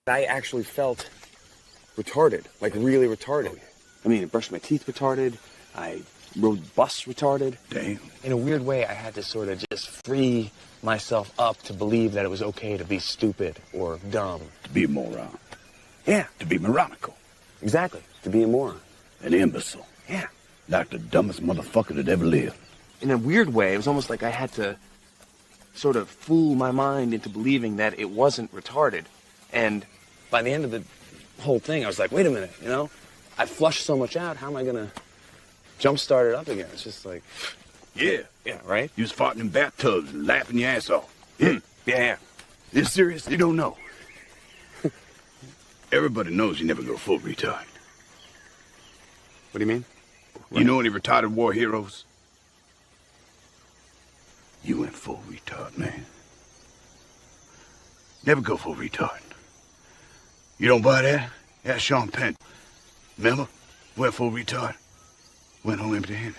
I actually felt retarded, like really retarded. I mean, I brushed my teeth retarded. I rode bus retarded. Damn. In a weird way, I had to sort of just free myself up to believe that it was okay to be stupid or dumb. To be a moron. Yeah. To be moronical. Exactly. To be a moron. An imbecile. Yeah. Like the dumbest motherfucker that ever lived. In a weird way, it was almost like I had to sort of fool my mind into believing that it wasn't retarded. And by the end of the whole thing, I was like, wait a minute, you know? I flushed so much out, how am I going to jumpstart it up again? It's just like... Yeah. Yeah, right? You was farting in bathtubs and laughing your ass off. Yeah. Yeah. You serious? You don't know. Everybody knows you never go full retard. What do you mean? You know any retarded war heroes? You went full retard, man. Never go full retard. You don't buy that? Ask Sean Penn. Remember? Went full retard. Went home empty-handed.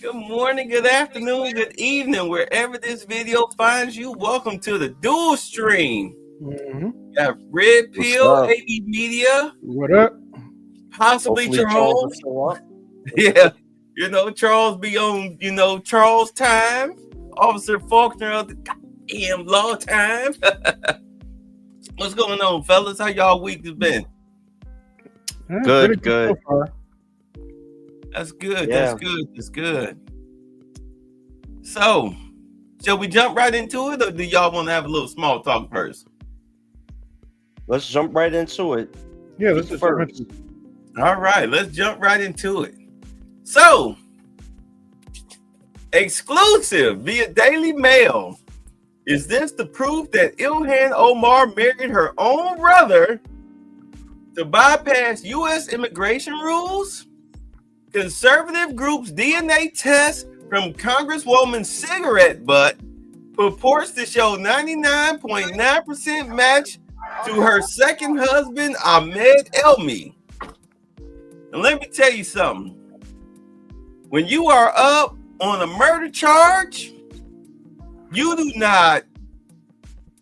Good morning, good afternoon, good evening, wherever this video finds you. Welcome to the dual stream. Mm-hmm. Got Red Pill, AB Media. What up? Possibly Hopefully Charles. Yeah, you know, Charles be on, you know, Charles time. Officer Faulkner of the goddamn law time. What's going on, fellas? How y'all week has been? Good. good. So far. That's good. Yeah. That's good. So, shall we jump right into it, or do y'all want to have a little small talk first? Let's jump right into it. Yeah, this is First. All right, let's jump right into it. So, exclusive via Daily Mail. Is this the proof that Ilhan Omar married her own brother to bypass U.S. immigration rules? Conservative group's DNA test from Congresswoman's cigarette butt purports to show 99.9% match to her second husband, Ahmed Elmi. And let me tell you something. When you are up on a murder charge, you do not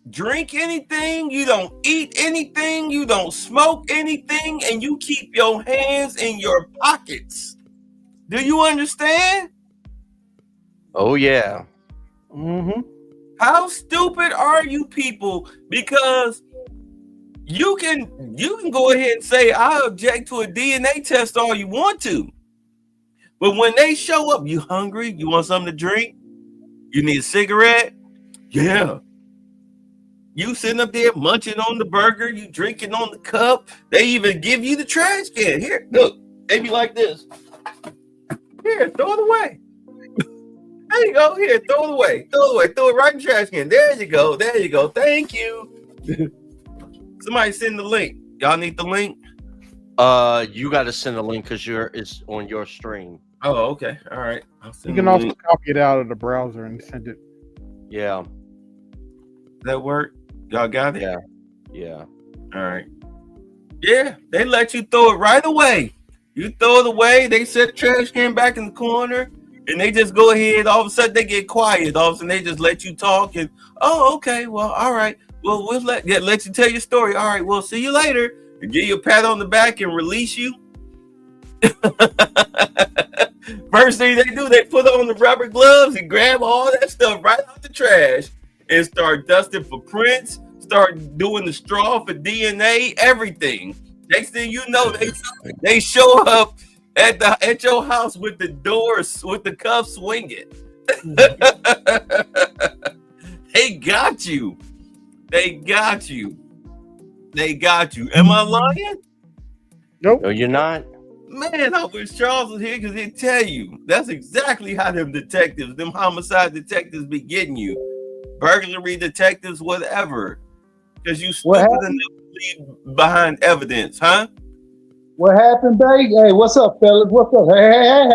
drink anything, you don't eat anything, you don't smoke anything, and you keep your hands in your pockets. Do you understand? Oh, yeah. Mm-hmm. How stupid are you people? Because you can go ahead and say, I object to a DNA test all you want to. But when they show up, you hungry? You want something to drink? You need a cigarette? Yeah. You sitting up there munching on the burger, you drinking on the cup. They even give you the trash can. Here, look, they be like this. Here, throw it away. There you go. Here, throw it away. Throw it right in the trash can. There you go. Thank you. Somebody send the link. Y'all need the link? You got to send a link because it's on your stream. Oh, okay. All right. I'll send You can the also link. copy it out of the browser and send it. Yeah. That work? Y'all got it? Yeah. Yeah. All right. Yeah, they let you throw it right away. You throw it away, they set the trash can back in the corner, and they just go ahead. All of a sudden, they get quiet. All of a sudden, they just let you talk. And, oh, okay, well, all right. Well, we'll let you tell your story. All right, well, see you later. And give you a pat on the back and release you. First thing they do, they put on the rubber gloves and grab all that stuff right out the trash and start dusting for prints, start doing the straw for DNA, everything. Next thing you know, they show up at your house with the doors with the cuffs swinging. They got you. They got you. They got you. Am I lying? Nope. No, you're not. Man, I wish Charles was here because he'd tell you. That's exactly how them detectives, them homicide detectives be getting you. Burglary detectives, whatever. Because you stupid enough to leave behind evidence, huh? What happened, babe? Hey, what's up, fellas? What's up? Hey.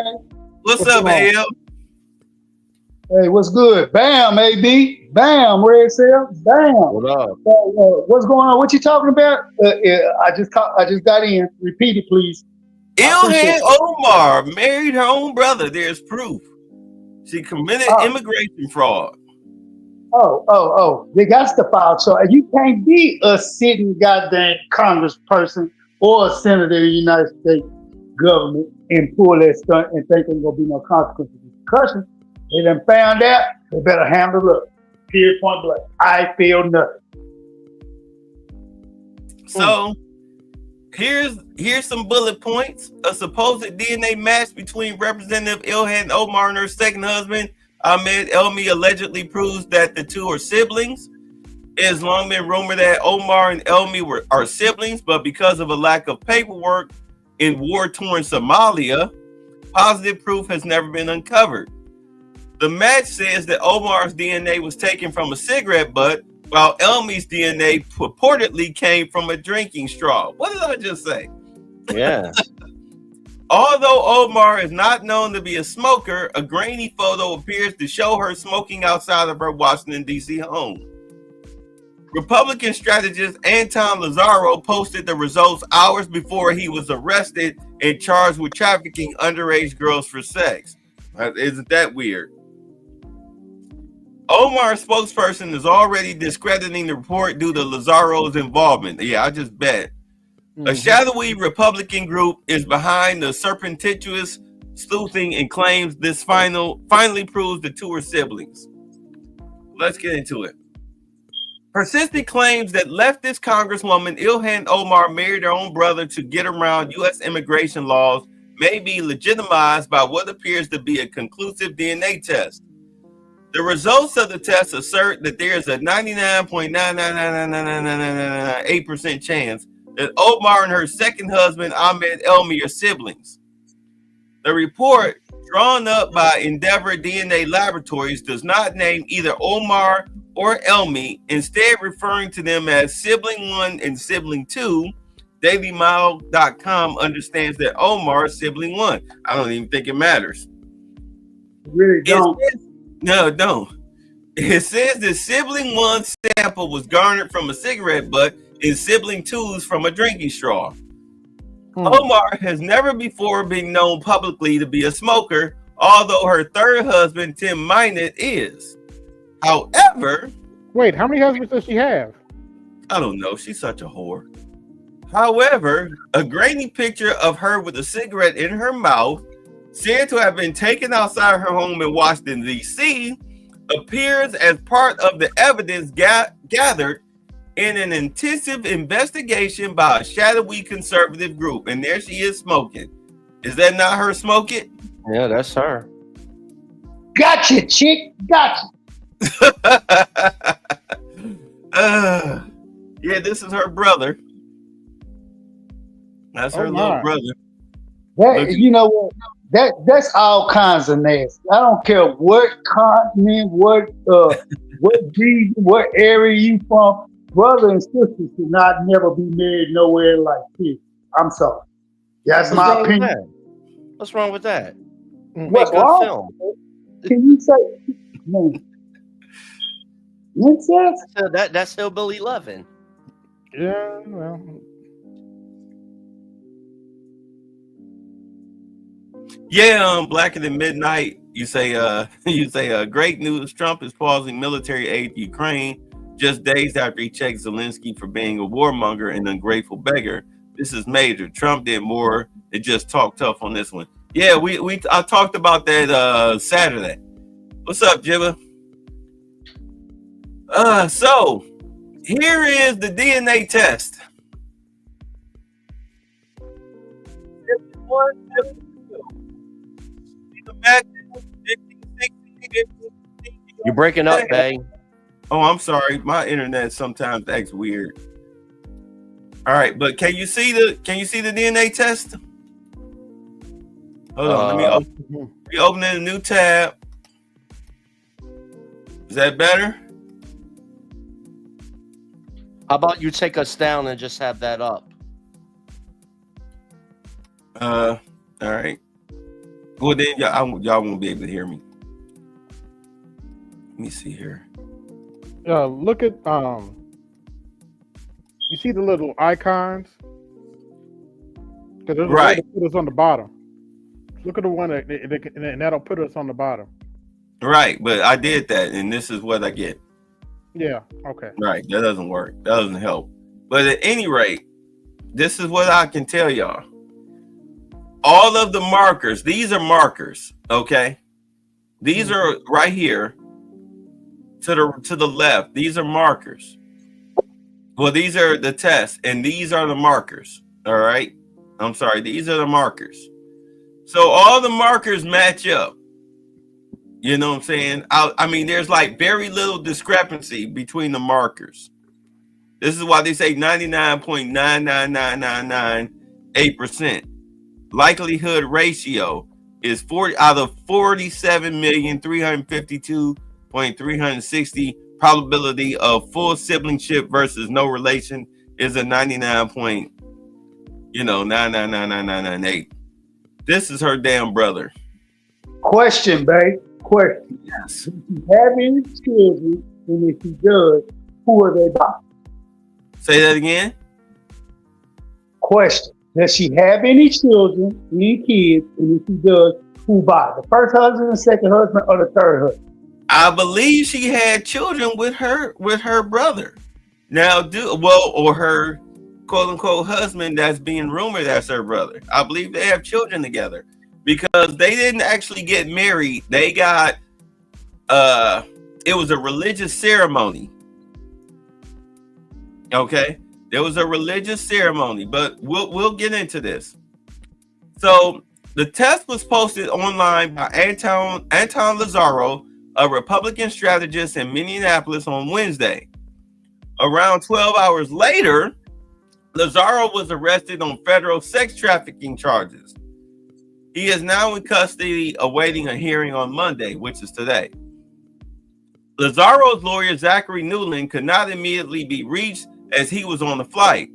What's up, going AL? Hey, what's good? Bam, AB. Bam, Red Cell. Bam. What up? What's going on? What you talking about? I just got in. Repeat it, please. Ilhan Omar married her own brother. There's proof. She committed immigration fraud. They got to file. So you can't be a sitting goddamn congressperson or a senator of the United States government and pull that stunt and think there's gonna be no consequences. Discussion. They done found out. They better handle it up. Period. Point blank. I feel nothing. So here's some bullet points. A supposed DNA match between Representative Ilhan Omar and her second husband, Ahmed Elmi, allegedly proves that the two are siblings. It has long been rumored that Omar and Elmi are siblings, but because of a lack of paperwork in war-torn Somalia, positive proof has never been uncovered. The match says that Omar's DNA was taken from a cigarette butt, while Elmi's DNA purportedly came from a drinking straw. What did I just say? Yeah. Although Omar is not known to be a smoker, a grainy photo appears to show her smoking outside of her Washington, D.C. home. Republican strategist Anton Lazaro posted the results hours before he was arrested and charged with trafficking underage girls for sex. Isn't that weird? Omar's spokesperson is already discrediting the report due to Lazaro's involvement. Yeah, I just bet. Mm-hmm. A shadowy Republican group is behind the surreptitious sleuthing and claims this finally proves the two are siblings. Let's get into it. Persistent claims that leftist Congresswoman Ilhan Omar married her own brother to get around U.S. immigration laws may be legitimized by what appears to be a conclusive DNA test. The results of the test assert that there is a 99.9999998% chance that Omar and her second husband, Ahmed Elmi, are siblings. The report, drawn up by Endeavor DNA Laboratories, does not name either Omar or Elmi, instead referring to them as Sibling 1 and Sibling 2. DailyMail.com understands that Omar is Sibling 1. I don't even think it matters. Really don't. No, don't. It says that Sibling 1 sample was garnered from a cigarette butt and Sibling 2's from a drinking straw. Omar has never before been known publicly to be a smoker, although her third husband, Tim Minot, is. However... Wait, how many husbands does she have? I don't know. She's such a whore. However, a grainy picture of her with a cigarette in her mouth, said to have been taken outside her home in Washington, D.C., appears as part of the evidence gathered in an intensive investigation by a shadowy conservative group. And there she is smoking. Is that not her smoking? Yeah, that's her. Gotcha, chick. Gotcha. Yeah, this is her brother. That's her little brother. You know what? That's all kinds of nasty. I don't care what continent, what region, what area you from. Brother and sister should not never be married nowhere like this. I'm sorry. That's my opinion. What's wrong with that? What's wrong? Film. Can you say incest? So that's Hillbilly Lovin'. Yeah, well. Yeah, Blacker Than Midnight. You say great news. Trump is pausing military aid to Ukraine just days after he checked Zelensky for being a warmonger and ungrateful beggar. This is major. Trump did more than just talk tough on this one. Yeah, I talked about that Saturday. What's up, Jibba? So here is the DNA test. 51, 72. The match is 50, 60, 50, 60. You're breaking up, Bay. Oh, I'm sorry. My internet sometimes acts weird. All right, but can you see the DNA test? Hold on, let me open in a new tab. Is that better? How about you take us down and just have that up? All right. Well, then y'all won't be able to hear me. Let me see here. Look at you see the little icons? Because there's a way Right. to put us on the bottom. Look at the one and that'll put us on the bottom. Right, but I did that, and this is what I get. Yeah. Okay. Right, that doesn't work. That doesn't help. But at any rate, this is what I can tell y'all. All of the markers, these are markers, okay? These are right here to the left. These are markers. Well, these are the tests, and these are the markers. All right. I'm sorry, these are the markers. So all the markers match up. You know what I'm saying? I mean, there's like very little discrepancy between the markers. This is why they say 99.99998%. Likelihood ratio is 40 out of 47,352,360. Probability of full siblingship versus no relation is a 99.9999998. This is her damn brother. Question, babe. Question. Yes. Does she have any children? And if she does, who are they by? Say that again. Question. Does she have any children, any kids? And if she does, who by? The first husband, the second husband, or the third husband? I believe she had children with her brother. Now, or her quote unquote husband that's being rumored as her brother. I believe they have children together because they didn't actually get married. They got it was a religious ceremony. Okay, there was a religious ceremony, but we'll get into this. So the test was posted online by Anton Lazaro, a Republican strategist in Minneapolis, on Wednesday. Around 12 hours later, Lazaro was arrested on federal sex trafficking charges. He is now in custody awaiting a hearing on Monday, which is today. Lazaro's lawyer, Zachary Newland, could not immediately be reached as he was on the flight.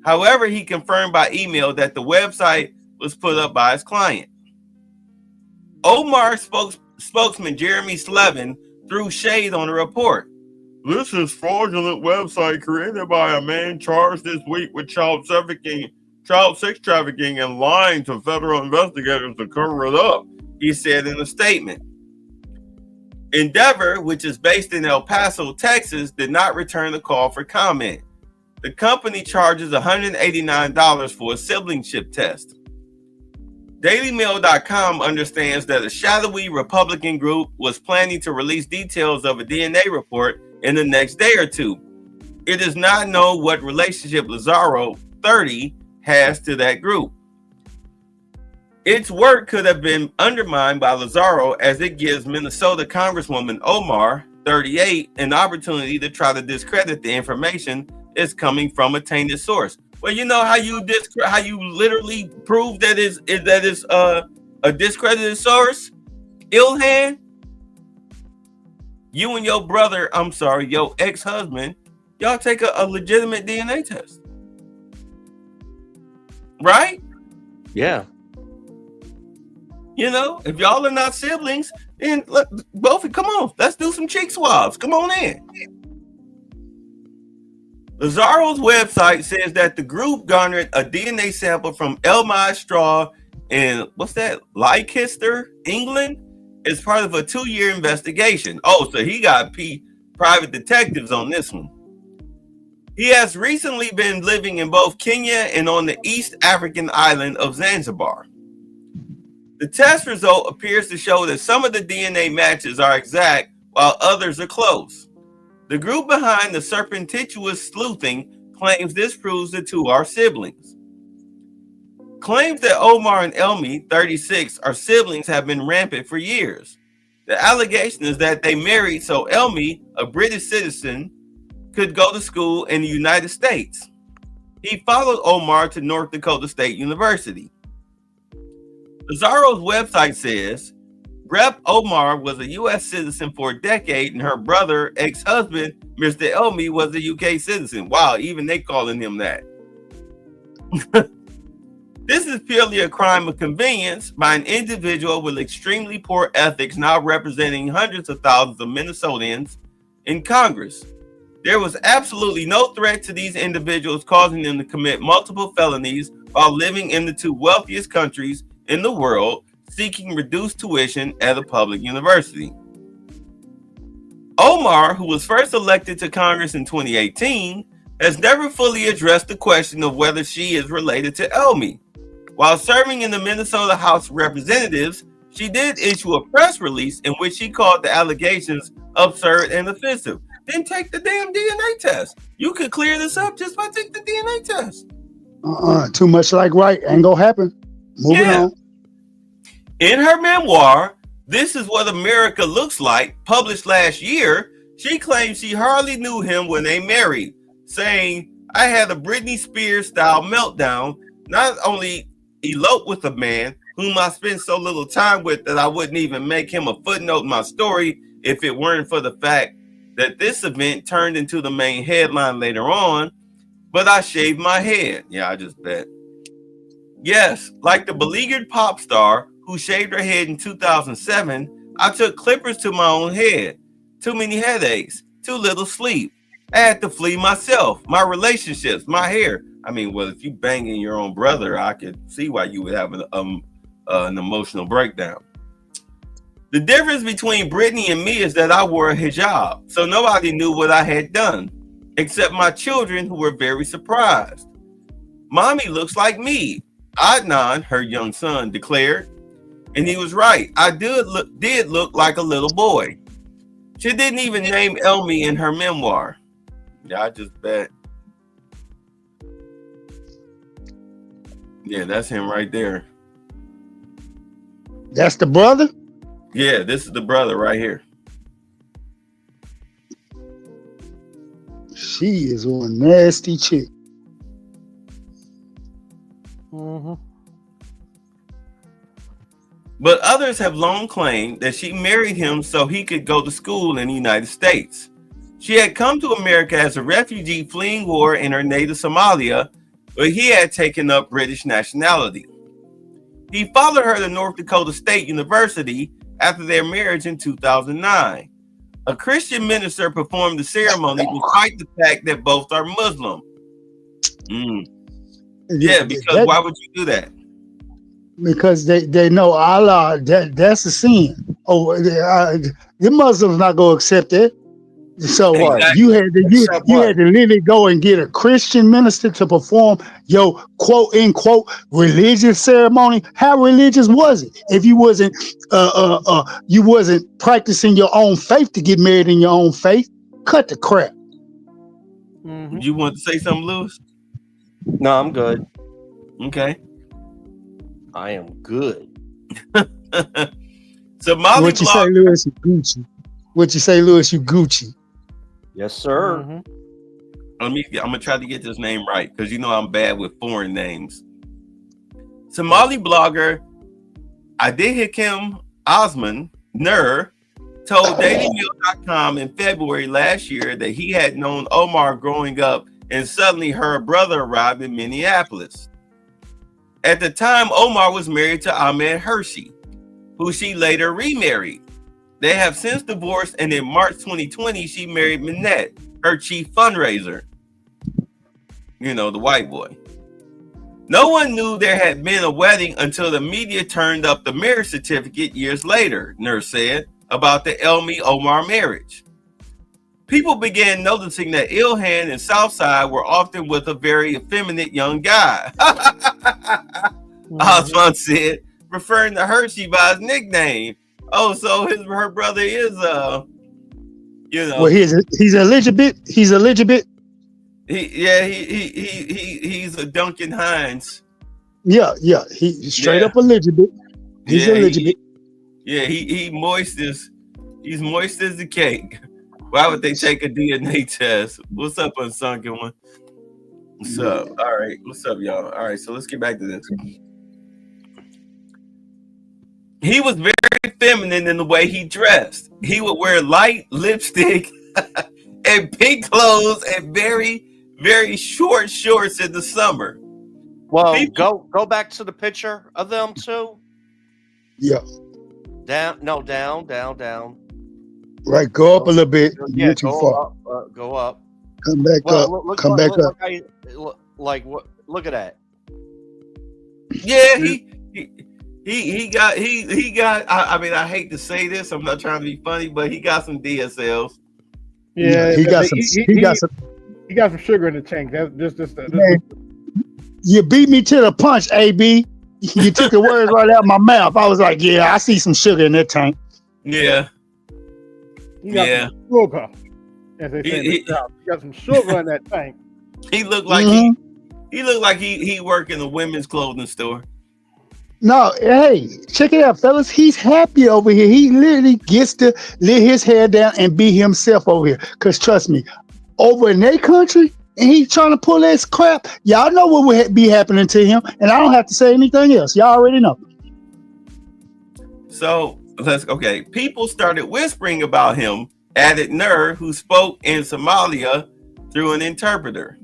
However, he confirmed by email that the website was put up by his client. Omar spokesman Jeremy Slevin threw shade on the report. This is fraudulent website created by a man charged this week with child sex trafficking and lying to federal investigators to cover it up, he said in a statement. Endeavor, which is based in El Paso, Texas, did not return the call for comment. The company charges $189 for a siblingship test. DailyMail.com understands that a shadowy Republican group was planning to release details of a DNA report in the next day or two. It does not know what relationship Lazaro, 30, has to that group. Its work could have been undermined by Lazaro as it gives Minnesota Congresswoman Omar, 38, an opportunity to try to discredit the information is coming from a tainted source. Well, you know how you literally prove that is a discredited source? Ilhan, you and your brother, your ex-husband, y'all take a legitimate DNA test. Right? Yeah. You know, if y'all are not siblings, then come on, let's do some cheek swabs. Come on in. Lazaro's website says that the group garnered a DNA sample from Elmai Straw in Leicester, England, as part of a 2-year investigation. Oh, so he got private detectives on this one. He has recently been living in both Kenya and on the East African island of Zanzibar. The test result appears to show that some of the DNA matches are exact while others are close. The group behind the surreptitious sleuthing claims this proves the two are siblings. Claims that Omar and Elmi, 36, are siblings have been rampant for years. The allegation is that they married so Elmi, a British citizen, could go to school in the United States. He followed Omar to North Dakota State University. Lazzaro's website says, Rep. Omar was a U.S. citizen for a decade, and her brother, ex-husband, Mr. Elmi, was a UK citizen. Wow, even they calling him that. This is purely a crime of convenience by an individual with extremely poor ethics, now representing hundreds of thousands of Minnesotans in Congress. There was absolutely no threat to these individuals, causing them to commit multiple felonies while living in the two wealthiest countries in the world, seeking reduced tuition at a public university. Omar, who was first elected to Congress in 2018, has never fully addressed the question of whether she is related to Elmi. While serving in the Minnesota House of Representatives, she did issue a press release in which she called the allegations absurd and offensive. Then take the damn DNA test. You could clear this up just by taking the DNA test. Too much like right. Ain't gonna happen. Moving on. In her memoir, This Is What America Looks Like, published last year, she claims she hardly knew him when they married, saying, I had a Britney Spears style meltdown, not only elope with a man whom I spent so little time with that I wouldn't even make him a footnote in my story if it weren't for the fact that this event turned into the main headline later on, but I shaved my head. Yeah, I just bet. Yes, like the beleaguered pop star who shaved her head in 2007, I took clippers to my own head. Too many headaches, too little sleep. I had to flee myself, my relationships, my hair. I mean, well, if you banging your own brother, I could see why you would have an emotional breakdown. The difference between Brittany and me is that I wore a hijab, so nobody knew what I had done, except my children, who were very surprised. Mommy looks like me, Adnan, her young son, declared. And he was right. I did look like a little boy. She didn't even name Elmi in her memoir. Yeah, I just bet. Yeah, that's him right there. That's the brother? Yeah, this is the brother right here. She is one nasty chick. Mm-hmm. But others have long claimed that she married him so he could go to school in the United States. She had come to America as a refugee fleeing war in her native Somalia, but he had taken up British nationality. He followed her to North Dakota State University after their marriage in 2009. A Christian minister performed the ceremony despite the fact that both are Muslim. Yeah, because why would you do that? Because they know Allah, that's a sin. Oh, the Muslims not gonna accept it. So Exactly. you had to literally go and get a Christian minister to perform your quote unquote religious ceremony. How religious was it? If you wasn't practicing your own faith to get married in your own faith, cut the crap. Mm-hmm. You want to say something, Lewis? No, I'm good. Okay. I am good. Somali What you say, Lewis? You Gucci. What you say, Lewis? You Gucci. Yes, sir. Mm-hmm. I'm gonna try to get this name right because you know I'm bad with foreign names. Somali blogger Adehikim Osman Nur told DailyMail.com in February last year that he had known Omar growing up, and suddenly her brother arrived in Minneapolis. At the time, Omar was married to Ahmed Hershey, who she later remarried. They have since divorced, and in March 2020, she married Minette, her chief fundraiser. You know, the white boy. No one knew there had been a wedding until the media turned up the marriage certificate years later, Nurse said, about the Elmi Omar marriage. People began noticing that Ilhan and Southside were often with a very effeminate young guy. Osman said, referring to Hershey by his nickname. Oh, so her brother is you know. Well, he's illegitimate. He's illegitimate. He's a Duncan Hines. Yeah, yeah. He straight Yeah. up eligible. He's Yeah, eligible. he moist as he's moist as the cake. Why would they take a DNA test? What's up, Unsunken One? What's up? All right, what's up, y'all? All right, so let's get back to this. He was very feminine in the way he dressed. He would wear light lipstick and pink clothes and very, very short shorts in the summer. Well, People- go back to the picture of them two. Yeah. Down, no, down. Right. Go up a little bit. Yeah, You're too far. Go up. Come back up. Come back up. Look, like what? Look at that. Yeah, he got. I mean, I hate to say this. I'm not trying to be funny, but he got some DSLs. Yeah, he got some. He got some. He got some sugar in the tank. That's just. Man, you beat me to the punch, AB. You took the words right out of my mouth. I was like, yeah, I see some sugar in that tank. Yeah. He got Yeah. some sugar. As they say, he got some sugar in that tank. He looked like he looked like he worked in a women's clothing store. No, hey, check it out, fellas. He's happy over here. He literally gets to let his hair down and be himself over here. Cause trust me, over in their country, and he's trying to pull this crap. Y'all know what would be happening to him, and I don't have to say anything else. Y'all already know. So people started whispering about him, added Nur, who spoke in Somalia through an interpreter.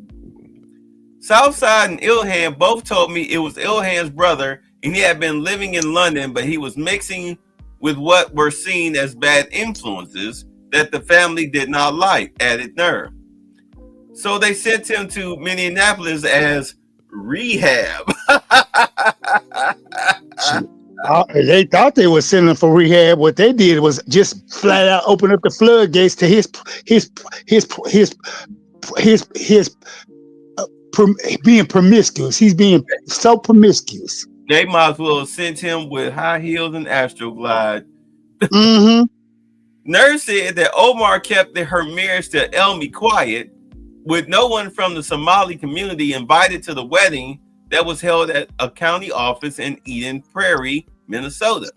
Southside and Ilhan both told me it was Ilhan's brother, and he had been living in London, but he was mixing with what were seen as bad influences that the family did not like, added Nur. So they sent him to Minneapolis as rehab. They thought they were sending for rehab. What they did was just flat out open up the floodgates to his being promiscuous. He's being so promiscuous. They might as well have sent him with high heels and Astroglide. Mm-hmm. Nurse said that Omar kept her marriage to Elmi quiet, with no one from the Somali community invited to the wedding that was held at a county office in Eden Prairie, Minnesota.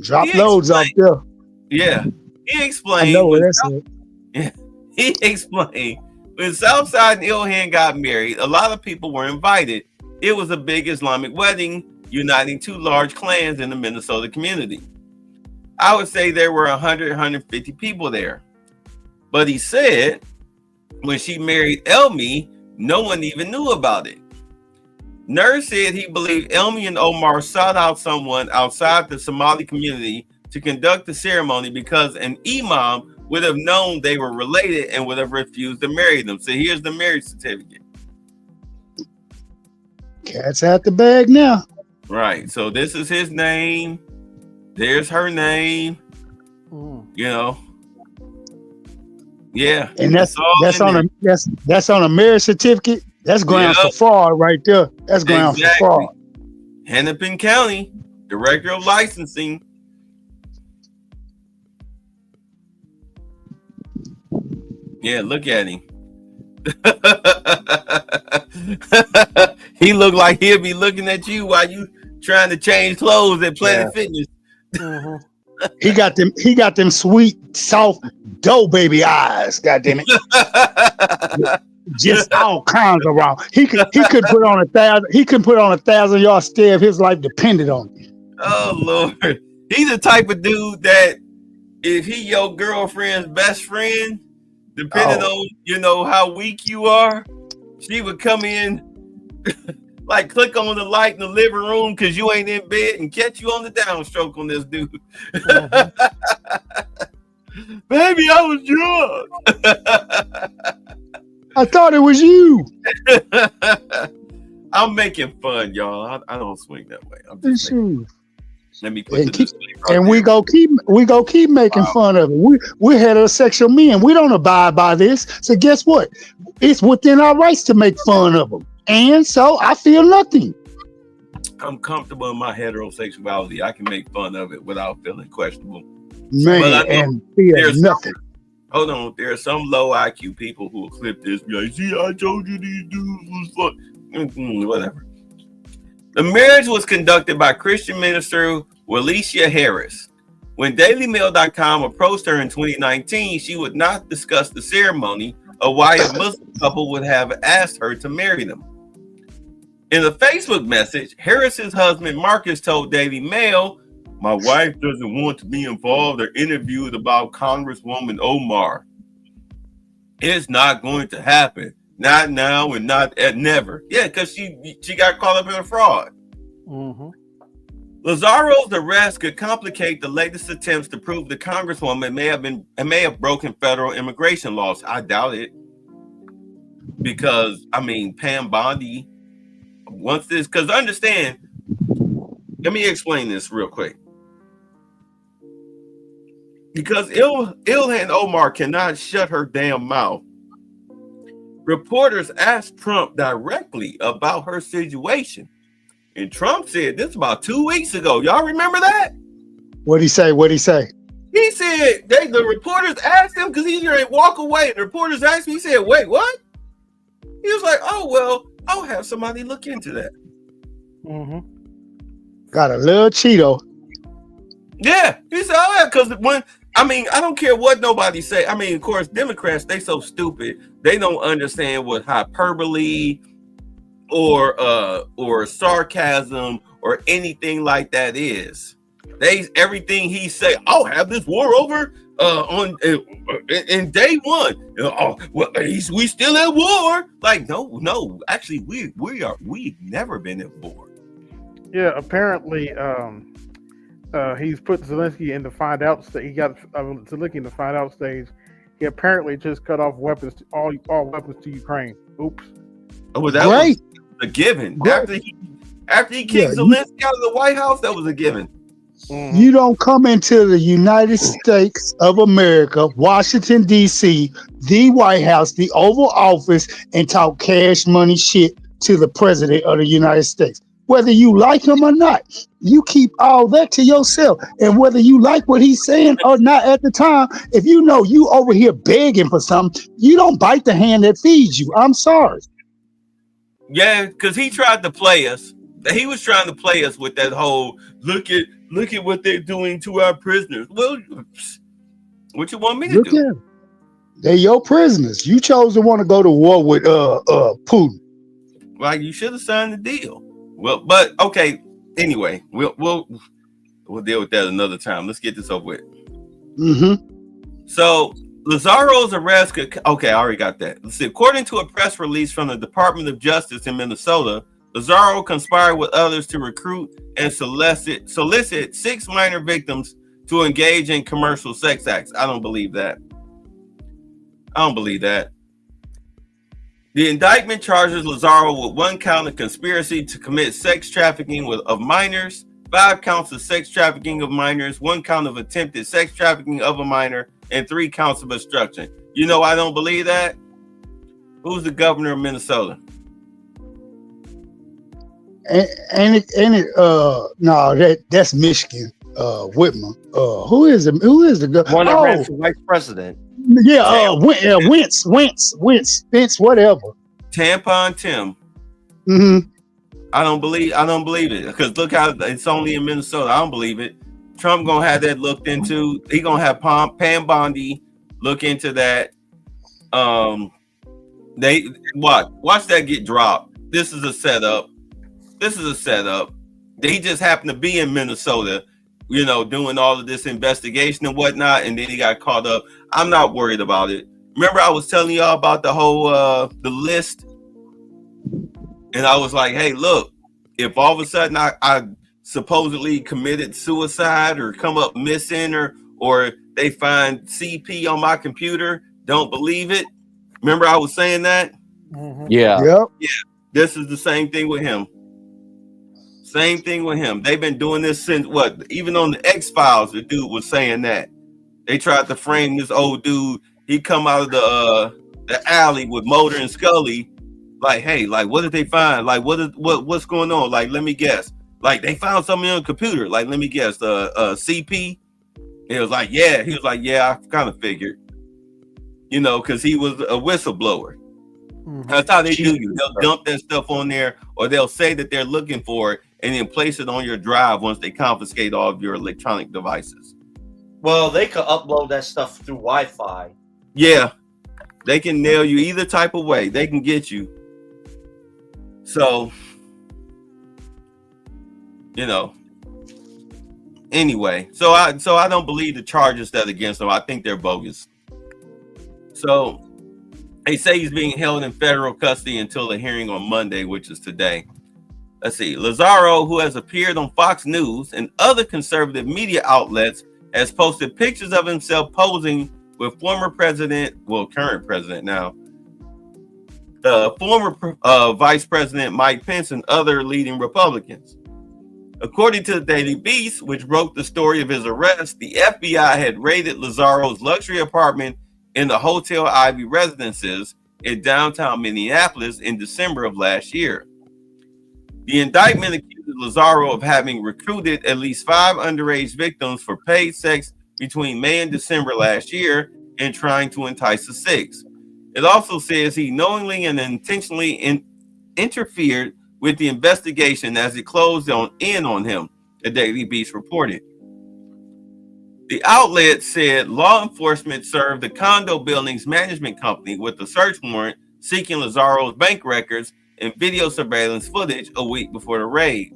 Drop loads out there. Yeah. He explained. I know what that's it. He explained when Southside and Ilhan got married, a lot of people were invited. It was a big Islamic wedding uniting two large clans in the Minnesota community. I would say there were 100, 150 people there. But he said when she married Elmi, no one even knew about it. Nur said he believed Elmi and Omar sought out someone outside the Somali community to conduct the ceremony because an imam would have known they were related and would have refused to marry them. So here's the marriage certificate. Cat's out the bag now. Right. So this is his name. There's her name. You know. Yeah. And that's on a marriage certificate. That's grounds for fraud right there. That's grounds for fraud. Hennepin County, Director of Licensing. Yeah, look at him. He looked like he'll be looking at you while you trying to change clothes at Planet Fitness. He got them sweet, soft dough baby eyes. God damn it. Just all kinds of wrong. He could put on 1,000. He could put on 1,000-yard stare if his life depended on it. Oh Lord, he's the type of dude that if he your girlfriend's best friend, depending on how weak you are, she would come in like click on the light in the living room because you ain't in bed and catch you on the downstroke on this dude. Baby, I was drunk. I thought it was you. I'm making fun, y'all. I don't swing that way. I'm just let me put we go keep making fun of it. We're heterosexual men. We don't abide by this. So guess what? It's within our rights to make fun of them. And so I feel nothing. I'm comfortable in my heterosexuality. I can make fun of it without feeling questionable. Man, and feel nothing. Hold on, there are some low IQ people who will clip this. Be like, see, I told you these dudes was fuck. Whatever. The marriage was conducted by Christian minister Walicia Harris. When DailyMail.com approached her in 2019, she would not discuss the ceremony of why a Muslim couple would have asked her to marry them. In a Facebook message, Harris's husband Marcus told Daily Mail, "My wife doesn't want to be involved or interviewed about Congresswoman Omar. It's not going to happen. Not now and not at never." Yeah, because she got caught up in a fraud. Mm-hmm. Lazaro's arrest could complicate the latest attempts to prove the Congresswoman may have broken federal immigration laws. I doubt it, because I mean Pam Bondi. Once this, because understand, let me explain this real quick. Because Ilhan Omar cannot shut her damn mouth. Reporters asked Trump directly about her situation. And Trump said this about 2 weeks ago. Y'all remember that? What'd he say? What'd he say? He said, the reporters asked him, because he didn't walk away. The reporters asked him, he said, "Wait, what?" He was like, "Oh, well, I'll have somebody look into that." Mm-hmm. Got a little Cheeto. Yeah, he said, "Oh, yeah," because I don't care what nobody say. I mean, of course, Democrats, they so stupid. They don't understand what hyperbole or sarcasm or anything like that is. Everything he say, "I'll have this war over in day one." "Oh, well, we still at war." Like, no, actually, we've never been at war. Yeah, apparently, he's put Zelensky in the find out stage. He got Zelensky in the find out stage. He apparently just cut off weapons, all weapons to Ukraine. Oops. Oh, that Great. was a given. Great. After he kicked Zelensky out of the White House, that was a given. Mm-hmm. You don't come into the United States of America, Washington, D.C., the White House, the Oval Office, and talk cash money shit to the president of the United States. Whether you like him or not, you keep all that to yourself. And whether you like what he's saying or not at the time, if you know you over here begging for something, you don't bite the hand that feeds you. I'm sorry. Yeah, because he tried to play us. He was trying to play us with that whole look at what they're doing to our prisoners. Well, what you want me to Look do? at them. They're your prisoners. You chose to want to go to war with Putin. Like, you should have signed the deal. Well, but okay. Anyway, we'll deal with that another time. Let's get this over with. Mm-hmm. So Lazaro's arrest could, okay, I already got that. Let's see. According to a press release from the Department of Justice in Minnesota, Lazaro conspired with others to recruit and solicit 6 minor victims to engage in commercial sex acts. I don't believe that. The indictment charges Lazaro with 1 count of conspiracy to commit sex trafficking of minors, 5 counts of sex trafficking of minors, 1 count of attempted sex trafficking of a minor, and 3 counts of obstruction. You know, I don't believe that. Who's the governor of Minnesota? That's Michigan. Whitman. Who is the governor? One that ran for vice president. Yeah, Wentz, whatever. Tampon Tim. Mm-hmm. I don't believe it, because look how it's only in Minnesota. I don't believe it. Trump gonna have that looked into. He gonna have Pam Bondi look into that. They watch that get dropped. This is a setup. He just happened to be in Minnesota, you know, doing all of this investigation and whatnot, and then he got caught up. I'm not worried about it. Remember, I was telling y'all about the whole the list, and I was like, hey, look, if all of a sudden I supposedly committed suicide or come up missing, or they find CP on my computer, don't believe it. Remember, I was saying that? Mm-hmm. Yeah. Yep. Yeah. This is the same thing with him. They've been doing this since what? Even on the X-Files, the dude was saying that. They tried to frame this old dude. He come out of the alley with Mulder and Scully. Like, hey, like, what did they find? Like, what's going on? Like, let me guess. Like, they found something on the computer. Like, let me guess. CP. He was like, yeah. I kind of figured. You know, because he was a whistleblower. Mm-hmm. That's how they do you. They'll dump that stuff on there, or they'll say that they're looking for it, and then place it on your drive once they confiscate all of your electronic devices. Well, they could upload that stuff through Wi-Fi. Yeah, they can nail you either type of way. They can get you. So, anyway, so I don't believe the charges that against him. I think they're bogus. So they say he's being held in federal custody until the hearing on Monday, which is today. Let's see. Lazaro, who has appeared on Fox News and other conservative media outlets, has posted pictures of himself posing with former president, current president now, the former Vice President Mike Pence and other leading Republicans. According to the Daily Beast, which broke the story of his arrest, the FBI had raided Lazaro's luxury apartment in the Hotel Ivy Residences in downtown Minneapolis in December of last year. The indictment accuses Lazaro of having recruited at least 5 underage victims for paid sex between May and December last year and trying to entice the 6th. It also says he knowingly and intentionally interfered with the investigation as it closed in on him, the Daily Beast reported. The outlet said law enforcement served the condo building's management company with a search warrant seeking Lazaro's bank records and video surveillance footage a week before the raid.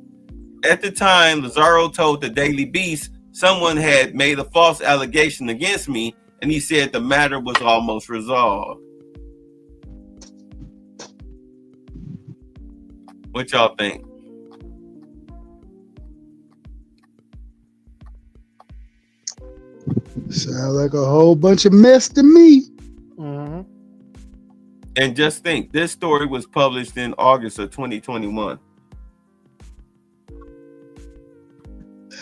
At the time, Lazaro told the Daily Beast someone had made a false allegation against me, and he said the matter was almost resolved. What y'all think? Sound like a whole bunch of mess to me. Mm-hmm. And just think, this story was published in August of 2021.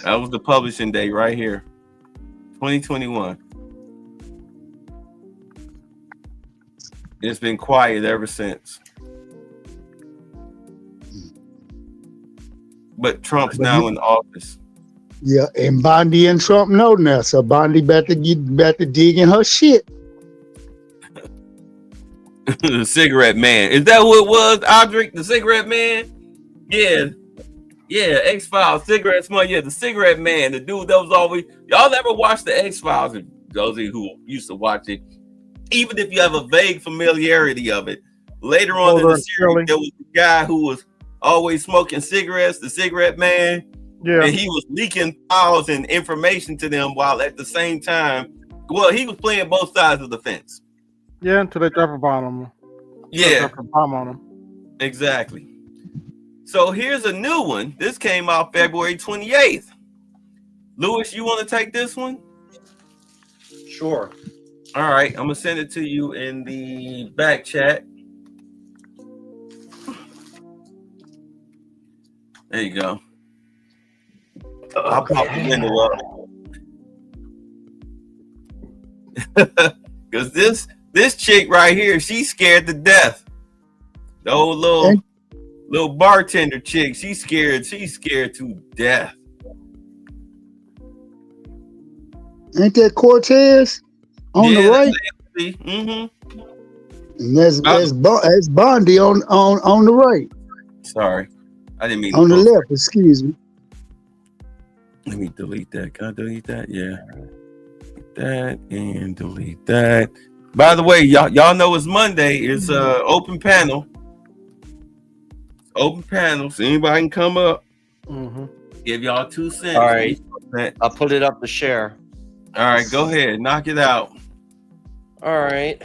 That was the publishing date right here. 2021. It's been quiet ever since. But Trump's now in office. Yeah, and Bondi and Trump know now, so Bondi better dig in her shit. The cigarette man. Is that who it was, Audric? The cigarette man? Yeah. Yeah, X-Files, cigarette smell. Yeah, the cigarette man. The dude that was always... Y'all ever watch the X-Files? Those of you who used to watch it, even if you have a vague familiarity of it, later on in the series, there was a guy who was always smoking cigarettes, the cigarette man. Yeah. And he was leaking files and information to them while at the same time, well, he was playing both sides of the fence. Yeah, until they drop a bomb on him. Yeah. Drop a bomb on him. Exactly. So here's a new one. This came out February 28th. Lewis, you want to take this one? Sure. All right. I'm going to send it to you in the back chat. There you go. I'll pop the window up. Because this chick right here, she's scared to death. The old little bartender chick, she's scared to death. Ain't that Cortez on the right? Mm-hmm. And that's Bondi on the right. Sorry, I didn't mean on the left. Excuse me. Let me delete that. Can I delete that? Yeah. Delete that and delete that. By the way, y'all know it's Monday. It's open panel. Open panel, so anybody can come up. Mm-hmm. Give y'all 2 cents. All right. I'll put it up to share. All right, go ahead. Knock it out. All right.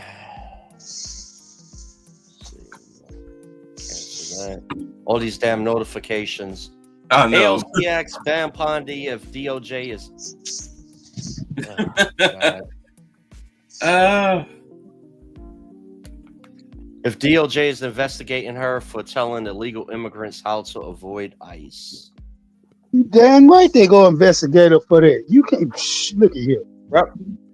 All these damn notifications. I know. ALCX ban Pondy if DOJ is. If DOJ is investigating her for telling illegal immigrants how to avoid ICE. Damn right they go investigate her for that. You can't look at here.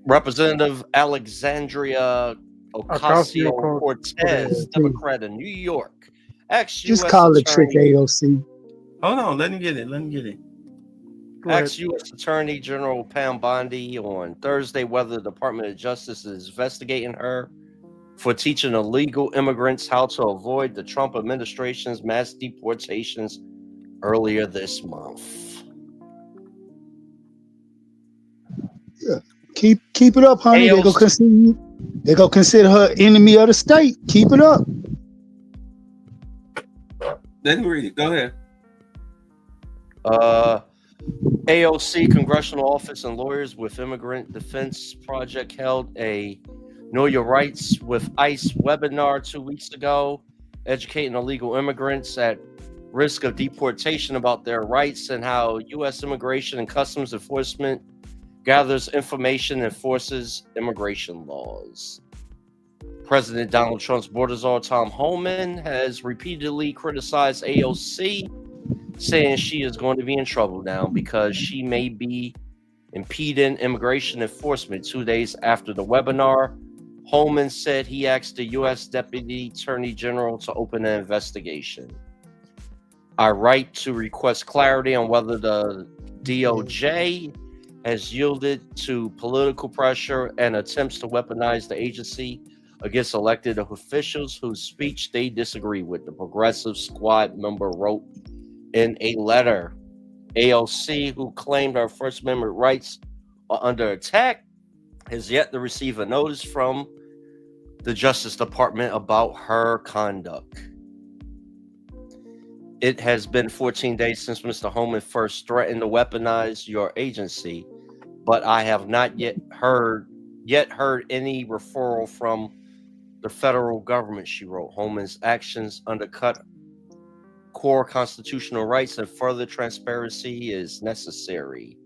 Representative Alexandria Ocasio-Cortez, Democrat of New York. Just call it trick AOC. Hold on, let me get it. Ex-U.S. Attorney General Pam Bondi on Thursday whether the Department of Justice is investigating her for teaching illegal immigrants how to avoid the Trump administration's mass deportations earlier this month. Keep it up, honey. They gonna consider her enemy of the state. Keep it up. Let me read it. Go ahead. AOC Congressional Office and Lawyers with Immigrant Defense Project held a Know Your Rights with ICE webinar 2 weeks ago, educating illegal immigrants at risk of deportation about their rights and how U.S. Immigration and Customs Enforcement gathers information and enforces immigration laws. President Donald Trump's border czar Tom Homan has repeatedly criticized AOC, saying she is going to be in trouble now because she may be impeding immigration enforcement. 2 days after the webinar, Holman said he asked the U.S. Deputy Attorney General to open an investigation. I write to request clarity on whether the DOJ has yielded to political pressure and attempts to weaponize the agency against elected officials whose speech they disagree with, the Progressive Squad member wrote in a letter. AOC, who claimed her First Amendment rights are under attack, has yet to receive a notice from the Justice Department about her conduct. It has been 14 days since Mr. Homan first threatened to weaponize your agency, but I have not yet heard any referral from the federal government, she wrote. Homan's actions undercut core constitutional rights and further transparency is necessary.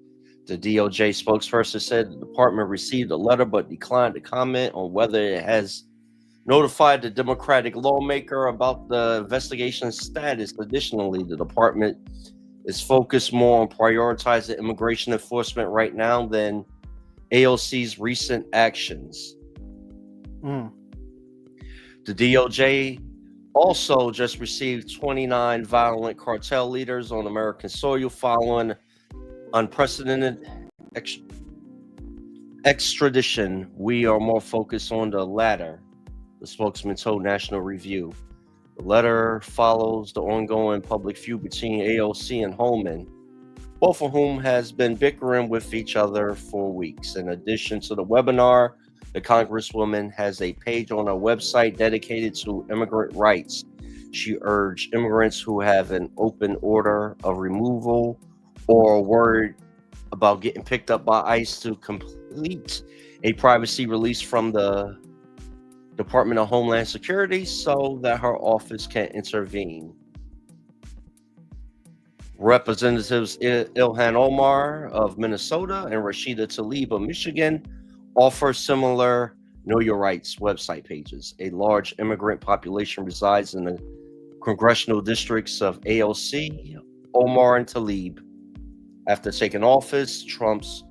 The DOJ spokesperson said the department received a letter but declined to comment on whether it has notified the Democratic lawmaker about the investigation status. Additionally, the department is focused more on prioritizing immigration enforcement right now than AOC's recent actions. The DOJ also just received 29 violent cartel leaders on American soil following unprecedented extradition. We are more focused on the latter, the spokesman told National Review. The letter follows the ongoing public feud between AOC and Holman, both of whom has been bickering with each other for weeks. In addition to the webinar, the Congresswoman has a page on her website dedicated to immigrant rights. She urged immigrants who have an open order of removal or are worried about getting picked up by ICE to complete a privacy release from the Department of Homeland Security so that her office can intervene. Representatives Ilhan Omar of Minnesota and Rashida Tlaib of Michigan offer similar Know Your Rights website pages. A large immigrant population resides in the congressional districts of AOC, Omar, and Tlaib. After taking office, Trump's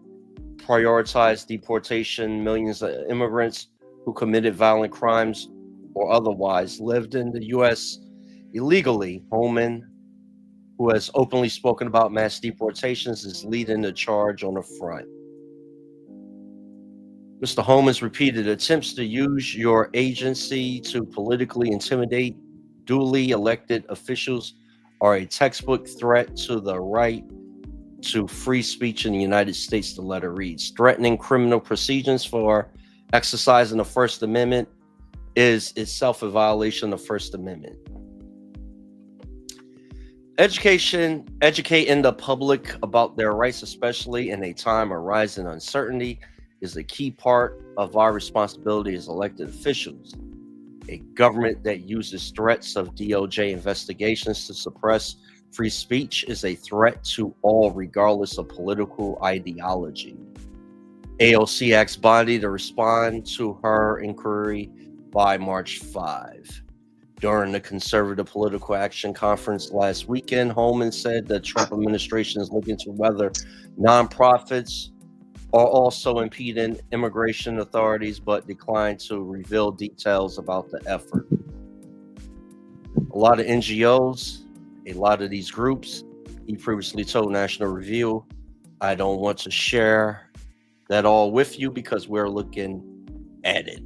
prioritized deportation. Millions of immigrants who committed violent crimes or otherwise lived in the U.S. illegally. Holman, who has openly spoken about mass deportations, is leading the charge on the front. Mr. Holman's repeated attempts to use your agency to politically intimidate duly elected officials are a textbook threat to the right to free speech in the United States, the letter reads. Threatening criminal proceedings for exercising the First Amendment is itself a violation of the First Amendment. Educating the public about their rights, especially in a time of rising uncertainty, is a key part of our responsibility as elected officials. A government that uses threats of DOJ investigations to suppress free speech is a threat to all, regardless of political ideology. AOC asked Bondi to respond to her inquiry by March 5. During the Conservative Political Action Conference last weekend, Holman said the Trump administration is looking to whether nonprofits are also impeding immigration authorities, but declined to reveal details about the effort. A lot of NGOs, a lot of these groups, he previously told National Review, I don't want to share that all with you because we're looking at it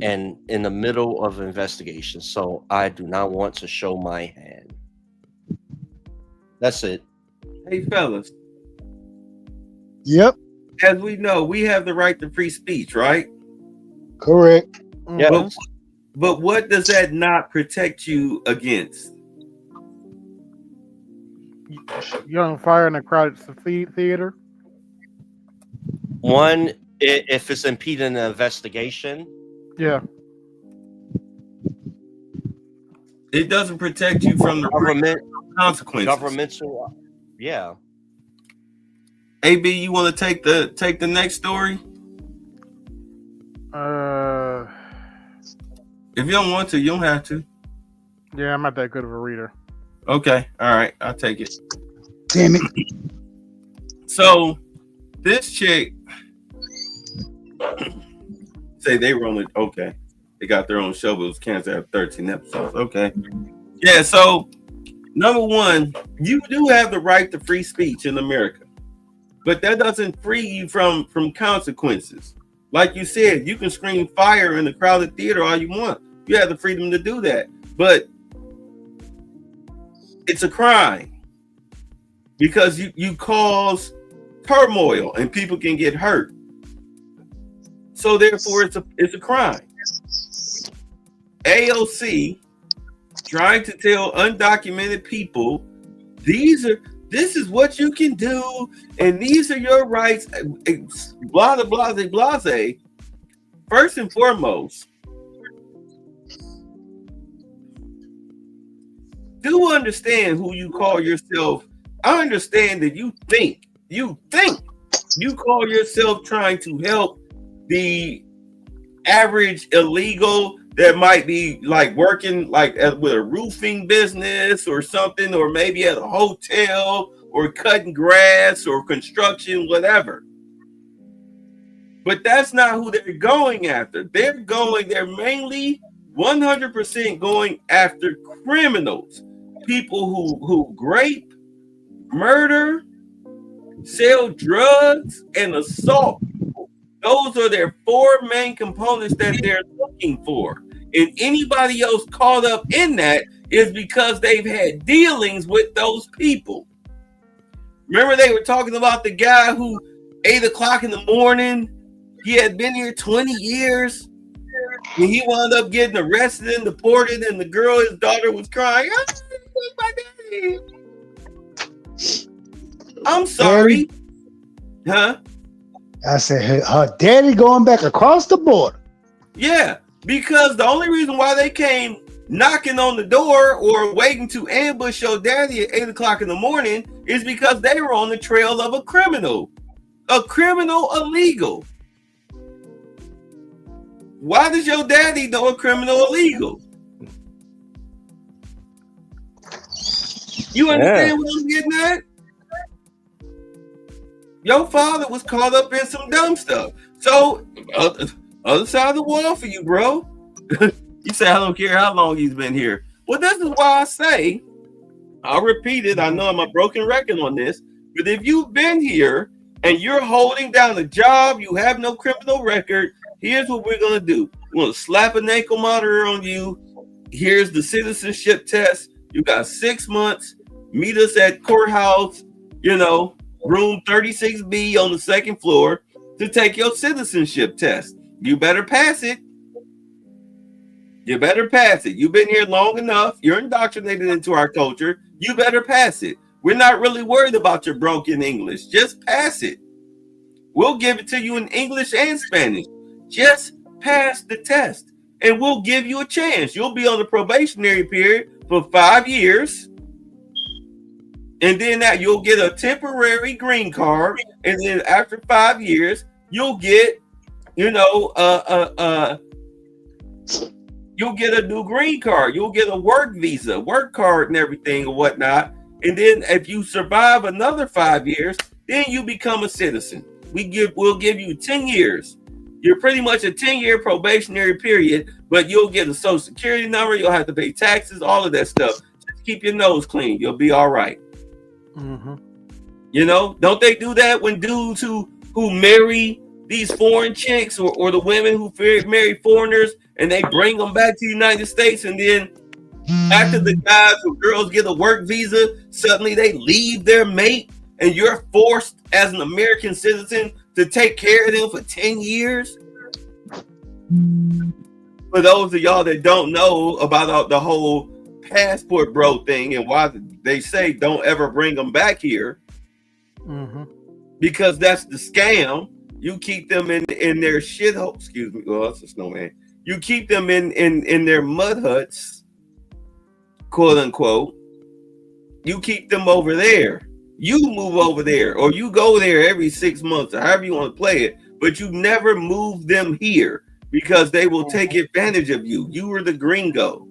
and in the middle of investigation, so I do not want to show my hand. That's it. Hey, fellas, Yep, as we know, we have the right to free speech, right? correct. Yeah. But what does that not protect you against? Young fire in a crowded theater. One, if it's impeding an investigation. Yeah. It doesn't protect you from the Government consequences. Governmental. Yeah. AB, you want to take the next story? If you don't want to, you don't have to. Yeah, I'm not that good of a reader. Okay, all right, I'll take it. Damn it. So this chick say they were on it. Okay, they got their own show, but it was canceled after 13 episodes. Okay, yeah. So number one, you do have the right to free speech in America, but that doesn't free you from consequences. Like you said, you can scream fire in a crowded theater all you want. You have the freedom to do that, but it's a crime because you cause turmoil and people can get hurt. So therefore, it's a crime. AOC trying to tell undocumented people this is what you can do, and these are your rights. Blah blah blah blah. First and foremost, do understand who you call yourself. I understand that you think you call yourself trying to help the average illegal that might be like working like with a roofing business or something, or maybe at a hotel or cutting grass or construction, whatever. But that's not who they're going after. They're mainly 100% going after criminals, people who rape, murder, sell drugs, and assault. Those are their four main components that they're looking for. And anybody else caught up in that is because they've had dealings with those people. Remember they were talking about the guy who 8 o'clock in the morning, he had been here 20 years, and he wound up getting arrested and deported, and the girl, his daughter, was crying, "Oh, my daddy." I'm sorry. Huh? I said, her daddy going back across the border. Yeah, because the only reason why they came knocking on the door or waiting to ambush your daddy at 8 o'clock in the morning is because they were on the trail of a criminal illegal. Why does your daddy know a criminal illegal? You understand what I'm getting at? Your father was caught up in some dumb stuff. So, other side of the wall for you, bro. You say, I don't care how long he's been here. Well, this is why I say, I'll repeat it. I know I'm a broken record on this, but if you've been here and you're holding down a job, you have no criminal record, here's what we're going to do. We're going to slap an ankle monitor on you. Here's the citizenship test. You got 6 months. Meet us at courthouse, room 36B on the second floor to take your citizenship test. You better pass it. You've been here long enough. You're indoctrinated into our culture. You better pass it. We're not really worried about your broken English. Just pass it. We'll give it to you in English and Spanish. Just pass the test, and we'll give you a chance. You'll be on the probationary period for 5 years. And then you'll get a temporary green card, and then after 5 years, you'll get, you'll get a new green card. You'll get a work visa, work card, and everything and whatnot. And then if you survive another 5 years, then you become a citizen. We'll give you 10 years. You're pretty much a 10-year probationary period, but you'll get a social security number. You'll have to pay taxes, all of that stuff. Just keep your nose clean. You'll be all right. Mm-hmm. Don't they do that when dudes who marry these foreign chicks or the women who marry foreigners and they bring them back to the United States, and then After the guys or girls get a work visa, suddenly they leave their mate, and you're forced as an American citizen to take care of them for 10 years. For those of y'all that don't know about the whole passport bro thing and why they say don't ever bring them back here, because that's the scam. You keep them in their shithole. Excuse me. Well, that's a snowman. You keep them in their mud huts, quote unquote. You keep them over there. You move over there, or you go there every 6 months, or however you want to play it. But you never move them here because they will take advantage of you. You are the gringo.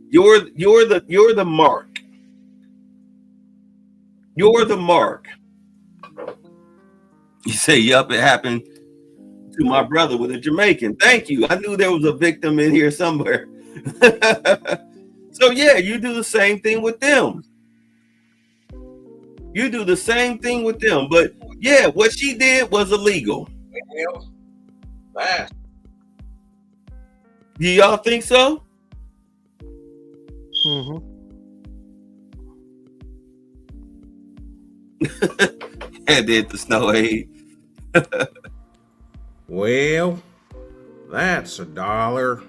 You're the mark. You're the mark. You say, yup, it happened to my brother with a Jamaican. Thank you. I knew there was a victim in here somewhere. So yeah, you do the same thing with them. You do the same thing with them. But yeah, what she did was illegal. Do y'all think so? And did the snow aid. Well, that's $1.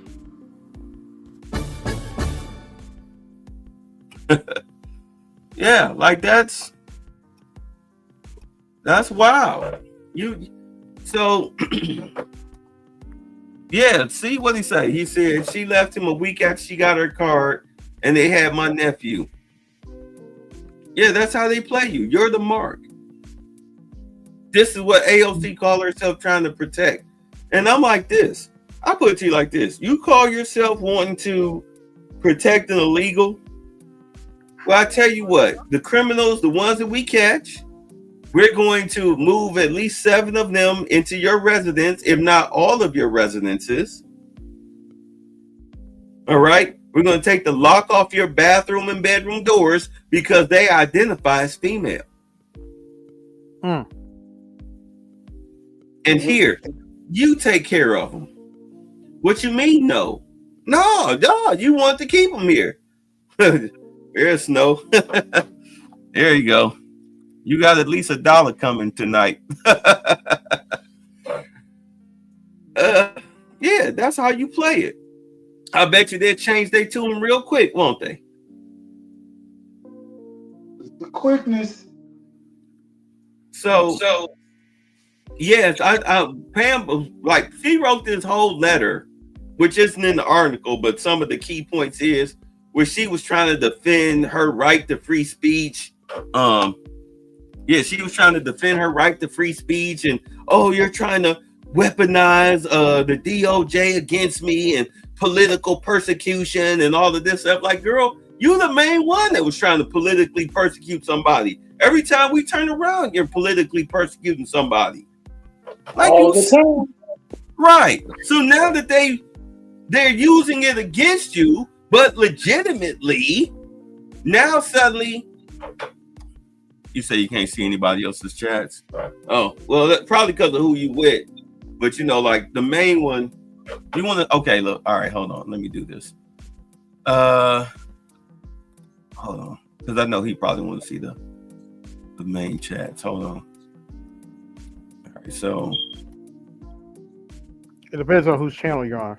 Yeah, like that's wild. So yeah, see what he said. He said she left him a week after she got her card, and they had my nephew. Yeah, that's how they play you. You're the mark. This is what AOC call herself trying to protect. And I'm like this. I put it to you like this. You call yourself wanting to protect an illegal? Well, I tell you what, the criminals, the ones that we catch, we're going to move at least 7 of them into your residence, if not all of your residences. All right? We're going to take the lock off your bathroom and bedroom doors because they identify as female. And here, you take care of them. What you mean, no? No, you want to keep them here. There's Snow. There you go. You got at least $1 coming tonight. Yeah, that's how you play it. I bet you they'll change their tune real quick, won't they? The quickness. So yes, I Pam, like, she wrote this whole letter, which isn't in the article, but some of the key points is where she was trying to defend her right to free speech. Yeah, she was trying to defend her right to free speech, and you're trying to weaponize the DOJ against me and political persecution and all of this stuff. Like, girl, you the main one that was trying to politically persecute somebody. Every time we turn around, you're politically persecuting somebody. Like, all the time. Right. So now that they're using it against you, but legitimately, now suddenly you say you can't see anybody else's chats. Oh, well, that's probably because of who you with. But like the main one, you want to, okay, look, all right, hold on. Let me do this. Hold on. Because I know he probably want to see the main chats. Hold on. All right, so it depends on whose channel you're on.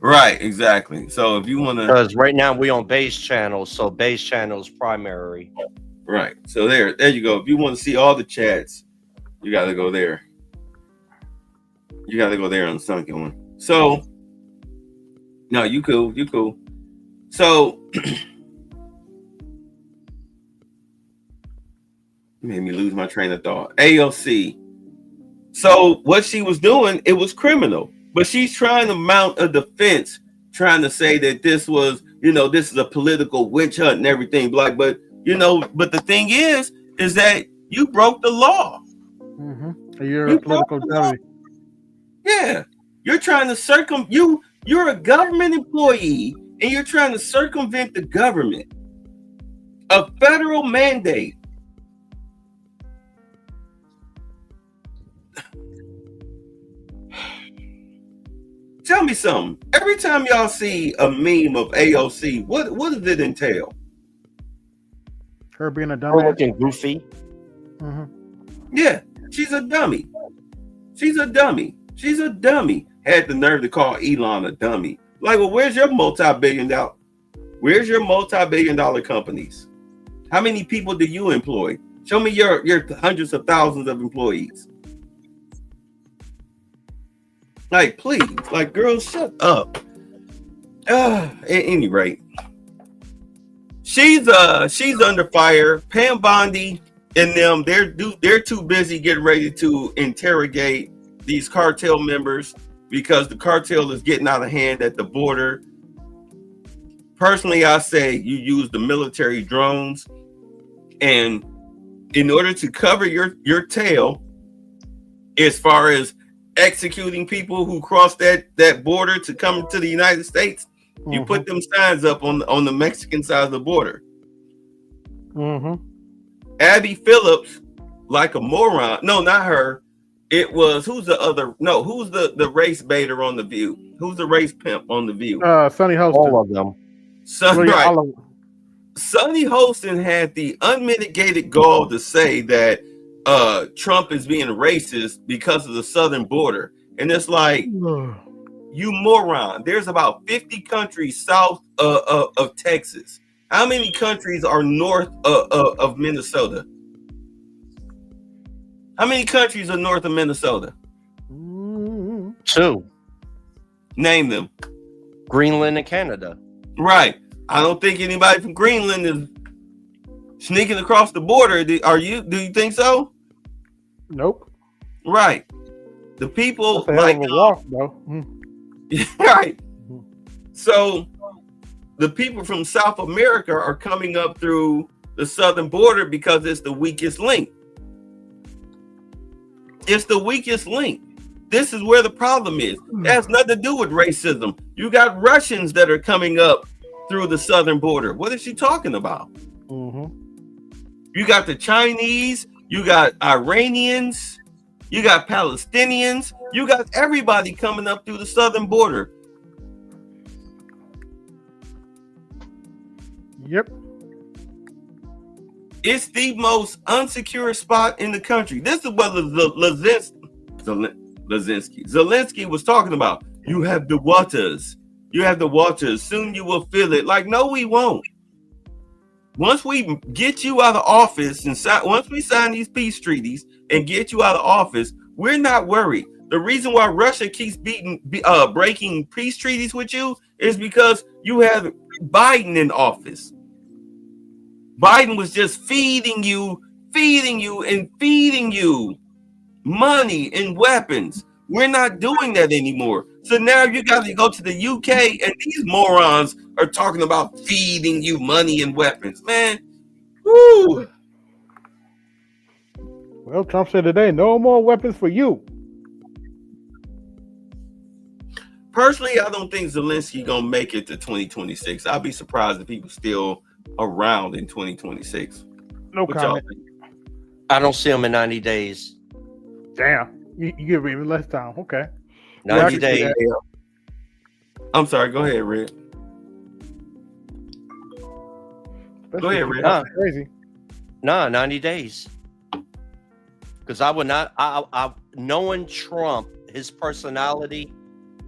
Right, exactly. So if you want to, because right now we on base channel, so base channel is primary. Right. So there you go. If you want to see all the chats, you got to go there. You got to go there on the sunken one. So no, you cool. So made me lose my train of thought. AOC. So what she was doing, it was criminal. But she's trying to mount a defense, trying to say that this was, this is a political witch hunt and everything. But but the thing is that you broke the law. You're a political dummy. Yeah. You're trying to you're a government employee and you're trying to circumvent the government. A federal mandate. tell me something. Every time y'all see a meme of AOC, what does it entail? Her being a Her dumbass. looking goofy. Yeah, she's a dummy. She's a dummy. She's a dummy. Had the nerve to call Elon a dummy. Like, well, where's your multi-billion dollar companies? How many people do you employ? Show me your hundreds of thousands of employees. Like, please, like, girls, shut up. At any rate, she's under fire. Pam Bondi and them, they're too busy getting ready to interrogate these cartel members because the cartel is getting out of hand at the border. Personally, I say you use the military drones, and in order to cover your tail, as far as executing people who cross that border to come to the United States, you put them signs up on the Mexican side of the border. Abby Phillips, like a moron. No, not her. It was who's the race baiter on The View? Who's the race pimp on The View? Sonny Hostin. All of them. Sonny Hostin had the unmitigated gall to say that Trump is being racist because of the southern border. And it's like, you moron. There's about 50 countries south of Texas. How many countries are north of Minnesota? How many countries are north of Minnesota? 2. Name them. Greenland and Canada. Right. I don't think anybody from Greenland is sneaking across the border. Do you think so? Nope. Right. The people That's a hell of a walk, though. Right. So the people from South America are coming up through the southern border because it's the weakest link. It's the weakest link. This is where the problem is. It has nothing to do with racism. You got Russians that are coming up through the southern border. What is she talking about? You got the Chinese, you got Iranians, you got Palestinians, you got everybody coming up through the southern border. Yep. It's the most unsecure spot in the country. This is what Zelensky was talking about. You have the waters. You have the waters. Soon you will feel it. Like, no, we won't. Once we get you out of office and once we sign these peace treaties and get you out of office, we're not worried. The reason why Russia keeps breaking peace treaties with you is because you have Biden in office. Biden was just feeding you money and weapons. We're not doing that anymore. So now you got to go to the UK and these morons are talking about feeding you money and weapons. Man, woo. Well, Trump said today, no more weapons for you. Personally, I don't think Zelensky gonna make it to 2026. I'll be surprised if he was still around in 2026. No What comment. y'all think? I don't see him in 90 days. Damn. You give me less time. Okay. 90 days. I'm sorry. Go ahead, Red. Go ahead, Red. Nah. Crazy. Nah, 90 days. Because I would not, I knowing Trump, his personality,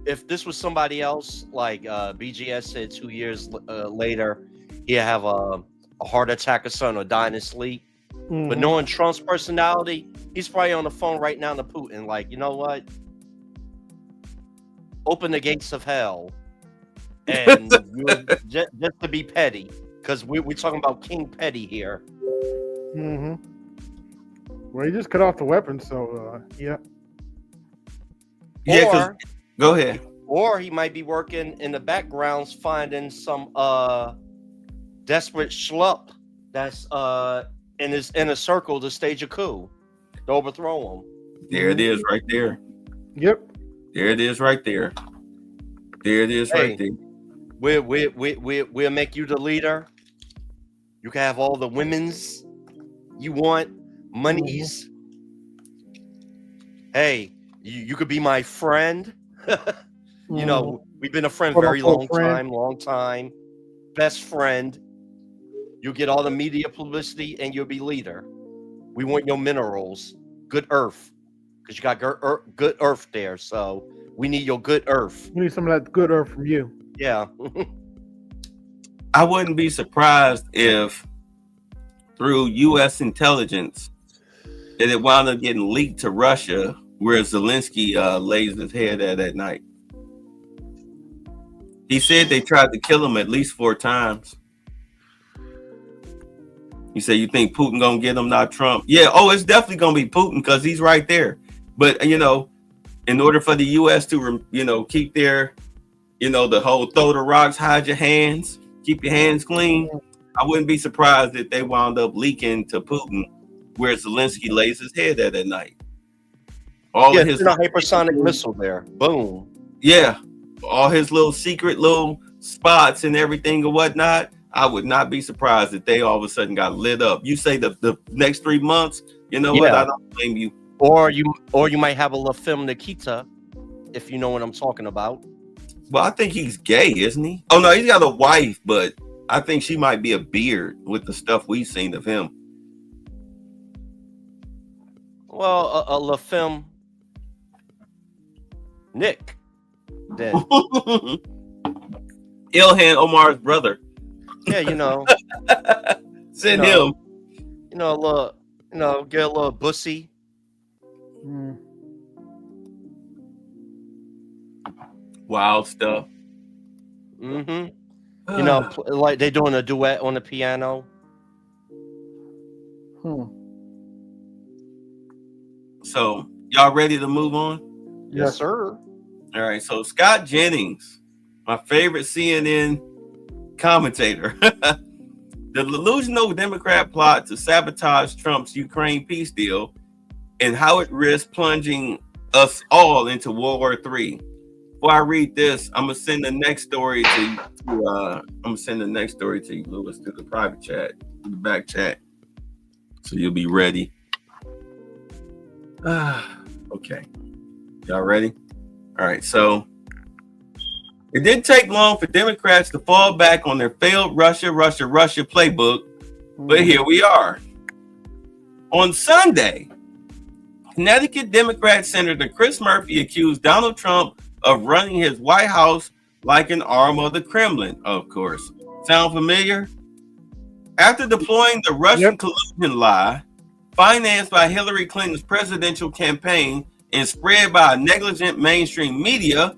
if this was somebody else, like BGS said 2 years later, he'd have a heart attack or something or die in his sleep. But knowing Trump's personality, he's probably on the phone right now to Putin, like, you know what? Open the gates of hell. And just to be petty, because we're talking about King Petty here. Well, he just cut off the weapons, so yeah. Yeah, go ahead. Or he might be working in the backgrounds, finding some desperate schlup that's in his inner circle to stage a coup, to overthrow him. There it is, right there. Yep. There it is, right there. There it is, right there. We'll make you the leader. You can have all the women's you want, monies. Hey, you could be my friend. You know, we've been a friend Quote, very unquote, friend. long time. Best friend. You get all the media publicity and you'll be leader. We want your minerals, good earth, because you got good earth there. So we need your good earth. We need some of that good earth from you. Yeah. I wouldn't be surprised if through U.S. intelligence that it wound up getting leaked to Russia, where Zelensky lays his head at night. He said they tried to kill him at least 4 times. You say you think Putin gonna get him, not Trump? Yeah. Oh, it's definitely gonna be Putin because he's right there. But you know, in order for the U.S. to keep their, the whole throw the rocks, hide your hands, keep your hands clean. I wouldn't be surprised if they wound up leaking to Putin where Zelensky lays his head at night. All of his a hypersonic missile there. Boom. Yeah, all his little secret little spots and everything or whatnot. I would not be surprised if they all of a sudden got lit up. You say the next 3 months, what? I don't blame you. Or you might have a La Femme Nikita, if you know what I'm talking about. Well, I think he's gay, isn't he? Oh no, he's got a wife, but I think she might be a beard with the stuff we've seen of him. Well, a La Femme Nick, then. Ilhan Omar's brother. Yeah, Send him. A little, get a little bussy. Wild stuff. Mm-hmm. Like they're doing a duet on the piano. So, y'all ready to move on? Yes, sir. All right. So, Scott Jennings, my favorite CNN commentator. The delusional Democrat plot to sabotage Trump's Ukraine peace deal and how it risks plunging us all into World War III. Before I read this, I'm gonna send the next story to you. Lewis, to the private chat, to the back chat, so you'll be ready. Okay, y'all ready? All right. So it didn't take long for Democrats to fall back on their failed Russia playbook, but here we are. On Sunday, Connecticut Democrat Senator Chris Murphy accused Donald Trump of running his White House like an arm of the Kremlin, of course. Sound familiar? After deploying the Russian collusion lie, financed by Hillary Clinton's presidential campaign and spread by negligent mainstream media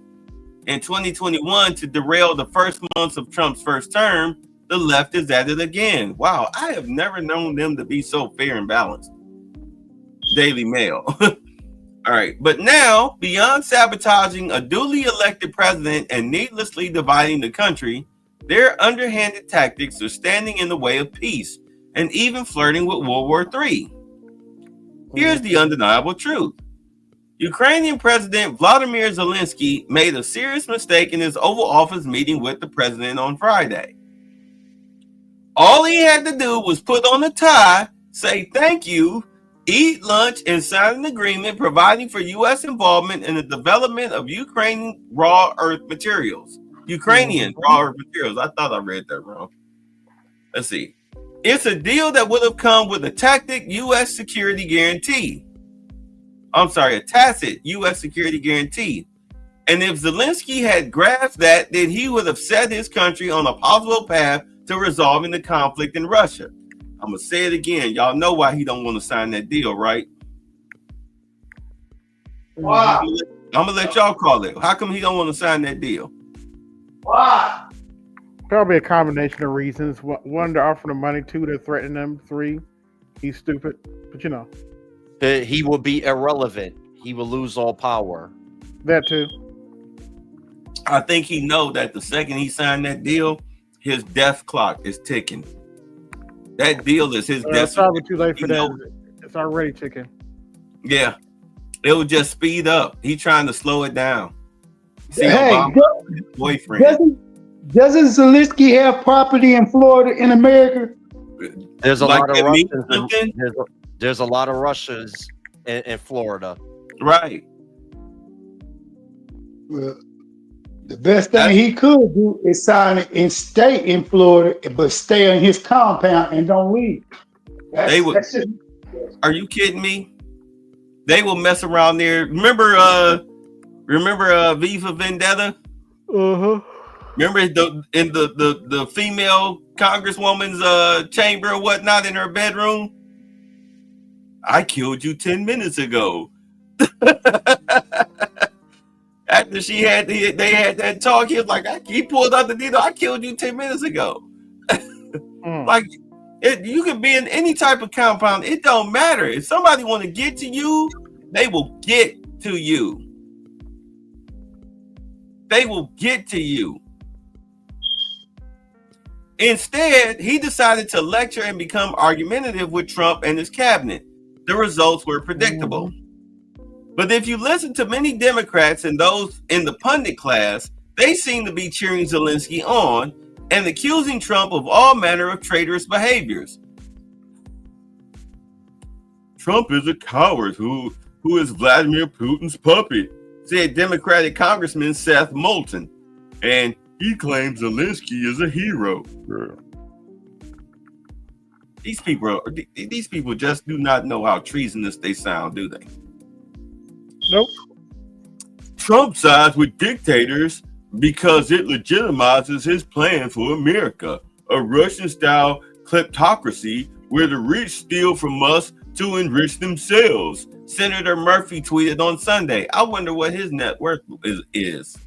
in 2021 to derail the first months of Trump's first term, the left is at it again. Wow, I have never known them to be so fair and balanced. Daily Mail. All right, but now, beyond sabotaging a duly elected president and needlessly dividing the country, their underhanded tactics are standing in the way of peace and even flirting with World War III. Here's the undeniable truth. Ukrainian President Vladimir Zelensky made a serious mistake in his Oval Office meeting with the president on Friday. All he had to do was put on a tie, say thank you, eat lunch, and sign an agreement providing for U.S. involvement in the development of Ukrainian raw earth materials. Ukrainian raw earth materials. I thought I read that wrong. Let's see. It's a deal that would have come with a tacit U.S. security guarantee. I'm sorry, a tacit U.S. security guarantee. And if Zelensky had grasped that, then he would have set his country on a possible path to resolving the conflict in Russia. I'm going to say it again. Y'all know why he don't want to sign that deal, right? Why? I'm going to let y'all call it. How come he don't want to sign that deal? Why? Probably a combination of reasons. One, they're offering him money. Two, they're threatening him. Three, he's stupid. But he will be irrelevant. He will lose all power. That too. I think he know that the second he signed that deal, his death clock is ticking. That deal is his death. It's probably too late for that. It's already ticking. Yeah, it will just speed up. He's trying to slow it down. See, Hey, Obama, his boyfriend. Doesn't Zelensky have property in Florida, in America? There's a Like lot of that means Russians. something? There's a lot of Russians in Florida. Right. The best thing he could do is sign it and stay in Florida, but stay on his compound and don't leave. They would. That's just, Are you kidding me? They will mess around there. Remember V for Vendetta? Remember in the female congresswoman's chamber or whatnot in her bedroom? I killed you 10 minutes ago. After they had that talk, he was like, he pulled out the needle. I killed you 10 minutes ago. Like, you can be in any type of compound. It don't matter. If somebody want to get to you, they will get to you. They will get to you. Instead, he decided to lecture and become argumentative with Trump and his cabinet. The results were predictable. But if you listen to many Democrats and those in the pundit class, they seem to be cheering Zelensky on and accusing Trump of all manner of traitorous behaviors. Trump is a coward who is Vladimir Putin's puppet, said Democratic Congressman Seth Moulton. And he claims Zelensky is a hero. These people just do not know how treasonous they sound, do they? Nope. Trump sides with dictators because it legitimizes his plan for America, a Russian-style kleptocracy where the rich steal from us to enrich themselves. Senator Murphy tweeted on Sunday. I wonder what his net worth is.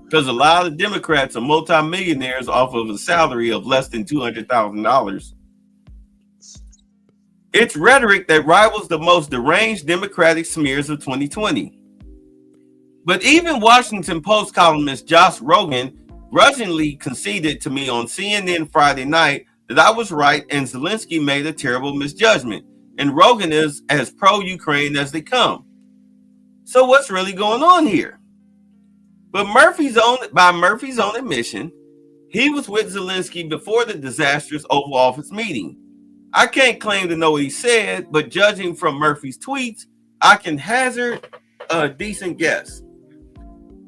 Because a lot of Democrats are multimillionaires off of a salary of less than $200,000. It's rhetoric that rivals the most deranged Democratic smears of 2020. But even Washington Post columnist Josh Rogan grudgingly conceded to me on CNN Friday night that I was right and Zelensky made a terrible misjudgment. And Rogan is as pro-Ukraine as they come. So what's really going on here? But by Murphy's own admission, he was with Zelensky before the disastrous Oval Office meeting. I can't claim to know what he said, but judging from Murphy's tweets, I can hazard a decent guess.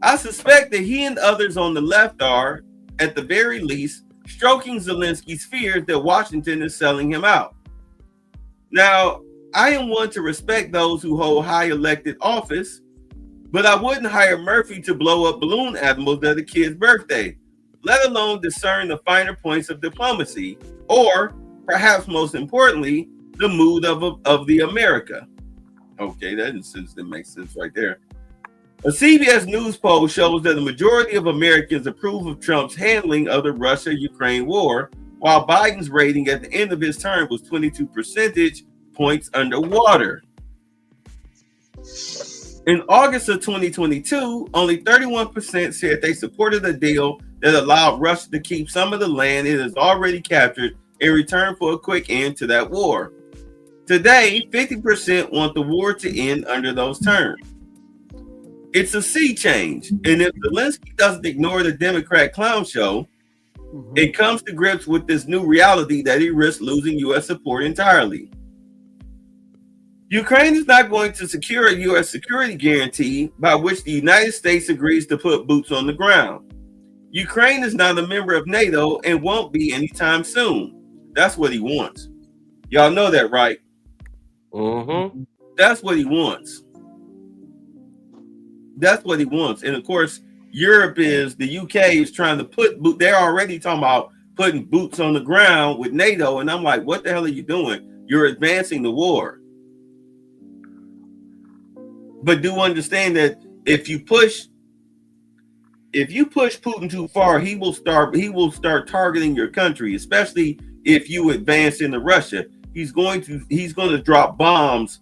I suspect that he and others on the left are, at the very least, stroking Zelensky's fears that Washington is selling him out. Now, I am one to respect those who hold high elected office, but I wouldn't hire Murphy to blow up balloon animals at a kid's birthday, let alone discern the finer points of diplomacy, or, perhaps most importantly, the mood of the America. Okay, that makes sense right there. A CBS News poll shows that the majority of Americans approve of Trump's handling of the Russia-Ukraine war, while Biden's rating at the end of his term was 22 percentage points underwater. In August of 2022, only 31% said they supported a deal that allowed Russia to keep some of the land it has already captured in return for a quick end to that war. Today, 50% want the war to end under those terms. It's a sea change, and if Zelensky doesn't ignore the Democrat clown show, it comes to grips with this new reality that he risks losing U.S. support entirely. Ukraine is not going to secure a U.S. security guarantee by which the United States agrees to put boots on the ground. Ukraine is not a member of NATO and won't be anytime soon. That's what he wants. Y'all know that, right? That's what he wants. That's what he wants. And of course, the UK is trying to they're already talking about putting boots on the ground with NATO. And I'm like, what the hell are you doing? You're advancing the war. But do understand that if you push Putin too far, he will start targeting your country, especially if you advance into Russia. He's going to drop bombs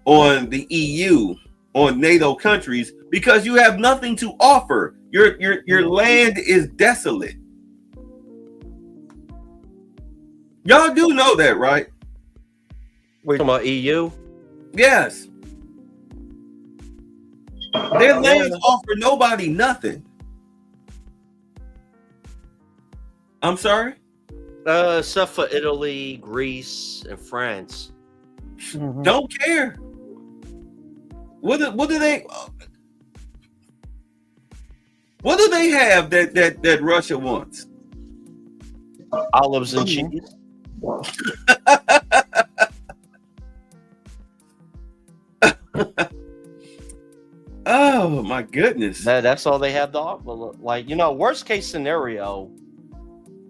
on the EU, on NATO countries, because you have nothing to offer. Your land is desolate. Y'all do know that, right? We're talking about EU? Yes. Their lands offer nobody nothing. I'm sorry? Except for Italy, Greece, and France. Don't care. What do they? What do they have that Russia wants? Olives and cheese. Oh my goodness. That's all they have to offer. Like, worst case scenario,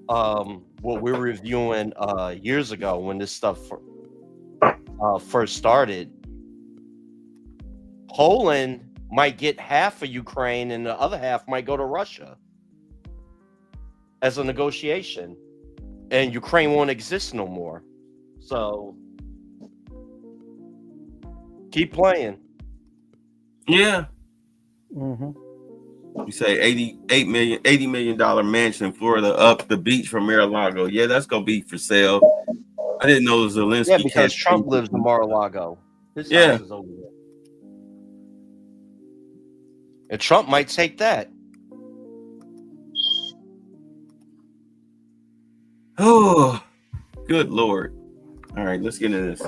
what we were reviewing years ago when this stuff first started, Poland might get half of Ukraine and the other half might go to Russia as a negotiation, and Ukraine won't exist no more. So keep playing. Yeah. Mm-hmm. You say $80 million mansion in Florida up the beach from Mar-a-Lago. Yeah, that's gonna be for sale. I didn't know Zelensky. Yeah, because Trump lives in Mar-a-Lago. His house is over there. And Trump might take that. Oh, good Lord. All right, let's get into this.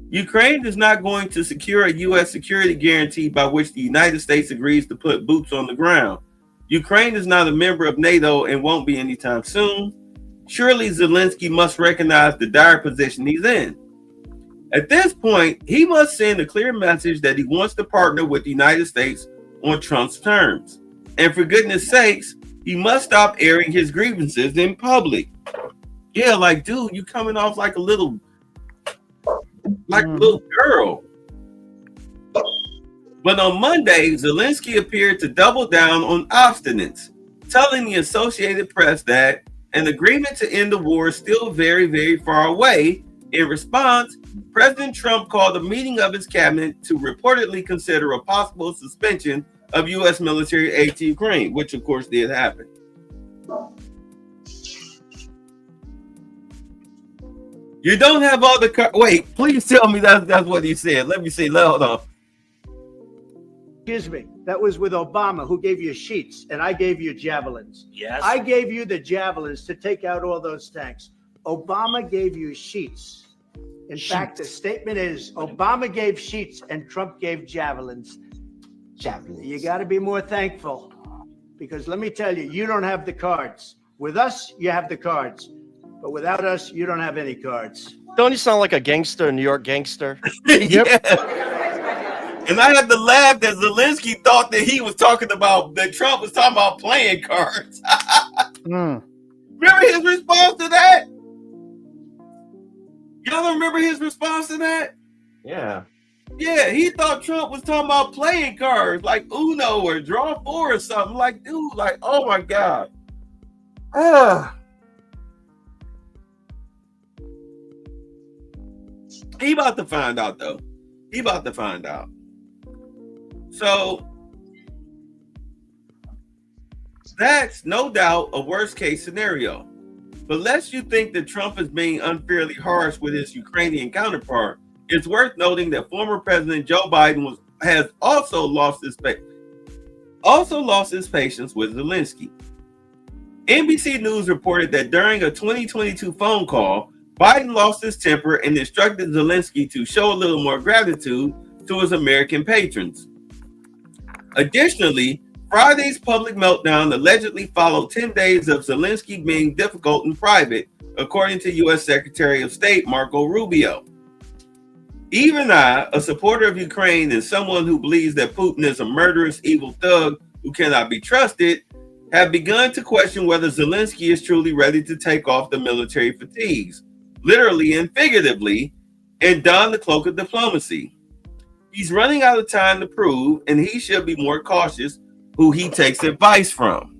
Ukraine is not going to secure a U.S. security guarantee by which the United States agrees to put boots on the ground. Ukraine is not a member of NATO and won't be anytime soon. Surely Zelensky must recognize the dire position he's in. At this point, he must send a clear message that he wants to partner with the United States on Trump's terms. And for goodness sakes, he must stop airing his grievances in public. Yeah, like, dude, you coming off like a little girl. But on Monday, Zelensky appeared to double down on obstinance, telling the Associated Press that an agreement to end the war is still very, very far away. In response, President Trump called a meeting of his cabinet to reportedly consider a possible suspension of U.S. military aid to Ukraine, which of course did happen. You don't have all the wait, please tell me that's what he said. Let me see. Hold on. Excuse me. That was with Obama, who gave you sheets, and I gave you javelins. Yes. I gave you the javelins to take out all those tanks. Obama gave you sheets. In fact, the statement is Obama gave sheets and Trump gave javelins. You got to be more thankful, because let me tell you, you don't have the cards. With us, you have the cards. But without us, you don't have any cards. Don't you sound like a gangster, a New York gangster? Yep. And I had to laugh that Zelensky thought that he was talking about, that Trump was talking about playing cards. Remember his response to that? Y'all don't remember his response to that? Yeah. Yeah, he thought Trump was talking about playing cards, like Uno or Draw 4 or something. Like, dude, like, oh my God. He about to find out, though. He about to find out. So that's no doubt a worst case scenario. But lest you think that Trump is being unfairly harsh with his Ukrainian counterpart, it's worth noting that former President Joe Biden has also lost his patience with Zelensky. NBC News reported that during a 2022 phone call, Biden lost his temper and instructed Zelensky to show a little more gratitude to his American patrons. Additionally, Friday's public meltdown allegedly followed 10 days of Zelensky being difficult in private, according to U.S. Secretary of State Marco Rubio. Even I, a supporter of Ukraine and someone who believes that Putin is a murderous, evil thug who cannot be trusted, have begun to question whether Zelensky is truly ready to take off the military fatigues, literally and figuratively, and don the cloak of diplomacy. He's running out of time to prove, and he should be more cautious who he takes advice from.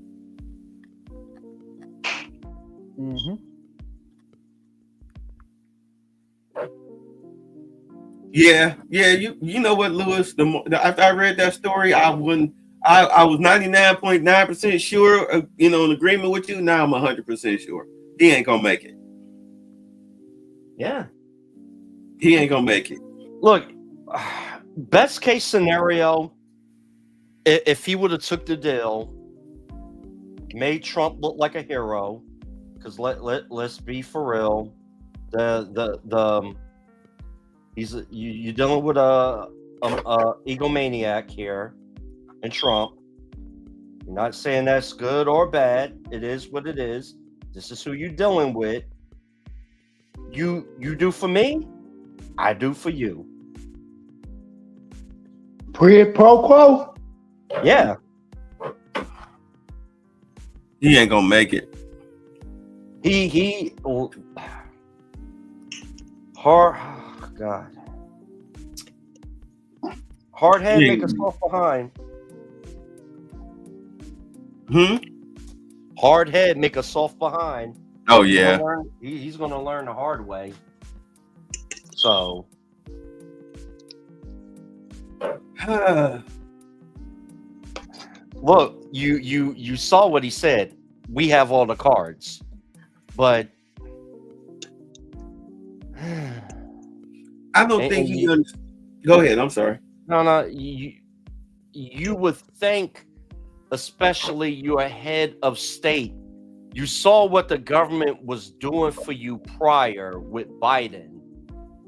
Yeah. You know what, Lewis? After I read that story, I was 99.9% sure, in agreement with you. Now I'm 100% sure he ain't gonna make it. Yeah, he ain't gonna make it. Look, best case scenario, if he would have took the deal, made Trump look like a hero, because let's be for real, you're dealing with a egomaniac here in Trump. You're not saying that's good or bad. It is what it is. This is who you're dealing with. You do for me, I do for you. Quid pro quo. Yeah. He ain't gonna make it. He hard. Oh God. Hard head make us soft behind. Hard head make us soft behind. Oh yeah. He's gonna learn the hard way. So look, you saw what he said. We have all the cards, but I don't think he. Go ahead. I'm sorry. No. You would think, especially you're a head of state. You saw what the government was doing for you prior with Biden,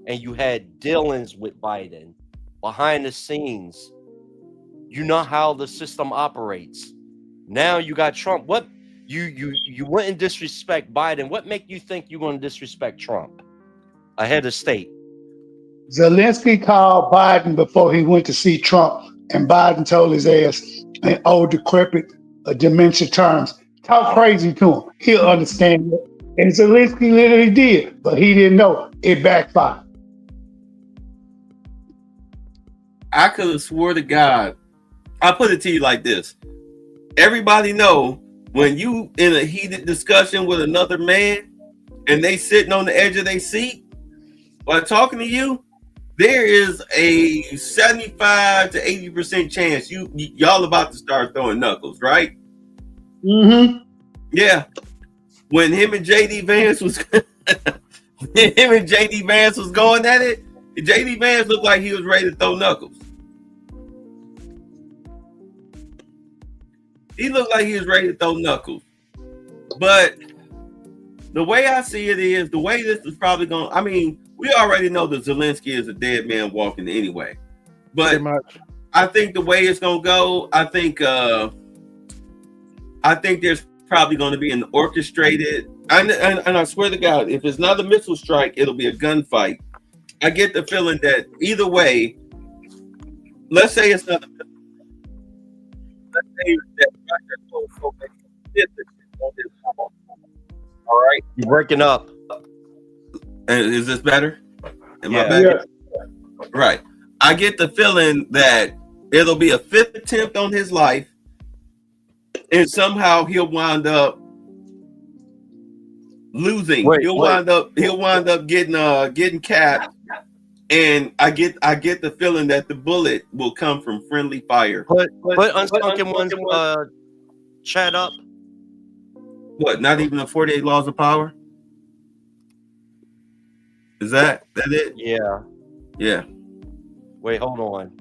and you had dealings with Biden behind the scenes. You know how the system operates. Now you got Trump. What you wouldn't disrespect Biden. What make you think you're going to disrespect Trump? A head of state. Zelensky called Biden before he went to see Trump, and Biden told his ass in old decrepit dementia terms, talk crazy to him. He'll understand it. And Zelensky literally did, but he didn't know it backfired. I could have swore to God. I put it to you like this. Everybody know when you in a heated discussion with another man and they sitting on the edge of their seat while talking to you, there is a 75 to 80% chance y'all about to start throwing knuckles, right? Mm-hmm. Yeah. When him and JD Vance was going at it, JD Vance looked like he was ready to throw knuckles. He looked like he was ready to throw knuckles. But the way I see it is, the way this is probably going, I mean, we already know that Zelensky is a dead man walking anyway. But I think the way it's going to go, I think there's probably going to be an orchestrated, and I swear to God, if it's not a missile strike, it'll be a gunfight. I get the feeling that either way, let's say it's not a missile. Let's say that Russia will make on this wall. All right, you're breaking up. Is this better? Am I better? Yeah. Right. I get the feeling that it'll be a fifth attempt on his life, and somehow he'll wind up losing. He'll wind up getting capped. And I get the feeling that the bullet will come from friendly fire. Put Unspoken One's chat up. What? Not even the 48 Laws of Power? Is that it? Yeah. Yeah. Wait, hold on.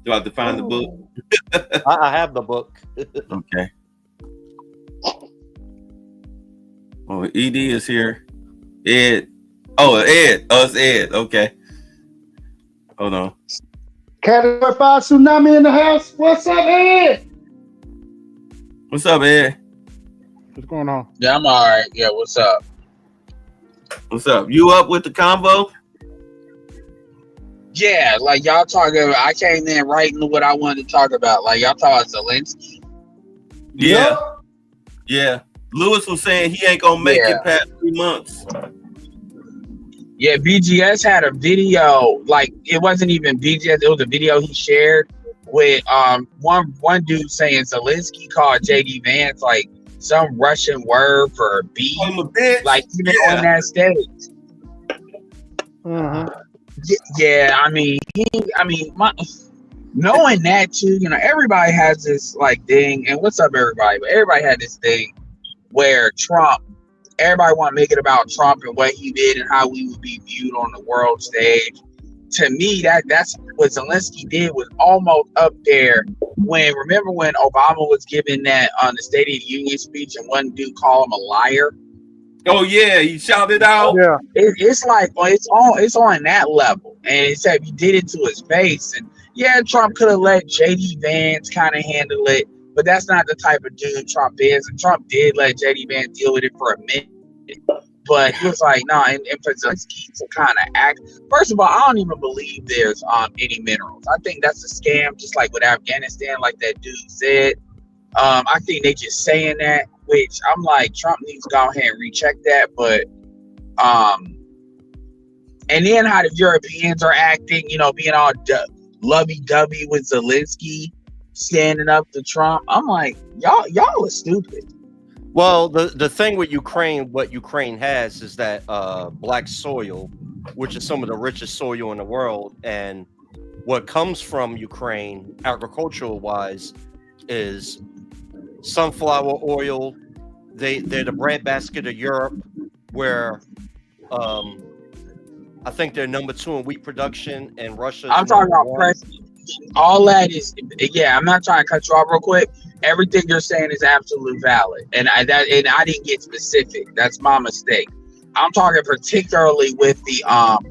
Do I have to find the book? I have the book. Okay. Oh, ED is here. Ed. Oh, Ed. Oh, it's Ed. Okay. Hold on. Category 5 tsunami in the house. What's up, Ed? What's up, Ed? What's going on? Yeah, I'm all right. Yeah, what's up? What's up? You up with the combo? Yeah, like y'all talking about, I came in right into what I wanted to talk about. Like y'all talking about Zelensky. Yeah. Yeah. Lewis was saying he ain't gonna make it past 3 months. Yeah, BGS had a video, like it wasn't even BGS, it was a video he shared with one dude saying Zelensky called JD Vance like some Russian word for a B, like even on that stage. Mm-hmm. Yeah, knowing that too, you know, everybody has this like thing, and what's up everybody, but everybody had this thing where Trump, everybody want to make it about Trump and what he did and how we would be viewed on the world stage. To me, that's what Zelensky did was almost up there. Remember when Obama was giving that on the State of the Union speech and one dude called him a liar? Oh yeah, he shouted out. Yeah, it's like it's on that level, and except he did it to his face, and Yeah, Trump could have let JD Vance kind of handle it, but that's not the type of dude Trump is. And Trump did let JD Vance deal with it for a minute. But he was like, no, and for Zelensky to kind of act. First of all, I don't even believe there's any minerals. I think that's a scam, just like with Afghanistan, like that dude said. I think they just saying that, which I'm like, Trump needs to go ahead and recheck that. But and then how the Europeans are acting, you know, being all lovey-dovey with Zelensky, standing up to Trump. I'm like, y'all are stupid. Well, the thing with Ukraine, what Ukraine has is that black soil, which is some of the richest soil in the world, and what comes from Ukraine, agricultural wise, is sunflower oil. They're the breadbasket of Europe, where I think they're number 2 in wheat production, and Russia. I'm talking about president. All that is, yeah. I'm not trying to cut you off real quick. Everything you're saying is absolutely valid, and I didn't get specific. That's my mistake. I'm talking particularly with the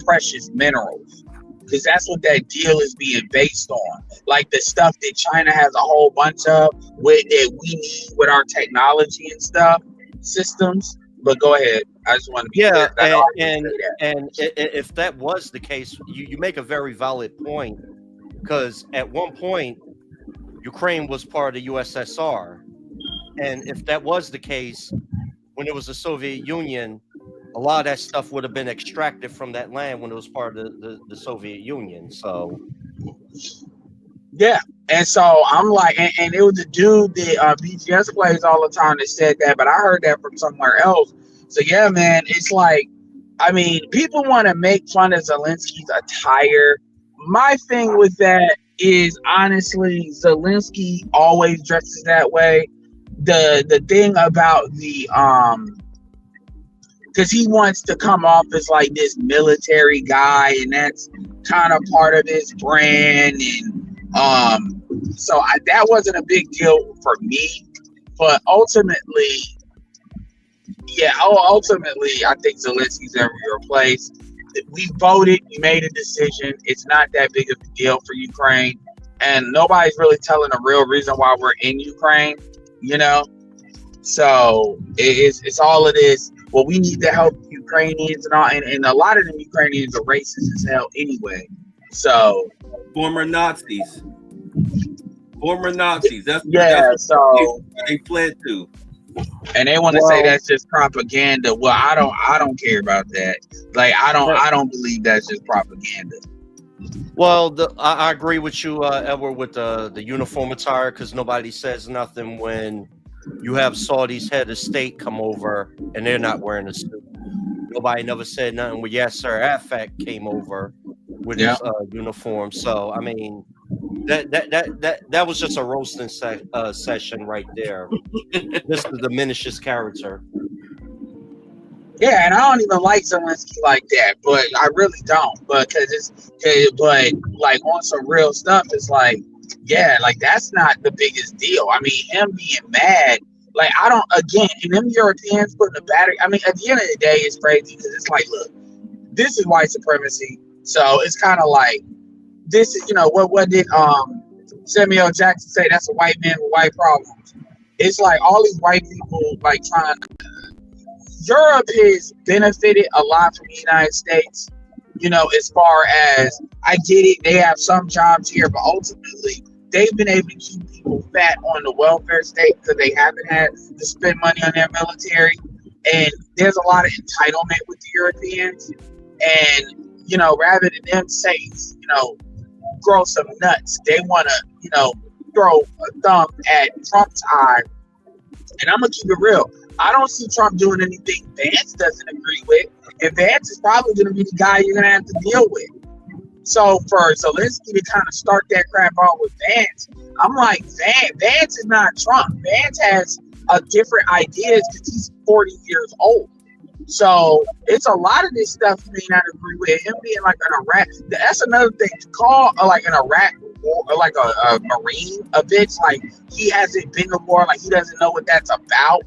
precious minerals, because that's what that deal is being based on. Like the stuff that China has a whole bunch of, with that we need with our technology and stuff systems. But go ahead. I just want to be clear. And if that was the case, you make a very valid point, because at one point Ukraine was part of the USSR, and if that was the case, when it was the Soviet Union, a lot of that stuff would have been extracted from that land when it was part of the Soviet Union. So yeah, and so I'm like, and it was a dude that BGS plays all the time that said that, but I heard that from somewhere else. So yeah, man, it's like, I mean, people want to make fun of Zelensky's attire. My thing with that is, honestly, Zelensky always dresses that way. The thing about the because he wants to come off as like this military guy, and that's kind of part of his brand. And so that wasn't a big deal for me. But ultimately, I think Zelensky's ever replaced. We voted, we made a decision. It's not that big of a deal for Ukraine, and nobody's really telling the real reason why we're in Ukraine, you know. So it's all of this. Well, we need to help Ukrainians and all, and a lot of them Ukrainians are racist as hell anyway. So former Nazis. That's so they fled to. And they want to say that's just propaganda. Well, I don't care about that. Like I don't believe that's just propaganda. Well, I agree with you, Edward, with the uniform attire, because nobody says nothing when you have Saudi's head of state come over and they're not wearing a suit. Nobody never said nothing when Yasser Arafat came over with his uniform. So I mean, that was just a roasting session right there. Just to diminish his character. Yeah, and I don't even like Zelensky like that, but I really don't. But but like on some real stuff, it's like, yeah, like that's not the biggest deal. I mean, him being mad, like I don't. Again, and them Europeans putting a battery. I mean, at the end of the day, it's crazy because it's like, look, this is white supremacy. So it's kind of like, this is, you know, what did Samuel Jackson say? That's a white man with white problems. It's like all these white people like trying. Europe has benefited a lot from the United States, you know, as far as, I get it, they have some jobs here, but ultimately they've been able to keep people fat on the welfare state because they haven't had to spend money on their military. And there's a lot of entitlement with the Europeans. And, you know, rather than them say, you know, grow some nuts, they want to, you know, throw a thumb at Trump's eye. And I'm going to keep it real. I don't see Trump doing anything Vance doesn't agree with. And Vance is probably going to be the guy you're going to have to deal with. So for Zelensky to kind of start that crap off with Vance, I'm like, Vance is not Trump. Vance has different ideas because he's 40 years old. So it's a lot of this stuff you may not agree with. Him being like an Iraq, that's another thing. To call like an Iraq war, like a Marine, a bitch, like he hasn't been to war, like he doesn't know what that's about.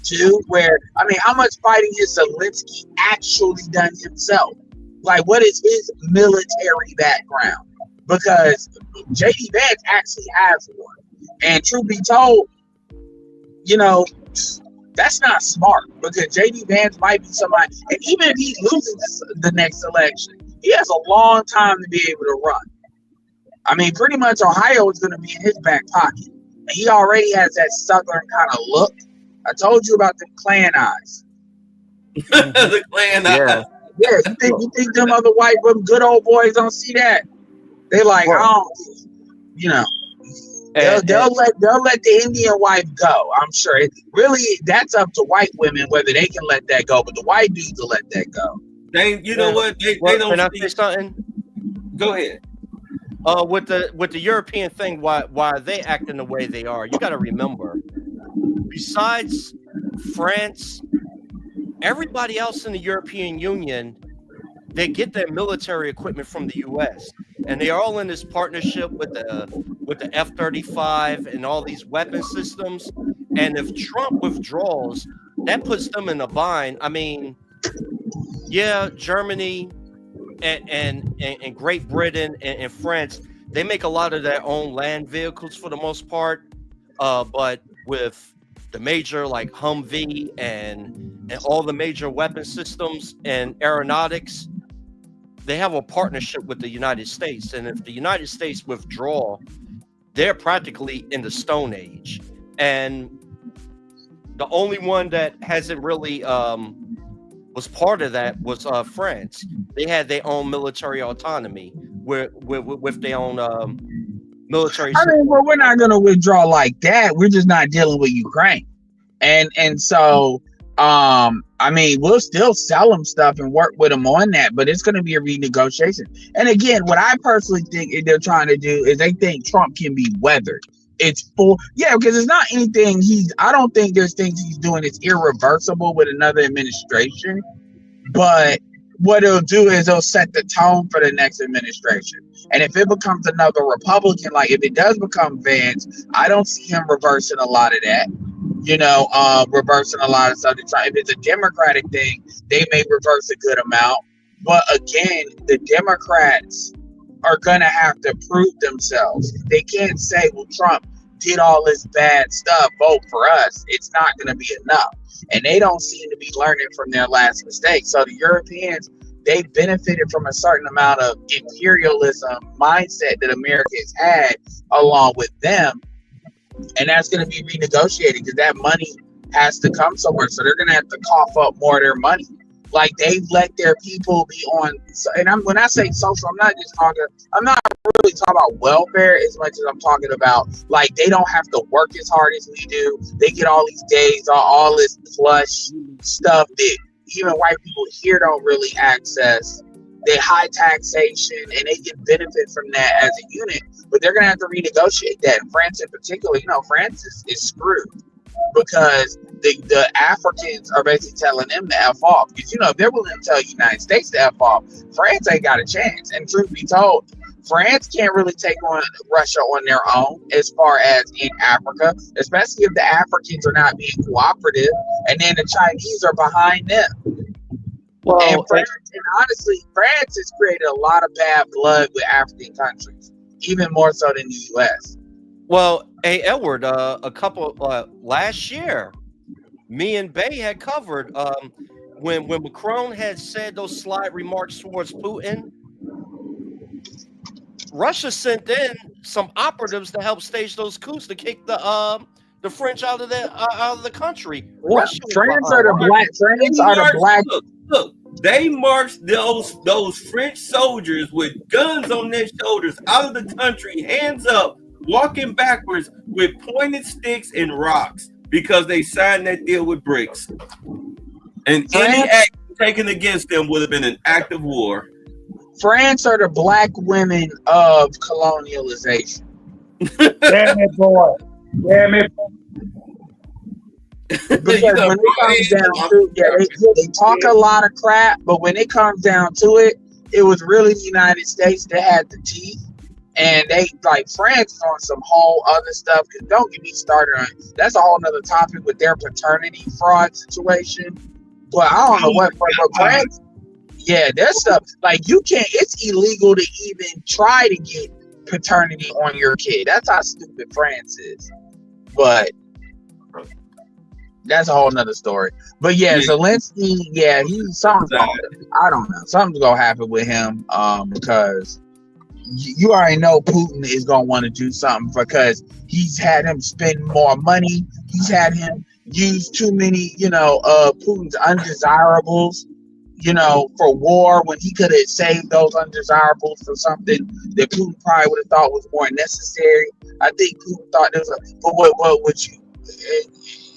Too, where, I mean, how much fighting has Zelensky actually done himself? Like, what is his military background? because JD Vance actually has one. And truth be told, you know, that's not smart because JD Vance might be somebody, and even if he loses the next election, he has a long time to be able to run. I mean, pretty much Ohio is going to be in his back pocket. And he already has that Southern kind of look. I told you about them Klan eyes. The Klan eyes. Yeah, you think them other white good old boys don't see that? They like, I don't, you know. They'll let the Indian wife go. I'm sure. Really, that's up to white women whether they can let that go. But the white dudes will let that go. You know what? They don't. Can I say something? Go ahead. With the European thing, why they acting the way they are, you got to remember. Besides France, everybody else in the European Union, they get their military equipment from the U.S. and they are all in this partnership with the F-35 and all these weapon systems. And if Trump withdraws, that puts them in a bind. I mean, yeah, Germany and Great Britain and France, they make a lot of their own land vehicles for the most part. But with the major like Humvee and all the major weapon systems and aeronautics, they have a partnership with the United States. And if the United States withdraw, they're practically in the Stone Age. And the only one that hasn't really was part of that was France. They had their own military autonomy with their own military. I mean, well, we're not going to withdraw like that. We're just not dealing with Ukraine, and so I mean, we'll still sell them stuff and work with them on that, but it's going to be a renegotiation. And again, what I personally think they're trying to do is they think Trump can be weathered. It's because it's not anything I don't think there's things he's doing that's irreversible with another administration, but what it'll do is it'll set the tone for the next administration. And if it becomes another Republican, like if it does become Vance, I don't see him reversing a lot of that. Reversing a lot of stuff. If it's a Democratic thing, they may reverse a good amount. But again, the Democrats are going to have to prove themselves. They can't say, well, Trump did all this bad stuff, vote for us. It's not going to be enough. And they don't seem to be learning from their last mistake. So the Europeans, they benefited from a certain amount of imperialism mindset that America has had along with them. And that's going to be renegotiated because that money has to come somewhere. So they're going to have to cough up more of their money. Like they've let their people be on. And when I say social, I'm not really talking about welfare as much as I'm talking about like they don't have to work as hard as we do. They get all these days, all this plush stuff that even white people here don't really access. They high taxation and they can benefit from that as a unit, but they're going to have to renegotiate that. And France in particular, France is screwed because the Africans are basically telling them to F off. Because, if they're willing to tell the United States to F off, France ain't got a chance. And truth be told, France can't really take on Russia on their own as far as in Africa, especially if the Africans are not being cooperative and then the Chinese are behind them. Well, and honestly, France has created a lot of bad blood with African countries, even more so than the U.S. Well, hey, Edward, last year, me and Bay had covered when Macron had said those slight remarks towards Putin. Russia sent in some operatives to help stage those coups to kick the French out of the country. France are the black. Look, they marched those French soldiers with guns on their shoulders out of the country, hands up, walking backwards with pointed sticks and rocks because they signed that deal with BRICS. And any action taken against them would have been an act of war. France are the black women of colonialization. Damn it, boy. Damn it. Because when it comes down to they talk a lot of crap, but when it comes down to it, it was really the United States that had the teeth. And they France is on some whole other stuff. Because don't get me started on that's a whole nother topic with their paternity fraud situation. But I don't know what France. Yeah, there's stuff you can't. It's illegal to even try to get paternity on your kid. That's how stupid France is. But that's a whole nother story. But yeah, Zelensky, yeah, I don't know. Something's gonna happen with him. Because you already know Putin is gonna want to do something because he's had him spend more money. He's had him use too many, Putin's undesirables, for war when he could have saved those undesirables for something that Putin probably would have thought was more necessary. I think Putin thought there was but what would you?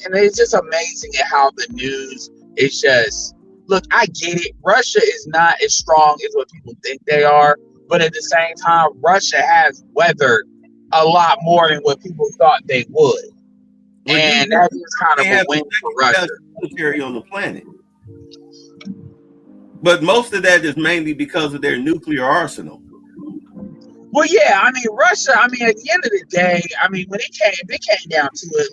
And it's just amazing at how the news is just. Look, I get it. Russia is not as strong as what people think they are. But at the same time, Russia has weathered a lot more than what people thought they would. And that is kind of a win for Russia. Military on the planet. But most of that is mainly because of their nuclear arsenal. Well, yeah, I mean, Russia, at the end of the day, when if it came down to it,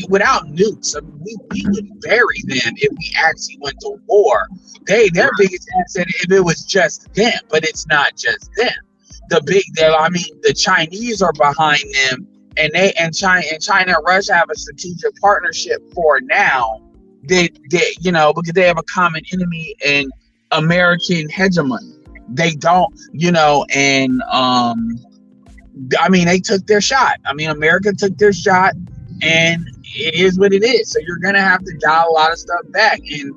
without nukes, we would bury them if we actually went to war. Their biggest asset if it was just them, but it's not just them. The Chinese are behind them, and China and Russia have a strategic partnership for now. Because they have a common enemy in American hegemony. They don't, they took their shot. America took their shot, and it is what it is. So you're gonna have to dial a lot of stuff back. And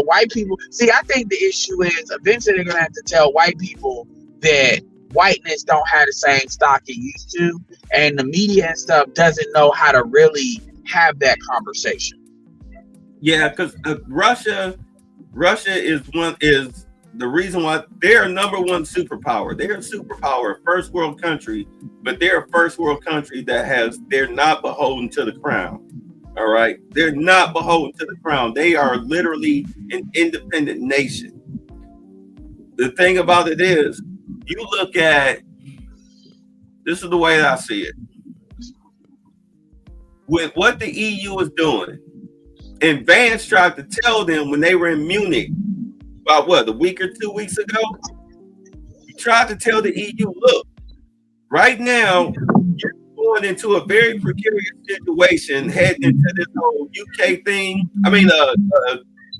white people. See, I think the issue is eventually they're gonna have to tell white people that whiteness don't have the same stock it used to, and the media and stuff doesn't know how to really have that conversation. Yeah, because Russia is the reason why they're number one superpower. They're a superpower, first world country, but they're a first world country they're not beholden to the crown. All right. They're not beholden to the crown. They are literally an independent nation. The thing about it is, you look at, this is the way that I see it. With what the EU is doing, and Vance tried to tell them when they were in Munich, about a week or 2 weeks ago, he tried to tell the EU, look, right now, you're going into a very precarious situation, heading into this whole UK thing,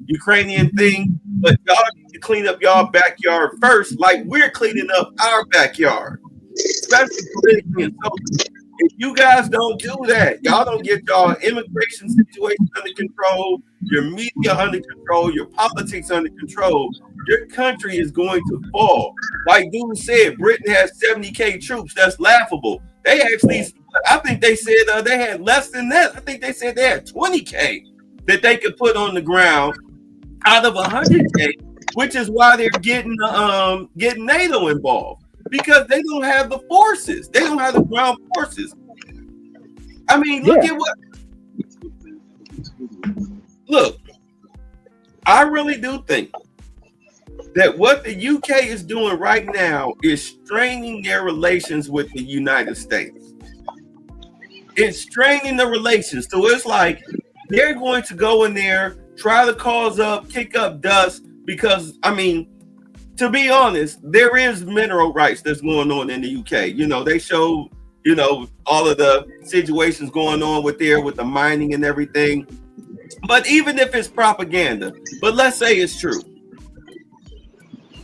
Ukrainian thing, but y'all need to clean up y'all backyard first, like we're cleaning up our backyard, especially politically and socially. If you guys don't do that, y'all don't get y'all immigration situation under control, your media under control, your politics under control, your country is going to fall. Like dude said, Britain has 70,000 troops. That's laughable. They actually, I think they said they had less than that. I think they said they had 20,000 that they could put on the ground out of 100,000, which is why they're getting NATO involved. Because they don't have the forces. They don't have the ground forces. Look at what... Look, I really do think that what the UK is doing right now is straining their relations with the United States. It's straining the relations. So it's like they're going to go in there, try to kick up dust because, to be honest, there is mineral rights that's going on in the UK. They show, all of the situations going on with the mining and everything. But even if it's propaganda, but let's say it's true,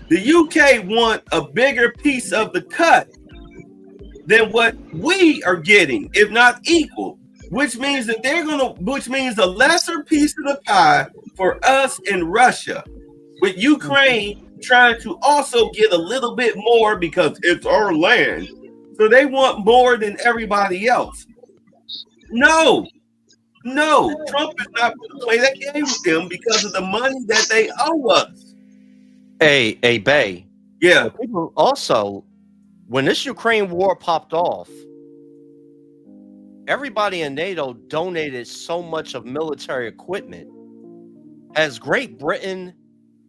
the UK want a bigger piece of the cut than what we are getting, if not equal, which means that which means a lesser piece of the pie for us in Russia, with Ukraine trying to also get a little bit more because it's our land. So they want more than everybody else. No, Trump is not going to play that game with them because of the money that they owe us. Hey, Bay. Yeah. People also, when this Ukraine war popped off, everybody in NATO donated so much of military equipment. Has Great Britain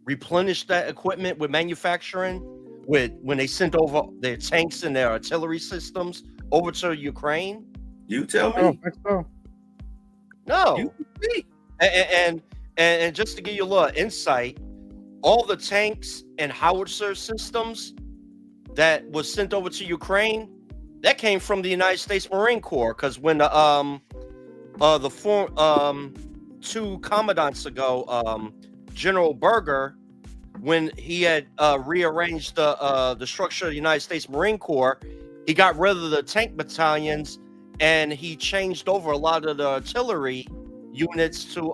replenished that equipment with manufacturing, when they sent over their tanks and their artillery systems over to Ukraine? You tell me. I don't think so. No. And just to give you a little insight, all the tanks and howitzer systems that was sent over to Ukraine, that came from the United States Marine Corps. Because when the 2 commandants ago, General Berger, when he had rearranged the structure of the United States Marine Corps, he got rid of the tank battalions and he changed over a lot of the artillery units to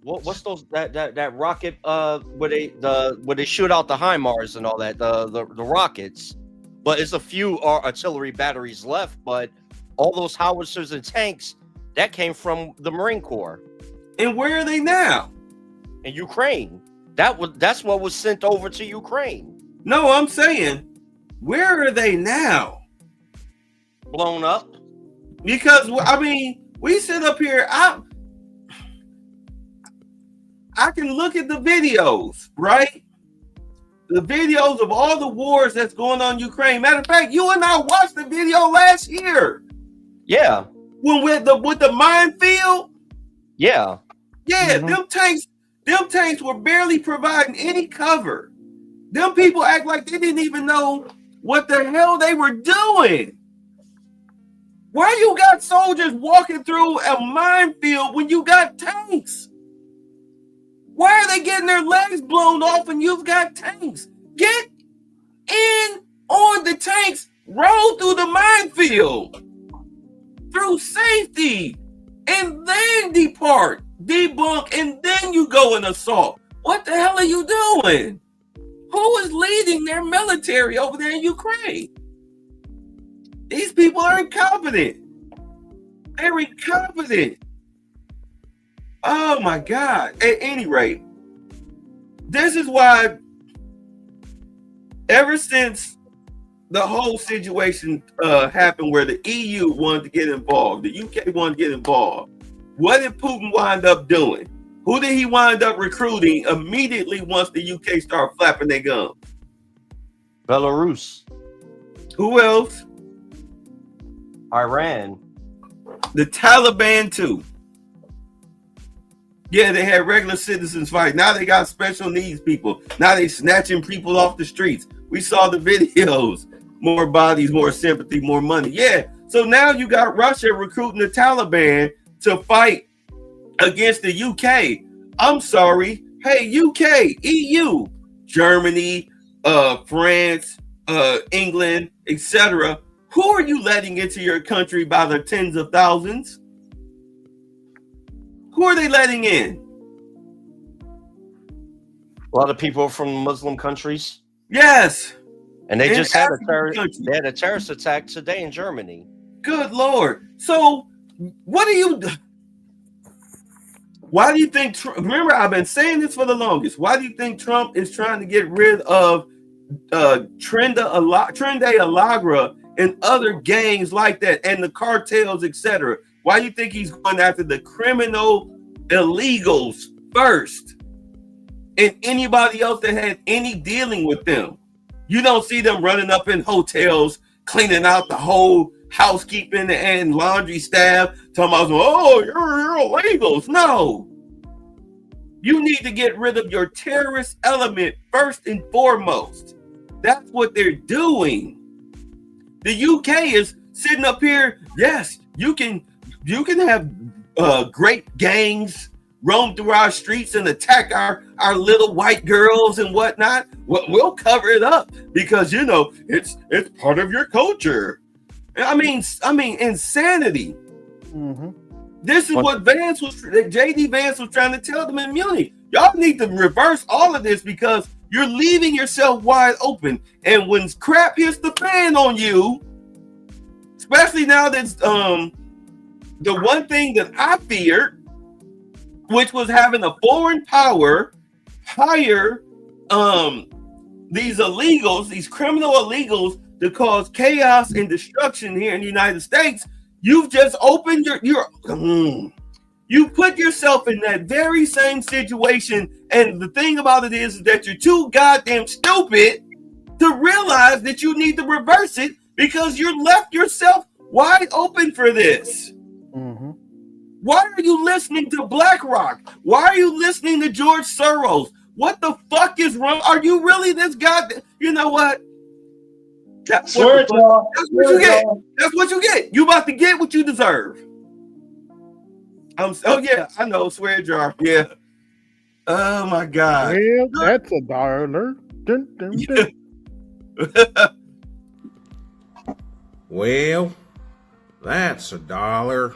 what's those that rocket where they shoot out the HIMARS and all that, the rockets. But it's a few artillery batteries left, but all those howitzers and tanks that came from the Marine Corps. And where are they now? In Ukraine. That's what was sent over to Ukraine. No, I'm saying, where are they now? Blown up. Because I mean, we sit up here. I can look at the videos, right? The videos of all the wars that's going on in Ukraine. Matter of fact, you and I watched the video last year. Yeah. When with the minefield. Yeah. Yeah, them tanks were barely providing any cover. Them people act like they didn't even know what the hell they were doing. Why you got soldiers walking through a minefield when you got tanks? Why are they getting their legs blown off when you've got tanks? Get in on the tanks, roll through the minefield through safety, and then depart, debunk, and then you go and assault. What the hell are you doing? Who is leading their military over there in Ukraine? These people are incompetent. They're incompetent. Oh my God. At any rate, this is why ever since the whole situation happened where the EU wanted to get involved, the UK wanted to get involved, what did Putin wind up doing? Who did he wind up recruiting immediately once the UK started flapping their gums? Belarus. Who else? Iran. The Taliban too. Yeah, they had regular citizens fight. Now they got special needs people. Now they snatching people off the streets. We saw the videos. More bodies, more sympathy, more money. Yeah. So now you got Russia recruiting the Taliban to fight against the UK. I'm sorry. Hey, UK, EU, Germany, France, England, etc. Who are you letting into your country by the tens of thousands? Who are they letting in? A lot of people from Muslim countries. Yes. And they just had African a terrorist attack today in Germany. Good Lord. So what do you why do you think remember, I've been saying this for the longest. Why do you think Trump is trying to get rid of Trende Allegra and other gangs like that and the cartels, etc.? Why do you think he's going after the criminal illegals first and anybody else that had any dealing with them? You don't see them running up in hotels, cleaning out the whole housekeeping and laundry staff, talking about, oh, you're illegals. No. You need to get rid of your terrorist element first and foremost. That's what they're doing. The UK is sitting up here. Yes, you can have great gangs roam through our streets and attack our little white girls and whatnot. We'll cover it up because it's part of your culture. I mean insanity. Mm-hmm. This is what JD Vance was trying to tell them in Munich. Y'all need to reverse all of this because you're leaving yourself wide open. And when crap hits the fan on you, especially now that the one thing that I feared, which was having a foreign power hire these illegals, these criminal illegals, to cause chaos and destruction here in the United States. You've just opened you put yourself in that very same situation. And the thing about it is that you're too goddamn stupid to realize that you need to reverse it because you left yourself wide open for this. Mm-hmm. Why are you listening to BlackRock? Why are you listening to George Soros? What the fuck is wrong? Are you really this guy? You know what? That's what Swear, Jar. That's what you get. That's what you get. You about to get what you deserve. Oh yeah, I know. Swear jar. Yeah. Oh my God. Well, that's a dollar. Dun, dun, dun. Well, that's a dollar.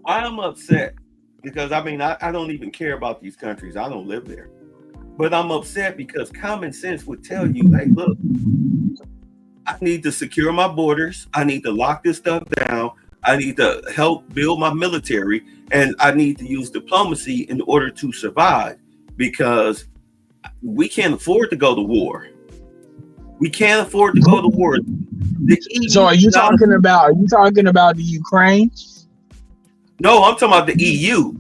I'm upset because I don't even care about these countries. I don't live there. But I'm upset because common sense would tell you, hey, look, I need to secure my borders. I need to lock this stuff down. I need to help build my military. And I need to use diplomacy in order to survive because we can't afford to go to war. We can't afford to go to war. So are you talking about the Ukraine? No, I'm talking about the EU.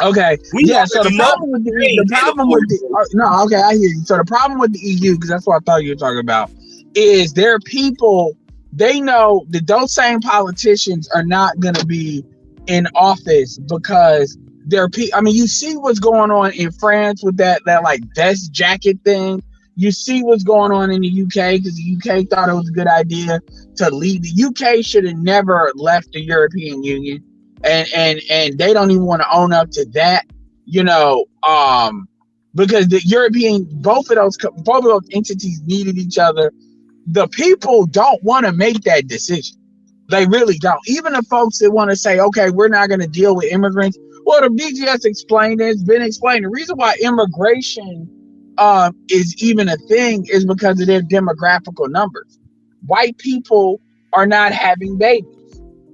Okay. So the problem with okay, I hear you. So the problem with the EU, because that's what I thought you were talking about, is there are people, they know that those same politicians are not going to be in office because they're I mean, you see what's going on in France with that like vest jacket thing. You see what's going on in the UK because the UK thought it was a good idea to leave. The UK should have never left the European Union. And they don't even want to own up to that, because the European, both of those entities needed each other. The people don't want to make that decision. They really don't. Even the folks that want to say, okay, we're not going to deal with immigrants. Well, the BGS explained it. It's been explained. The reason why immigration is even a thing is because of their demographical numbers. White people are not having babies.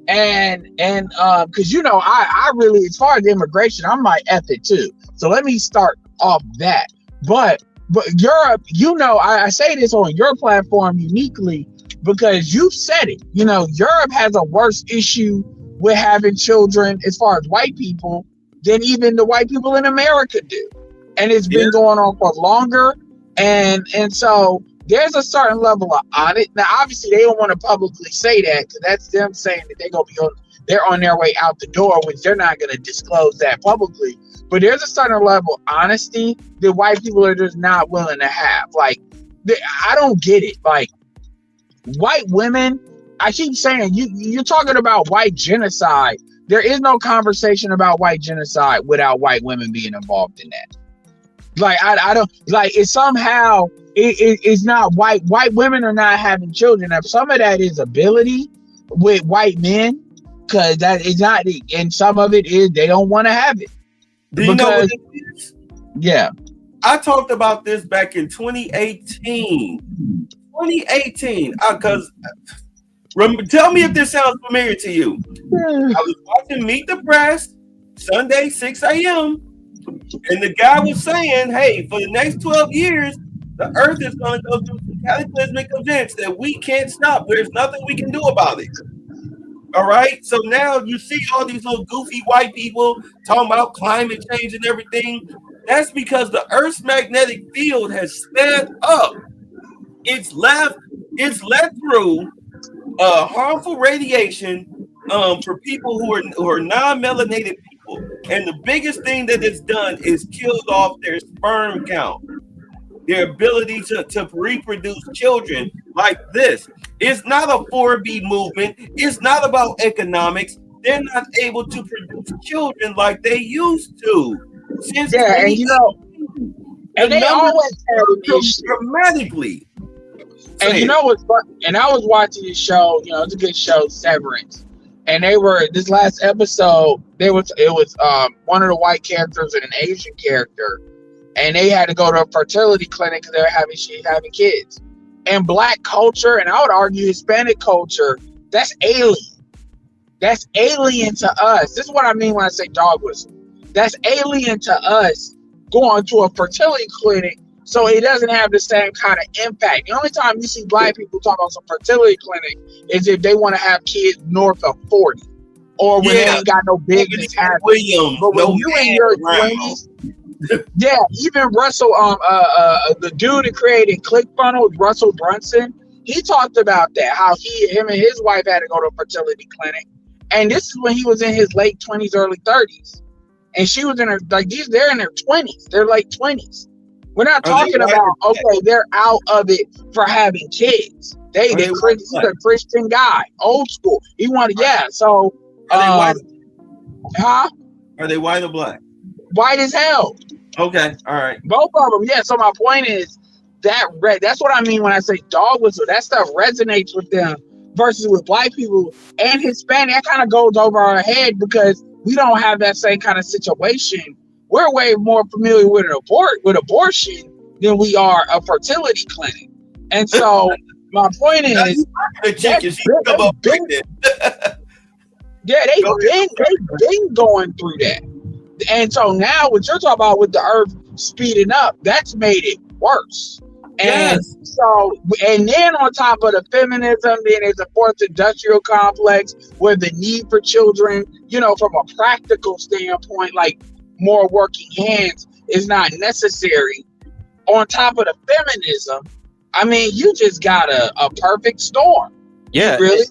And because I really, as far as immigration, I'm like ethic too. So let me start off that. But Europe, I say this on your platform uniquely because you've said it. Europe has a worse issue with having children as far as white people than even the white people in America do. And it's been going on for longer. And so there's a certain level of audit. Now, obviously, they don't want to publicly say that because that's them saying that they're on their way out the door, which they're not going to disclose that publicly. But there's a certain level of honesty that white people are just not willing to have. Like, I don't get it. Like, white women, I keep saying, you're talking about white genocide. There is no conversation about white genocide without white women being involved in that. Like, I don't, like, it's somehow, it's not white women are not having children. Now, some of that is ability with white men, because that is not, and some of it is they don't want to have it. Do you know what it is? Yeah. I talked about this back in 2018. 2018. Because tell me if this sounds familiar to you. I was watching Meet the Press Sunday, 6 a.m. And the guy was saying, hey, for the next 12 years, the earth is going to go through some cataclysmic events that we can't stop. There's nothing we can do about it. All right? So now you see all these little goofy white people talking about climate change and everything. That's because the Earth's magnetic field has sped up. It's let through harmful radiation for people who are non-melanated people. And the biggest thing that it's done is killed off their sperm count, their ability to reproduce children like this. It's not a 4B movement. It's not about economics. They're not able to produce children like they used to. And they always had an issue dramatically. And you know what's fun? And I was watching this show, it's a good show, Severance. And this last episode, it was one of the white characters and an Asian character, and they had to go to a fertility clinic because they were having kids. And Black culture, and I would argue Hispanic culture, that's alien. That's alien to us. This is what I mean when I say dog whistle. That's alien to us going to a fertility clinic, so it doesn't have the same kind of impact. The only time you see Black people talk about some fertility clinic is if they want to have kids north of 40, or when they ain't got no business having. But when you in your 20s, even Russell, the dude that created ClickFunnels, Russell Brunson, He talked about that, how him and his wife had to go to a fertility clinic. And this is when he was in his late 20s, early 30s. And she was in her, like, they're in their 20s. They're late 20s. We're not talking about, okay, they're out of it for having kids. He's a Christian guy, old school. He wanted, so, Are they white? Huh? Are they white or black? White as hell. Okay, all right. Both of them, yeah. So my point is that's what I mean when I say dog whistle. That stuff resonates with them versus with black people and Hispanic. That kind of goes over our head because we don't have that same kind of situation. We're way more familiar with abortion than we are a fertility clinic. And so my point is, they've been going through that. And so now what you're talking about with the earth speeding up, that's made it worse. And so, and then on top of the feminism, then there's a fourth industrial complex where the need for children, from a practical standpoint, like more working hands is not necessary. On top of the feminism, I mean, you just got a perfect storm. Yeah, really.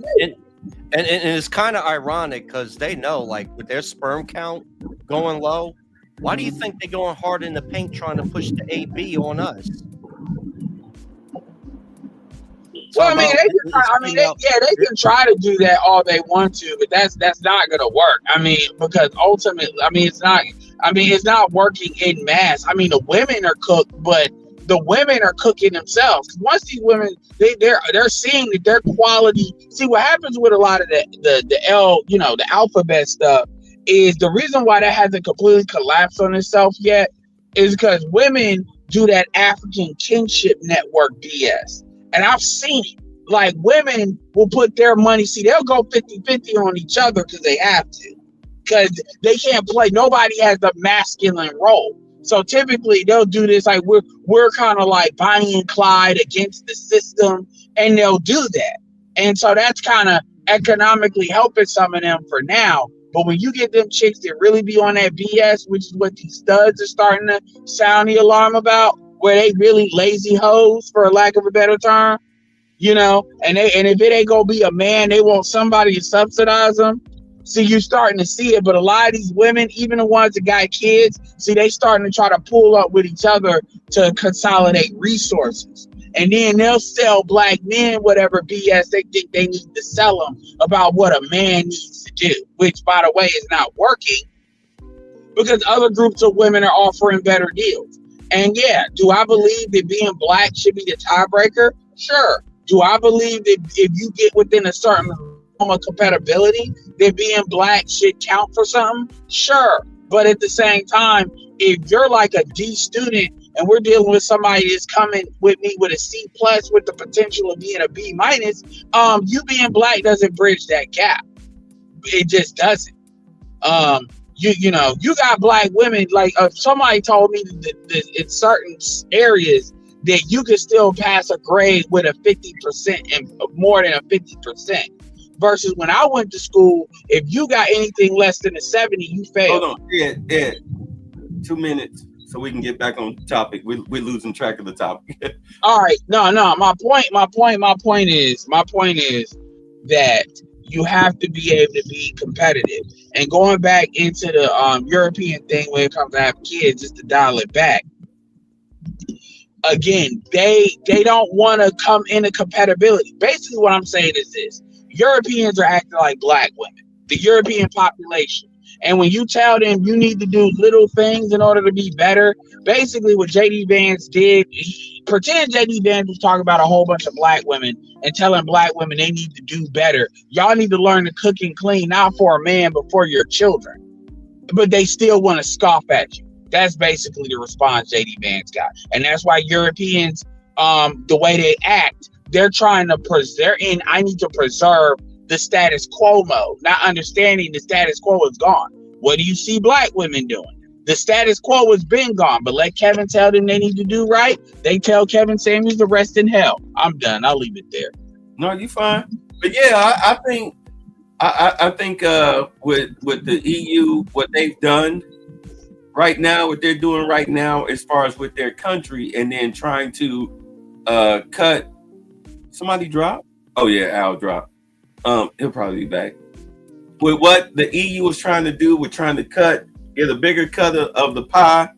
And it's kind of ironic because they know, like, with their sperm count going low, why do you think they're going hard in the paint trying to push the AB on us? Well, I mean, they can try to do that all they want to, but that's not going to work. I mean, because ultimately, it's not working in mass. I mean, the women are cooked, but the women are cooking themselves. Once these women, they're seeing that their quality. See, what happens with a lot of the alphabet stuff is the reason why that hasn't completely collapsed on itself yet is because women do that African kinship network BS. And I've seen it. Like, women will put their money, they'll go 50-50 on each other because they have to. Because they can't play. Nobody has the masculine role. So typically they'll do this like we're kind of like Bonnie and Clyde against the system, and they'll do that. And so that's kind of economically helping some of them for now. But when you get them chicks that really be on that BS, which is what these studs are starting to sound the alarm about, where they really lazy hoes, for a lack of a better term, and if it ain't gonna be a man, they want somebody to subsidize them. See, you're starting to see it, but a lot of these women, even the ones that got kids, they starting to try to pull up with each other to consolidate resources. And then they'll sell black men whatever BS they think they need to sell them about what a man needs to do, which, by the way, is not working because other groups of women are offering better deals. And yeah, do I believe that being black should be the tiebreaker? Sure. Do I believe that if you get within a certain of compatibility, that being black should count for something? Sure. But at the same time, if you're like a D student and we're dealing with somebody that's coming with me with a C plus with the potential of being a B minus, you being black doesn't bridge that gap. It just doesn't. You got black women, like somebody told me that in certain areas that you can still pass a grade with a 50% and more than a 50%. Versus when I went to school, if you got anything less than a 70, you failed. Hold on, Ed, 2 minutes so we can get back on topic. We're losing track of the topic. All right, no. My point is that you have to be able to be competitive. And going back into the European thing when it comes to having kids, just to dial it back. Again, they don't want to come into compatibility. Basically, what I'm saying is this. Europeans are acting like black women, the European population. And when you tell them you need to do little things in order to be better, basically what J.D. Vance did, pretend J.D. Vance was talking about a whole bunch of black women and telling black women they need to do better. Y'all need to learn to cook and clean, not for a man, but for your children. But they still want to scoff at you. That's basically the response J.D. Vance got. And that's why Europeans, the way they act, they're trying to I need to preserve the status quo mode, not understanding the status quo is gone. What do you see black women doing? The status quo has been gone, but let Kevin tell them they need to do right. They tell Kevin Samuels to rest in hell. I'm done. I'll leave it there. No, you fine. But yeah, I think with the EU, what they've done right now, what they're doing right now, as far as with their country, and then trying to cut somebody drop? Oh yeah, Al dropped. He'll probably be back. With what the EU was trying to do, we're trying to get a bigger cut of the pie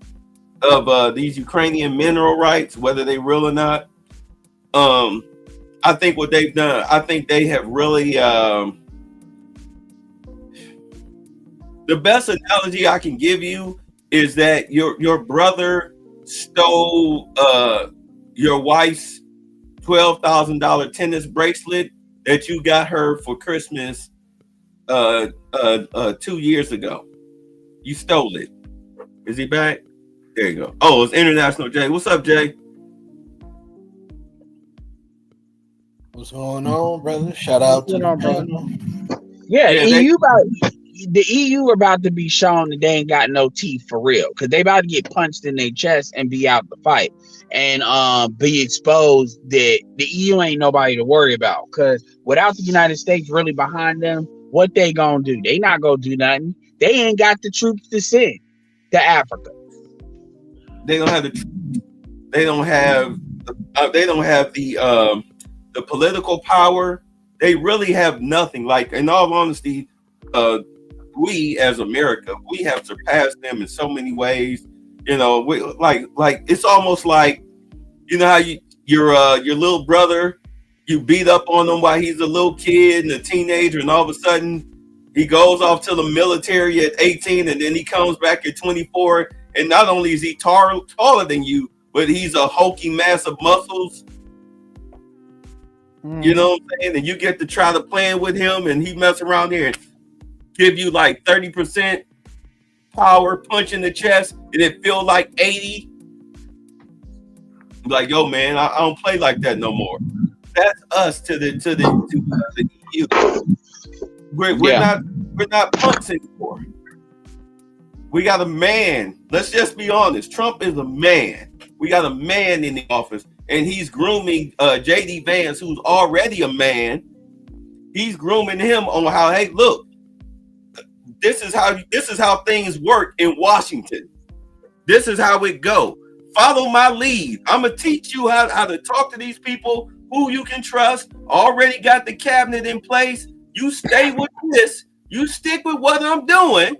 of these Ukrainian mineral rights, whether they real or not. I think what they've done, I think they have really. The best analogy I can give you is that your brother stole your wife's $12,000 tennis bracelet that you got her for Christmas 2 years ago. You stole it. Is he back? There you go. Oh, it's International Jay. What's up, Jay? What's going on, brother? Shout out to the panel. Yeah, the EU are about to be shown that they ain't got no teeth for real, because they about to get punched in their chest and be out the fight, and be exposed that the EU ain't nobody to worry about. Because without the United States really behind them, what they gonna do? They not gonna do nothing. They ain't got the troops to send to Africa. They don't have they don't have the political power. They really have nothing. Like, in all honesty, we as America, we have surpassed them in so many ways. You know, like it's almost like, you know how your little brother, you beat up on him while he's a little kid and a teenager, and all of a sudden he goes off to the military at 18, and then he comes back at 24, and not only is he taller than you, but he's a hulky mass of muscles. You know what I'm saying? And you get to try to plan with him, and he mess around here and give you like 30% power, punch in the chest, and it feel like 80. Like, yo, man, I don't play like that no more. That's us to the EU. We're not punks anymore. We got a man. Let's just be honest. Trump is a man. We got a man in the office, and he's grooming JD Vance, who's already a man. He's grooming him on how, hey, look, this is how things work in Washington. This is how it go. Follow my lead. I'm gonna teach you how to talk to these people, who you can trust. Already got the cabinet in place. You stay with this. You stick with what I'm doing.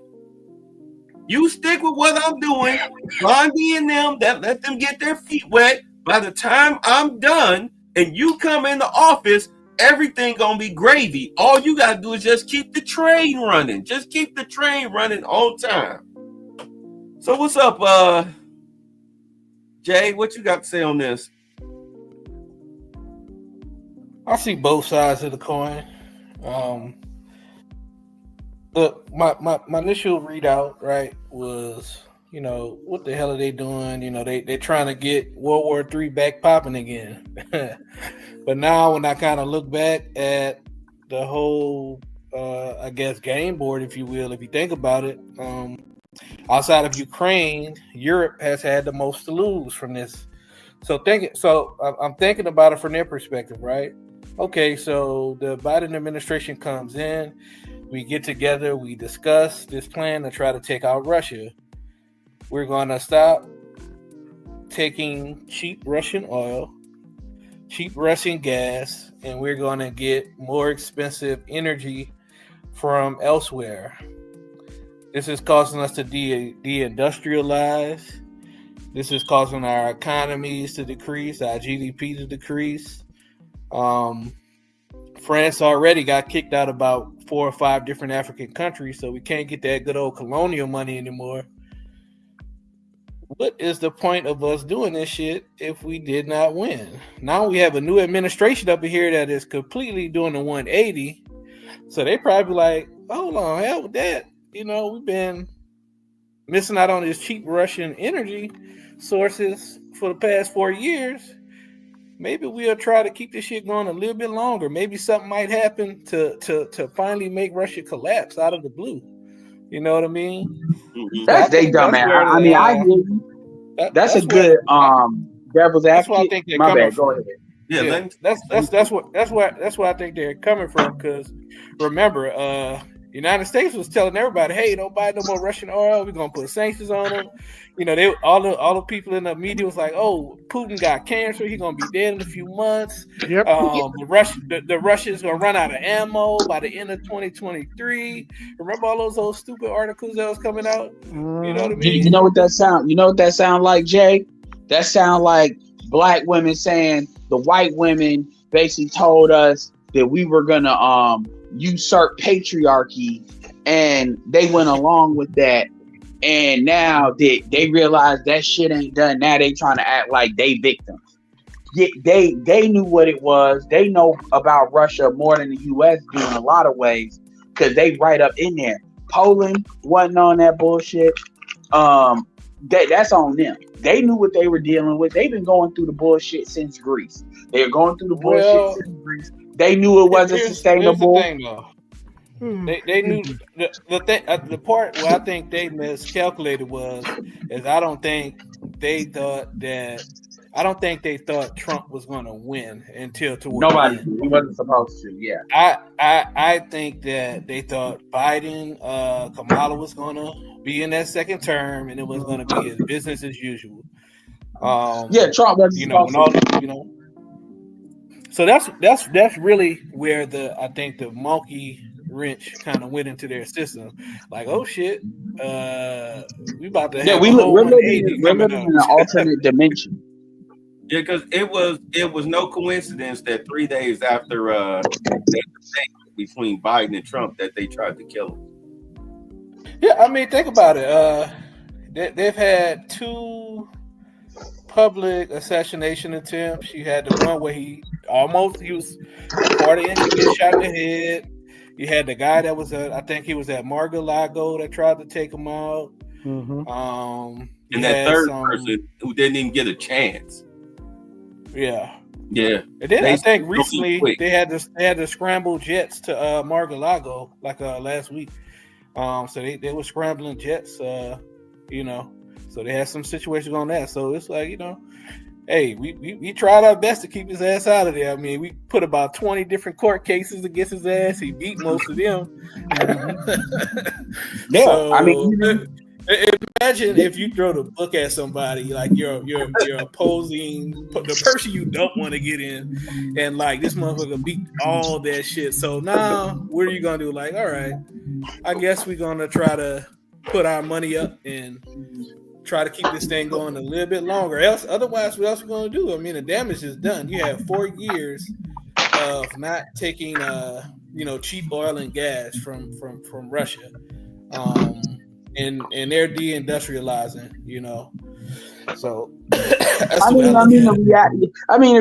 You stick with what I'm doing. Blondie and them, let them get their feet wet. By the time I'm done and you come in the office, everything gonna be gravy. All you gotta do is just keep the train running. Just keep the train running on time. So what's up, Jay? What you got to say on this? I see both sides of the coin. Look, my initial readout, right, was, you know, what the hell are they doing? You know, they're trying to get World War III back popping again. But now when I kind of look back at the whole, I guess, game board, if you will, if you think about it, outside of Ukraine, Europe has had the most to lose from this. So I'm thinking about it from their perspective, right? Okay, so the Biden administration comes in, we get together, we discuss this plan to try to take out Russia. We're going to stop taking cheap Russian oil, cheap Russian gas, and we're going to get more expensive energy from elsewhere. This is causing us to deindustrialize. This is causing our economies to decrease, our GDP to decrease. France already got kicked out about 4 or 5 different African countries, so we can't get that good old colonial money anymore. What is the point of us doing this shit if we did not win? Now we have a new administration up here that is completely doing the 180. So they probably like, hold on, hell with that. You know, we've been missing out on this cheap Russian energy sources for the past 4 years. Maybe we'll try to keep this shit going a little bit longer. Maybe something might happen to finally make Russia collapse out of the blue. You know what I mean? That's they dumb ass. I mean, I hear you. That's a good devil's advocate. That's why I think they're coming from. Go ahead. Yeah, that's where I think they're coming from. Because remember, United States was telling everybody, "Hey, don't buy no more Russian oil. We're gonna put sanctions on them." You know, they all the people in the media was like, "Oh, Putin got cancer. He's gonna be dead in a few months." Yep. The Russians gonna run out of ammo by the end of 2023. Remember all those old stupid articles that was coming out? You know what I mean? You know what that sound? You know what that sound like, Jay? That sound like black women saying the white women basically told us that we were gonna usurp patriarchy, and they went along with that. And now they realize that shit ain't done. Now they trying to act like they victims. They knew what it was. They know about Russia more than the U.S. do in a lot of ways because they right up in there. Poland wasn't on that bullshit. That's on them. They knew what they were dealing with. They've been going through the bullshit since Greece. They're going through the bullshit since Greece. They knew it wasn't sustainable. Here's the thing, though. They knew the part where I think they miscalculated is I don't think they thought Trump was going to win until towards nobody. He wasn't supposed to. Yeah. I think that they thought Biden, Kamala was going to be in that second term, and it was going to be his business as usual. Trump wasn't So that's really where I think the monkey wrench kind of went into their system. Like, oh shit, we about to have we're living in an alternate dimension. Yeah, because it was no coincidence that 3 days after between Biden and Trump that they tried to kill him. Yeah, I mean, think about it. They've had 2 public assassination attempts. You had the one where he was part of it, get shot in the head. You had the guy that was I think he was at Mar-a-Lago that tried to take him out. And that third person who didn't even get a chance. Yeah. Yeah. And then I think recently they had to scramble jets to Mar-a-Lago like last week. So they were scrambling jets, so they had some situations on that. So it's like, hey, we tried our best to keep his ass out of there. I mean, we put about 20 different court cases against his ass. He beat most of them. Yeah, so, I mean, imagine if you throw the book at somebody, like you're opposing the person you don't want to get in, and like this motherfucker beat all that shit. So now, what are you gonna do? Like, all right, I guess we're gonna try to put our money up and try to keep this thing going a little bit longer. Otherwise, what else are we gonna do? I mean, the damage is done. You have 4 years of not taking cheap oil and gas from Russia. And they're deindustrializing, So the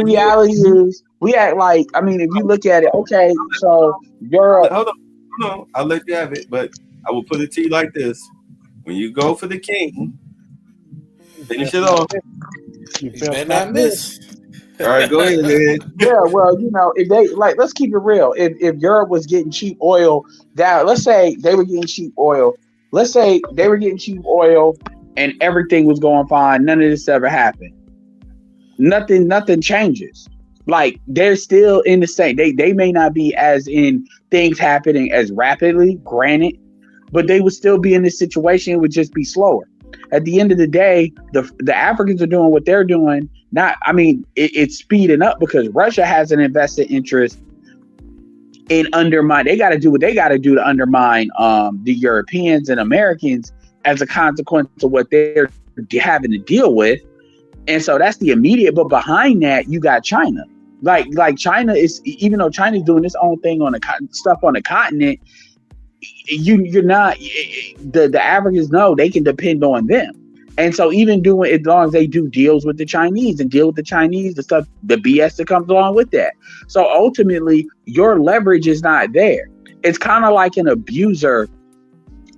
reality is we act like, if you look at it, okay, so Europe. Hold on, I'll let you have it, but I will put it to you like this: when you go for the king, finish it off. You better not miss. All right, go ahead, man. Yeah, well, if they let's keep it real. If Europe was getting cheap oil, let's say they were getting cheap oil. Let's say they were getting cheap oil and everything was going fine. None of this ever happened. Nothing changes. Like, they're still in the same. They may not be as in things happening as rapidly, granted, but they would still be in this situation. It would just be slower. At the end of the day, the Africans are doing what they're doing. It's speeding up because Russia has an invested interest in undermine. They got to do what they got to do to undermine the Europeans and Americans as a consequence of what they're having to deal with. And so that's the immediate. But behind that, you got China. Like China is, even though China's doing its own thing on stuff on the continent, you're not. The Africans know they can depend on them. And so even as long as they do deals with the Chinese and deal with the Chinese, the stuff, the BS that comes along with that. So ultimately, your leverage is not there. It's kind of like an abuser.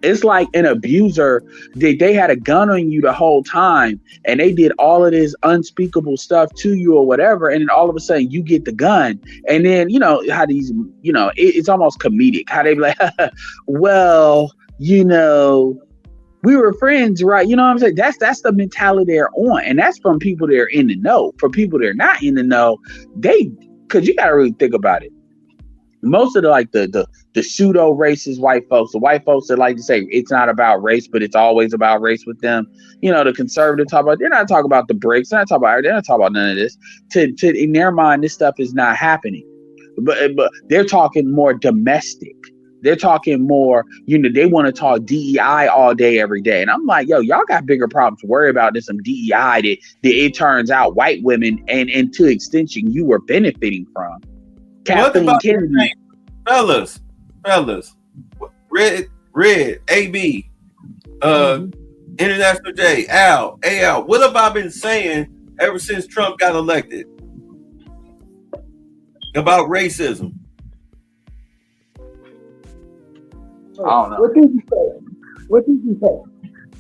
It's like an abuser that they had a gun on you the whole time and they did all of this unspeakable stuff to you or whatever. And then all of a sudden you get the gun. And then, how these, it's almost comedic how they be like, well, we were friends, right? You know what I'm saying? That's the mentality they're on. And that's from people that are in the know. For people that are not in the know, because you got to really think about it. most of the pseudo racist white folks, the white folks that like to say it's not about race, but it's always about race with them. You know, the conservative talk about, they're not talking about the BRICS, they're not talking about none of this. To in their mind, this stuff is not happening. But they're talking more domestic. They're talking more, you know, they want to talk DEI all day, every day. And I'm like, yo, y'all got bigger problems to worry about than some DEI that it turns out white women and to extension you were benefiting from. Kathleen Kennedy. Fellas, Red, AB, International J, Al, what have I been saying ever since Trump got elected about racism? I don't know. What did you say?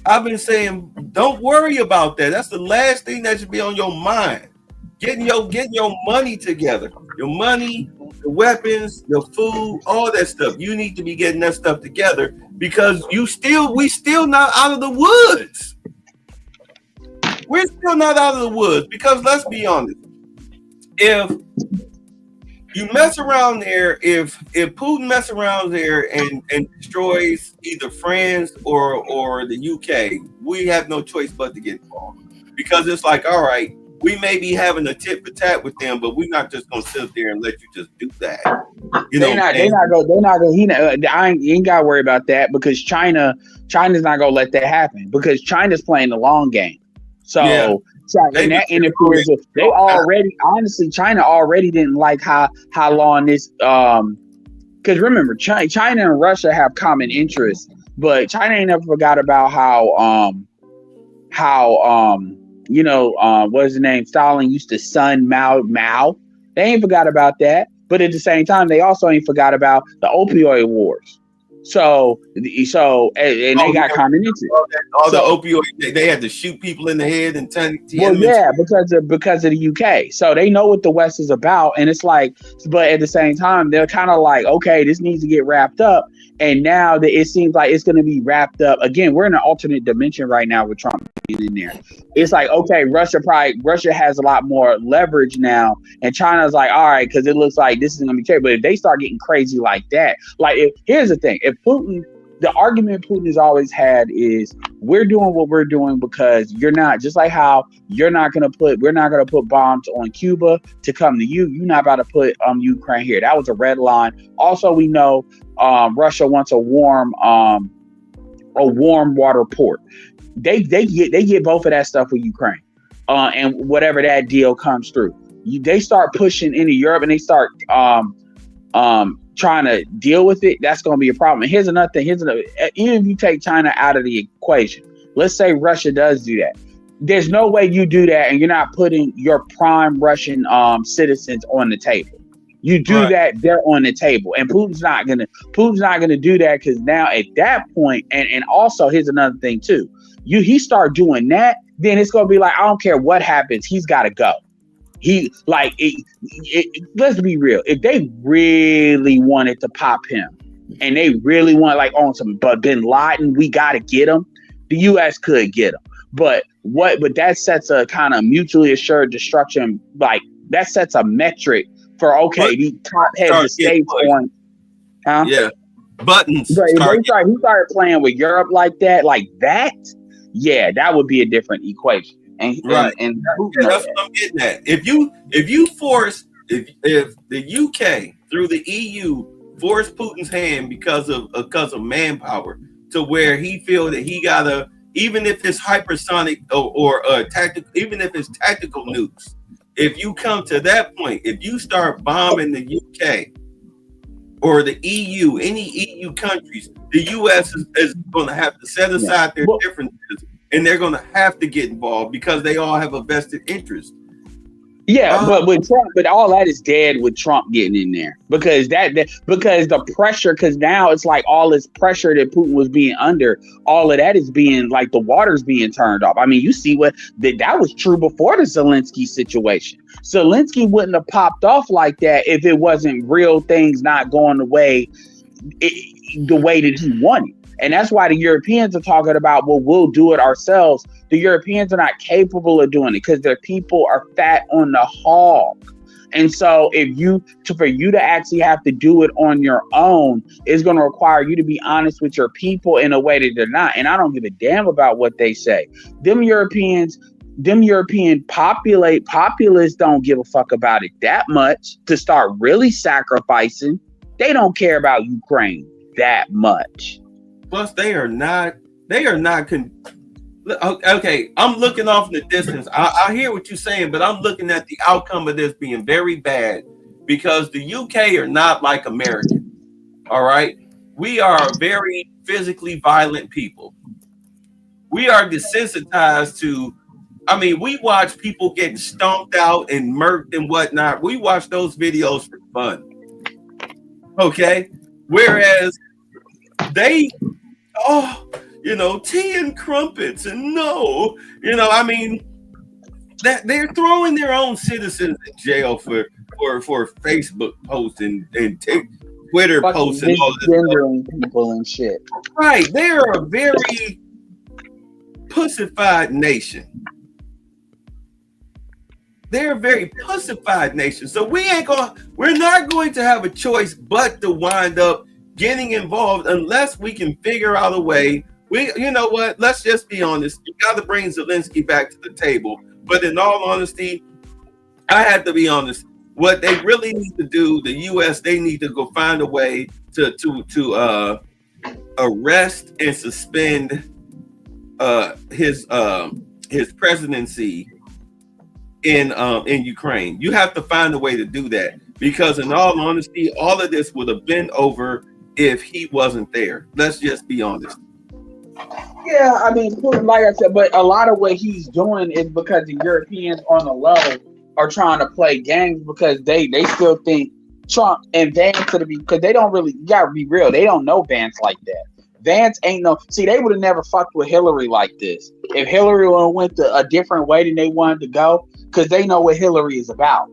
I've been saying, don't worry about that. That's the last thing that should be on your mind. Getting your money together. Your money, the weapons, your food, all that stuff. You need to be getting that stuff together because we still not out of the woods. We're still not out of the woods because let's be honest. If you mess around there, if Putin mess around there and destroys either France or the UK, we have no choice but to get involved. Because it's like, all right, we may be having a tit for tat with them, but we're not just gonna sit there and let you just do that. You know, they're not gonna. I ain't gotta worry about that because China's not gonna let that happen because China's playing the long game. So yeah. And that interferes with China already didn't like how long this because remember China and Russia have common interests, but China ain't never forgot about how what is the name? Stalin used to son Mao. They ain't forgot about that. But at the same time, they also ain't forgot about the opioid wars. So they got common interest. The opioid, they had to shoot people in the head and turn. Because of the UK. So they know what the West is about, and it's like, but at the same time, they're kind of like, okay, this needs to get wrapped up. And now that it seems like it's going to be wrapped up again, we're in an alternate dimension right now with Trump in there. It's like, okay, Russia has a lot more leverage now, and China's like, all right, because it looks like this is going to be crazy. But if they start getting crazy like that, here's the thing: if Putin, the argument Putin has always had is we're doing what we're doing because you're not, just like how we're not going to put bombs on Cuba to come to you. You're not about to put Ukraine here. That was a red line. Also, we know Russia wants a warm water port. They get both of that stuff with Ukraine, and whatever that deal comes through, they start pushing into Europe and they start trying to deal with it. That's going to be a problem. And here's another thing. Even if you take China out of the equation, let's say Russia does do that. There's no way you do that and you're not putting your prime Russian citizens on the table. You do that, they're on the table, and Putin's not gonna do that because now at that point, and also here's another thing too. He start doing that, then it's gonna be like, I don't care what happens, he's got to go. Let's be real. If they really wanted to pop him, and they really want on some, but Bin Laden, we got to get him. The U.S. could get him, but that sets a kind of mutually assured destruction. That sets a metric for these top heads of states on, buttons. But if he started playing with Europe like that, yeah, that would be a different equation. And that's what I'm getting at. If you force, if the UK through the EU force Putin's hand because of manpower, to where he feel that he gotta, even if it's hypersonic or tactical, even if it's tactical nukes. If you come to that point, if you start bombing the UK or the EU, any EU countries, the US is going to have to set aside their differences, and they're going to have to get involved because they all have a vested interest. Yeah, but with Trump, all that is dead with Trump getting in there because the pressure, because now it's like all this pressure that Putin was being under, all of that is being like the water's being turned off. I mean, you see that was true before the Zelensky situation. Zelensky wouldn't have popped off like that if it wasn't real things not going the way that he wanted. And that's why the Europeans are talking about, well, we'll do it ourselves. The Europeans are not capable of doing it because their people are fat on the hog. And so for you to actually have to do it on your own is going to require you to be honest with your people in a way that they're not. And I don't give a damn about what they say. Them European populists don't give a fuck about it that much to start really sacrificing. They don't care about Ukraine that much. Plus, they are not. Okay, I'm looking off in the distance. I hear what you're saying, but I'm looking at the outcome of this being very bad because the UK are not like America. All right, we are very physically violent people. We are desensitized to. I mean, we watch people getting stomped out and murked and whatnot. We watch those videos for fun. Okay. Whereas they, tea and crumpets and I mean, that they're throwing their own citizens in jail for Facebook posts and Twitter posts and all this people and shit. Right. They're a very pussified nation. They're a very pussified nation. So we're not going to have a choice but to wind up getting involved unless we can figure out a way. You know what? Let's just be honest. You got to bring Zelensky back to the table. But in all honesty, I have to be honest. What they really need to do, the U.S., they need to go find a way to arrest and suspend his presidency in Ukraine. You have to find a way to do that because in all honesty, all of this would have been over if he wasn't there. Let's just be honest. Yeah, I mean, like I said, but a lot of what he's doing is because the Europeans on the low are trying to play games because they still think Trump and Vance because they don't really, you gotta be real, they don't know Vance like that. Vance ain't they would have never fucked with Hillary like this. If Hillary would have went a different way than they wanted to go, because they know what Hillary is about,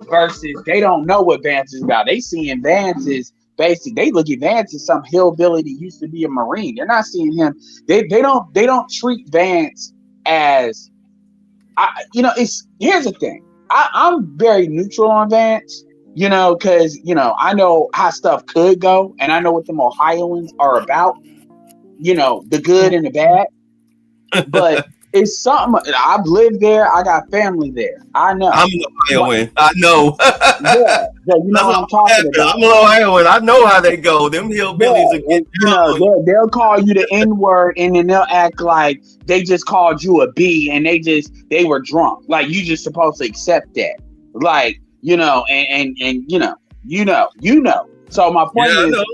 versus they don't know what Vance is about. They seeing Vance is basically, they look at Vance as some hillbilly that used to be a Marine. They're not seeing him. They don't treat Vance as, here's the thing. I'm very neutral on Vance, because, I know how stuff could go and I know what them Ohioans are about, the good and the bad, but it's something. I've lived there. I got family there. I know. I'm an Ohioan. I know. yeah, you know what I'm talking about. I'm an Ohioan. I know how they go. Them hillbillies they'll call you the N-word and then they'll act like they just called you a B and they were drunk. Like you just supposed to accept that. Like, So my point is,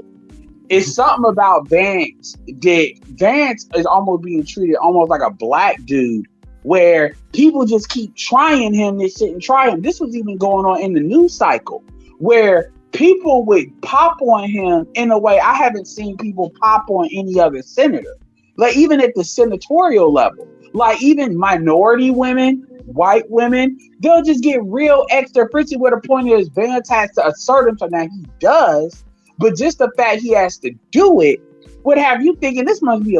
it's something about Vance that Vance is almost being treated almost like a black dude where people just keep trying him this shit and try him. This was even going on in the news cycle where people would pop on him in a way I haven't seen people pop on any other senator. Like even at the senatorial level, like even minority women, white women, they'll just get real extra fritzy where the point is Vance has to assert himself. Now he does. But just the fact he has to do it would have you thinking this must be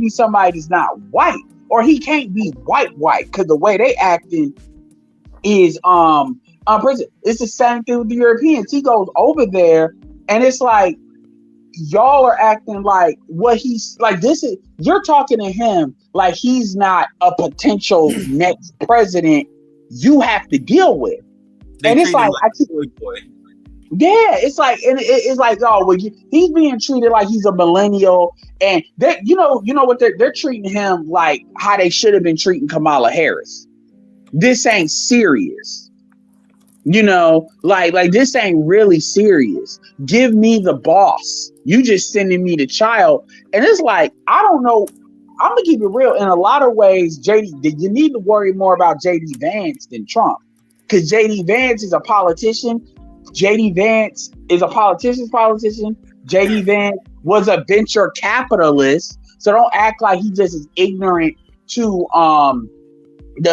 somebody that's not white, or he can't be white because the way they acting is it's the same thing with the Europeans. He goes over there and it's like y'all are acting like what he's like. You're talking to him like he's not a potential next president you have to deal with, and it's like yeah, it's like, and it's like, he's being treated like he's a millennial, and they, you know what they're treating him like how they should have been treating Kamala Harris. This ain't serious, like this ain't really serious. Give me the boss. You just sending me the child, and it's like I don't know. I'm gonna keep it real. In a lot of ways, you need to worry more about JD Vance than Trump, because JD Vance is a politician. JD Vance is a politician's politician. JD Vance was a venture capitalist. So don't act like he just is ignorant to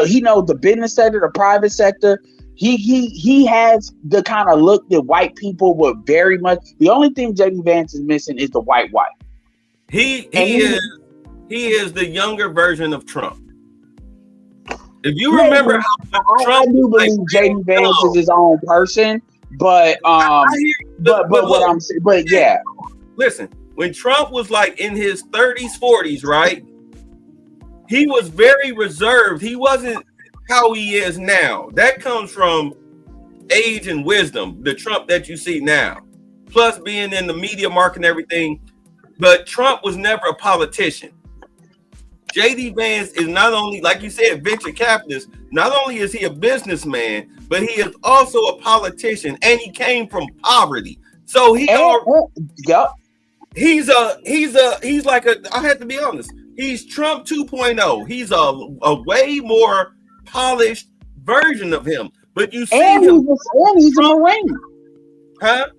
he knows the business sector, the private sector. He has the kind of look that white people would very much. The only thing JD Vance is missing is the white wife. He is the younger version of Trump. If you remember how I Trump do was believe like, JD Vance is his own person, but I hear you, but look, what I'm saying, but yeah, listen, when Trump was like in his 30s, 40s, right? He was very reserved. He wasn't how he is now. That comes from age and wisdom, the Trump that you see now. Plus being in the media market and everything. But Trump was never a politician. JD Vance is not only, like you said, venture capitalist. Not only is he a businessman, but he is also a politician, and he came from poverty. So he's like a, I have to be honest, he's Trump 2.0. He's a way more polished version of him. But you see him, he's a Marine. Huh?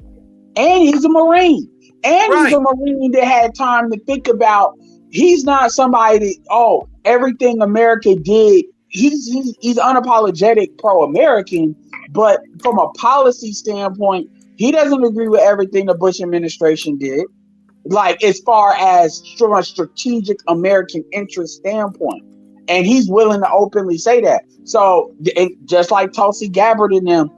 And he's a Marine. And he's a Marine that had time to think about. He's not somebody that, everything America did. He's unapologetic pro-American, but from a policy standpoint, he doesn't agree with everything the Bush administration did. Like as far as from a strategic American interest standpoint. And he's willing to openly say that. So just like Tulsi Gabbard and them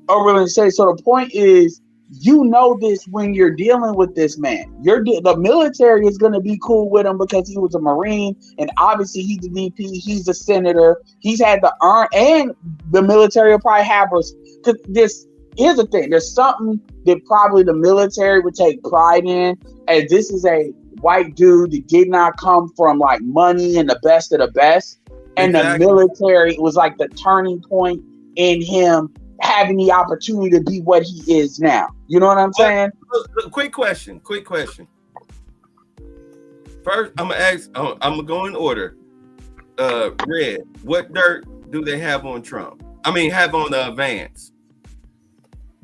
are willing to say. So the point is, you know this when you're dealing with this man. The military is going to be cool with him because he was a Marine, and obviously he's a VP, he's a senator. He's had to earn, and the military will probably have us. Because here's the thing: there's something that probably the military would take pride in, as this is a white dude that did not come from like money and the best of the best, and the military was like the turning point in him having the opportunity to be what he is now. You know what I'm saying? Quick question. First, I'm gonna go in order. Red, what dirt do they have on Trump? I mean, have on Vance.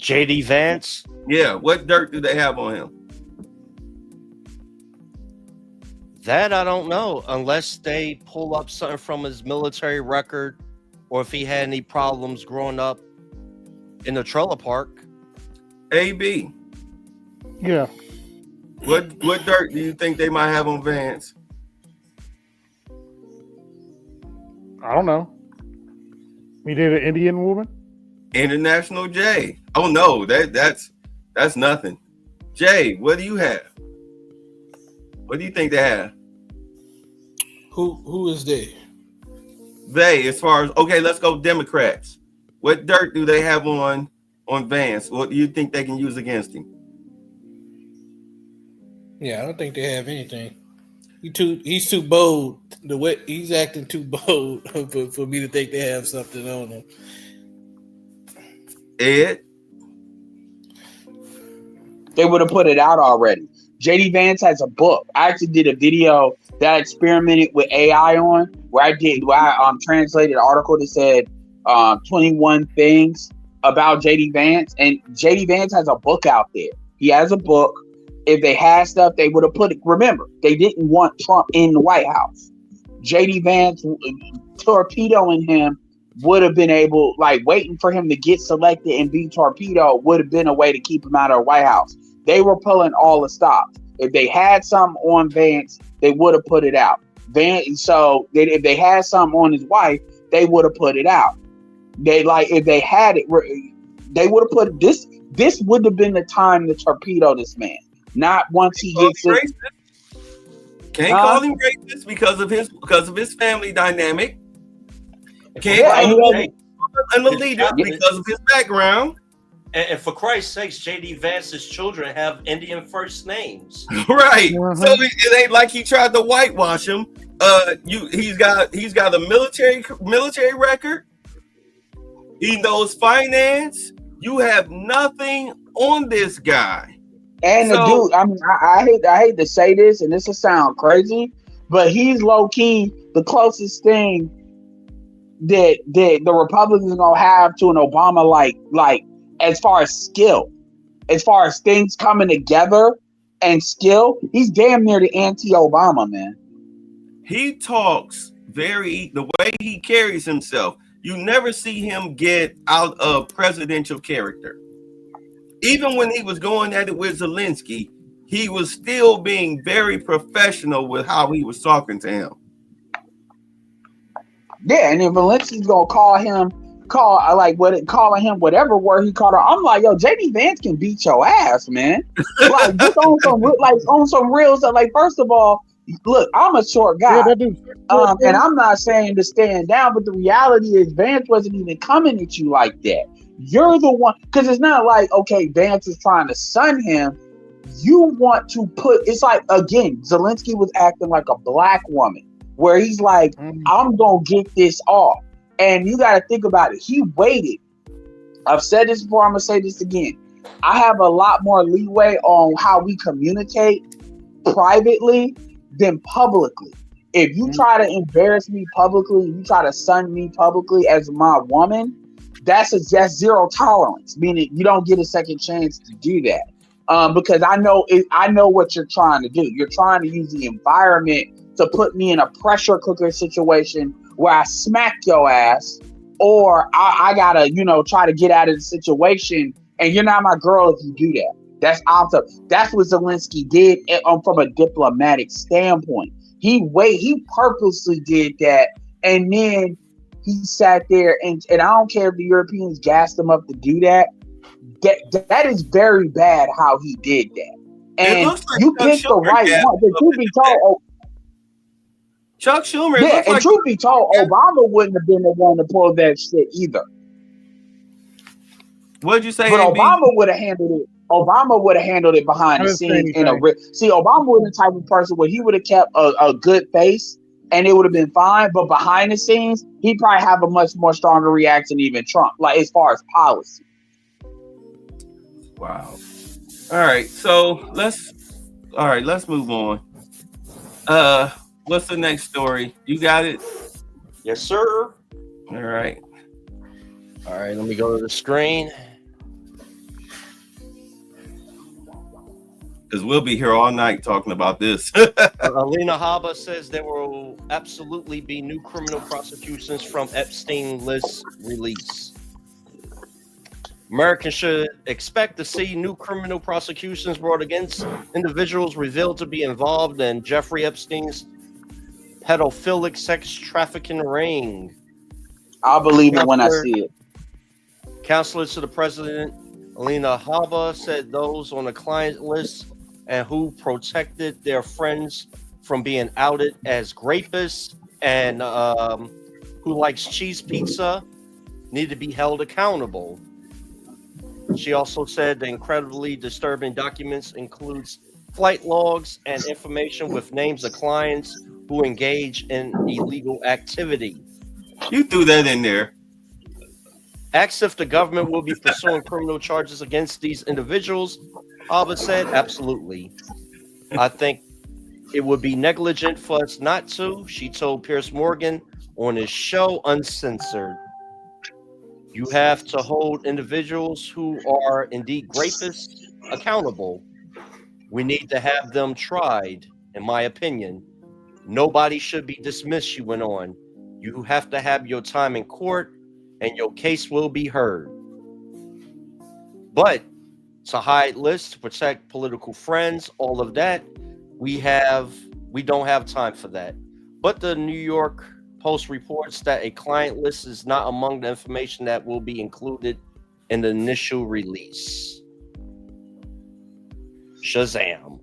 JD Vance? Yeah, what dirt do they have on him? That I don't know, unless they pull up something from his military record, or if he had any problems growing up in the trailer park. AB. Yeah. What dirt do you think they might have on Vance? I don't know. We did an Indian woman? International J. Oh no, that's nothing. Jay, what do you have? What do you think they have? Who is they? They, as far as, okay, let's go Democrats. What dirt do they have on Vance? What do you think they can use against him? Yeah, I don't think they have anything. He's too bold. The way he's acting too bold for me to think they have something on him. Ed? They would have put it out already. JD Vance has a book. I actually did a video that I experimented with AI on, where I translated an article that said 21 things about JD Vance, and JD Vance has a book out there. He has a book. If they had stuff, they would have put it. Remember, they didn't want Trump in the White House. JD Vance torpedoing him would have been able, like waiting for him to get selected and be torpedoed would have been a way to keep him out of the White House. They were pulling all the stops. If they had something on Vance, they would have put it out. If they had something on his wife, they would have put it out. If they had it, they would have put this. This would have been the time to torpedo this man. Not once he gets it. Can't call him racist because of his family dynamic. Can't call him a leader because of his background. And for Christ's sakes, JD Vance's children have Indian first names. Right. So it ain't like he tried to whitewash him. He's got a military record. He knows finance. You have nothing on this guy. And the dude, I mean, I hate to say this, and this will sound crazy, but he's low key the closest thing that the Republicans are gonna have to an Obama, like as far as skill, as far as things coming together and skill. He's damn near the anti-Obama, man. He talks the way he carries himself. You never see him get out of presidential character. Even when he was going at it with Zelensky, he was still being very professional with how he was talking to him. Yeah, and then Valencia's gonna calling him whatever word he called her. I'm like, yo, JD Vance can beat your ass, man. Like, just on some real stuff. Like, first of all, look, I'm a short guy. Yeah, that dude. And I'm not saying to stand down, but the reality is Vance wasn't even coming at you like that. You're the one, because it's not like, okay, Vance is trying to sun him. You want to it's like, again, Zelensky was acting like a black woman, where he's like, I'm going to get this off. And you got to think about it. He waited. I've said this before. I'm going to say this again. I have a lot more leeway on how we communicate privately than publicly. If you try to embarrass me publicly, you try to sun me publicly as my woman, that's zero tolerance. Meaning you don't get a second chance to do that. Because I know what you're trying to do. You're trying to use the environment to put me in a pressure cooker situation where I smack your ass, or I gotta, try to get out of the situation. And you're not my girl if you do that. That's what Zelensky did from a diplomatic standpoint. He purposely did that, and then he sat there and I don't care if the Europeans gassed him up to do that. That is very bad how he did that. And like you picked the right one. But truth be told, Chuck Schumer. Yeah, and truth be told, Obama wouldn't have been the one to pull that shit either. What'd you say? But Obama would have handled it. Obama would have handled it behind the scenes See, Obama was the type of person where he would have kept a good face and it would have been fine. But behind the scenes, he'd probably have a much more stronger reaction than even Trump, like as far as policy. Wow. All right, so let's move on. What's the next story? You got it? Yes, sir. All right, let me go to the screen. Because we'll be here all night talking about this. Alina Habba says there will absolutely be new criminal prosecutions from Epstein list release. Americans should expect to see new criminal prosecutions brought against individuals revealed to be involved in Jeffrey Epstein's pedophilic sex trafficking ring. I'll believe it when I see it. Counselor to the president, Alina Habba, said those on the client list and who protected their friends from being outed as rapists and who likes cheese pizza need to be held accountable. She also said the incredibly disturbing documents includes flight logs and information with names of clients who engage in illegal activity. You threw that in there. Asked if the government will be pursuing criminal charges against these individuals, Habba said, absolutely. I think it would be negligent for us not to, she told Piers Morgan on his show Uncensored. You have to hold individuals who are indeed rapists accountable. We need to have them tried, in my opinion. Nobody should be dismissed, she went on. You have to have your time in court and your case will be heard. But to hide lists, to protect political friends, all of that, we don't have time for that. But the New York Post reports that a client list is not among the information that will be included in the initial release. Shazam.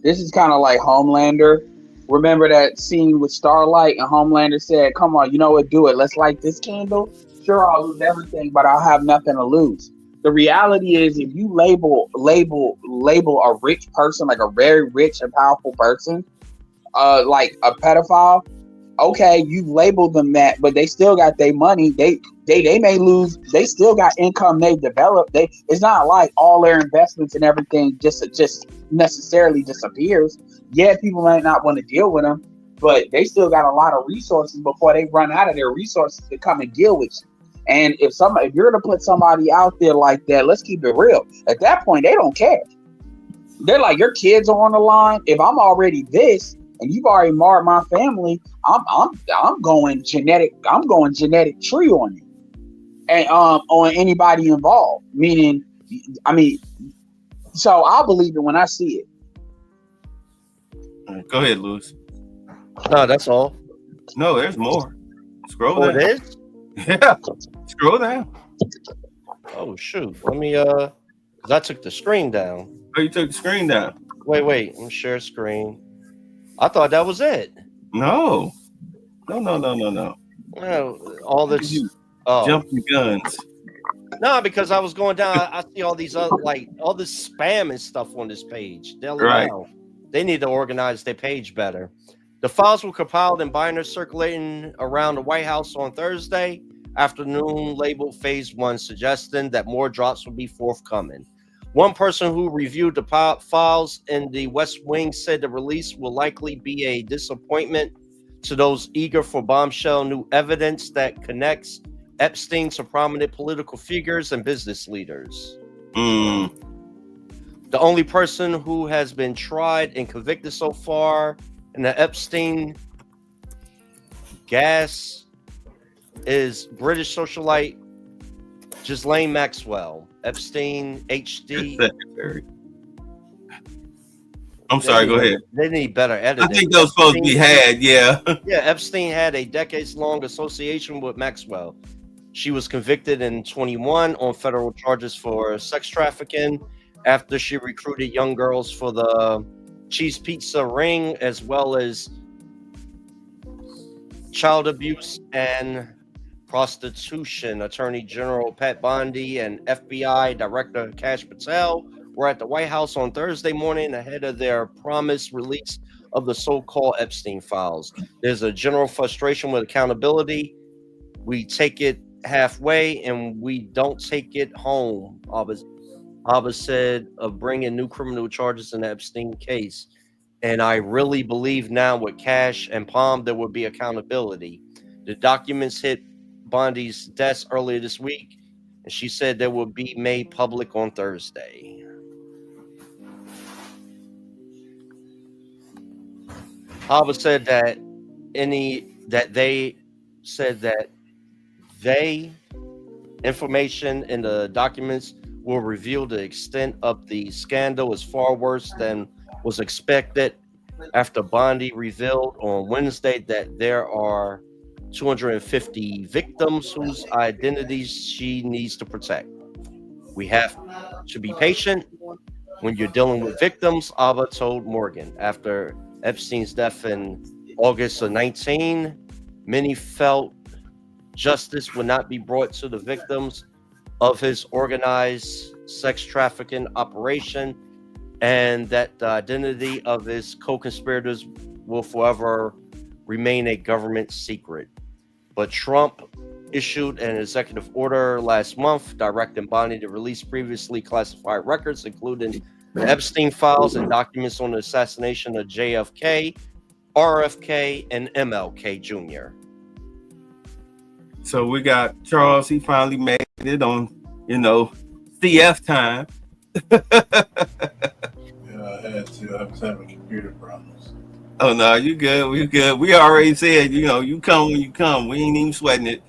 This is kind of like Homelander. Remember that scene with Starlight and Homelander said, come on, you know what, do it. Let's light this candle. Sure, I'll lose everything, but I'll have nothing to lose. The reality is if you label a rich person, like a very rich and powerful person, like a pedophile, okay, you've labeled them that, but they still got their money. They may lose. They still got income they developed. It's not like all their investments and everything just necessarily disappears. Yeah, people might not want to deal with them, but they still got a lot of resources before they run out of their resources to come and deal with you. And if you're gonna put somebody out there like that, let's keep it real. At that point, they don't care. They're like, your kids are on the line. If I'm already this, and you've already marred my family, I'm going genetic tree on you, and on anybody involved. So I'll believe it when I see it. Go ahead, Louis. No, that's all. No, there's more. Scroll Oh, down. it is? Yeah. Scroll down. Oh shoot. Let me 'cause I took the screen down. Oh, you took the screen down. Wait, let me share screen. I thought that was it. No. No. Well, all this You oh jumping guns. no, because I was going down, I see all these other like all this spam and stuff on this page. Daily Right. Mail. They need to organize their page better. The files were compiled in binders circulating around the White House on Thursday afternoon, labeled Phase 1, suggesting that more drops will be forthcoming. One person who reviewed the files in the West Wing said the release will likely be a disappointment to those eager for bombshell new evidence that connects Epstein to prominent political figures and business leaders. Mm. The only person who has been tried and convicted so far in the Epstein gas is British socialite Ghislaine Maxwell. Epstein HD. Secretary. I'm sorry, go ahead. They need better editing. I think those supposed to be had, yeah. Yeah, Epstein had a decades-long association with Maxwell. She was convicted in 21 on federal charges for sex trafficking after she recruited young girls for the cheese pizza ring, as well as child abuse and prostitution. Attorney General Pat Bondi and FBI Director Kash Patel were at the White House on Thursday morning ahead of their promised release of the so-called Epstein files. There's a general frustration with accountability. We take it halfway and we don't take it home, Abbas said, of bringing new criminal charges in the Epstein case. And I really believe now with Cash and Palm, there will be accountability. The documents hit Bondi's desk earlier this week, and she said they will be made public on Thursday. Abbas said that information in the documents will reveal the extent of the scandal is far worse than was expected after Bondi revealed on Wednesday that there are 250 victims whose identities she needs to protect. We have to be patient when you're dealing with victims, Abba told Morgan. After Epstein's death in August of 19, many felt justice would not be brought to the victims of his organized sex trafficking operation, and that the identity of his co-conspirators will forever remain a government secret. But Trump issued an executive order last month directing Bondi to release previously classified records, including the Epstein files and documents on the assassination of JFK, RFK, and MLK Jr. So we got Charles. He finally made it on, CF time. Yeah, I was having computer problems. Oh no, you good? We good. We already said, you come when you come. We ain't even sweating it.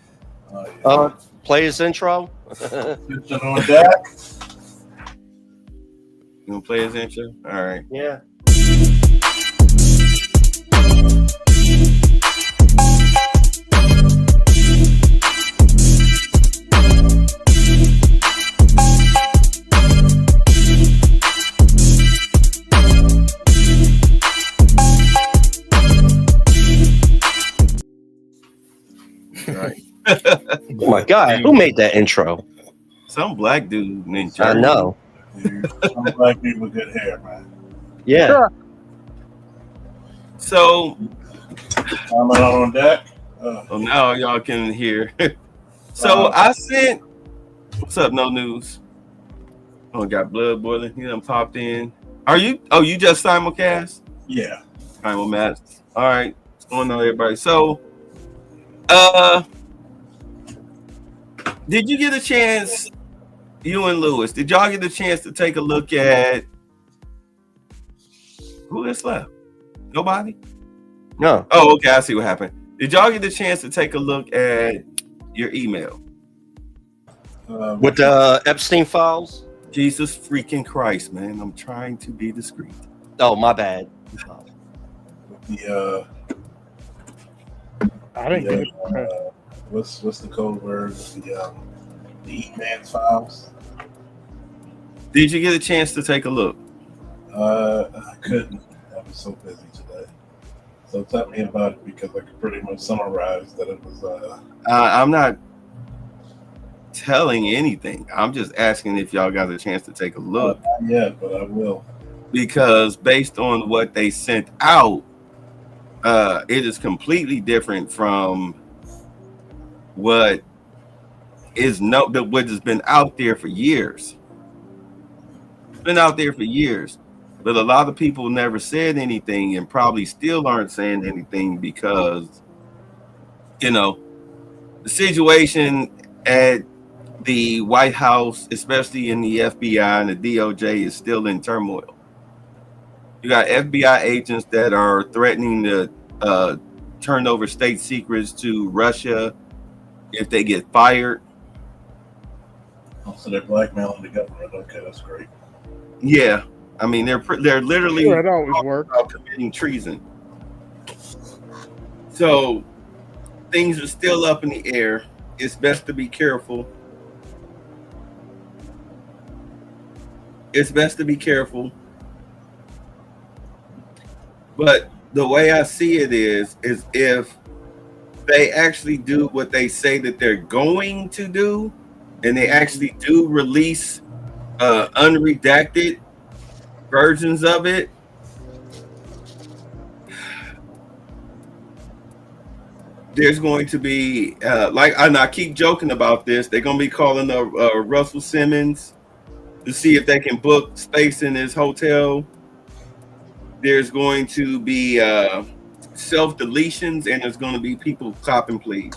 Play his intro. Switching on that. You gonna play his intro? All right. Yeah. Oh my God, who made that intro? Some black dude named I Charlie. know. Some black people with good hair, man. Yeah. So, Comment on that. now y'all can hear. So I sent. What's up? No news. Oh, got blood boiling. He done popped in. Are you? Oh, you just simulcast? Yeah. Simulcast. All right. What's going on, everybody? So, did you get a chance? You and Lewis, did y'all get a chance to take a look at who is left? Nobody? No. Oh, okay. I see what happened. Did y'all get a chance to take a look at your email? With the Epstein files? Jesus freaking Christ, man. I'm trying to be discreet. Oh, my bad. The I didn't get it. what's the code word? The E-Man's files. Did you get a chance to take a look? I couldn't. I was so busy today. So tell me about it because I could pretty much summarize that it was. I'm not telling anything. I'm just asking if y'all got a chance to take a look. Not yet, but I will. Because based on what they sent out, it is completely different from what has been out there for years. It's been out there for years, but a lot of people never said anything and probably still aren't saying anything because, the situation at the White House, especially in the FBI and the DOJ, is still in turmoil. You got FBI agents that are threatening to turn over state secrets to Russia if they get fired. Oh, so they're blackmailing the government. Okay, that's great. Yeah, I mean they're literally Sure, it always works. committing treason. So things are still up in the air. It's best to be careful. But the way I see it is if they actually do what they say that they're going to do, and they actually do release unredacted versions of it, there's going to be and I keep joking about this. They're going to be calling Russell Simmons to see if they can book space in his hotel. There's going to be self deletions, and there's going to be people copping pleas.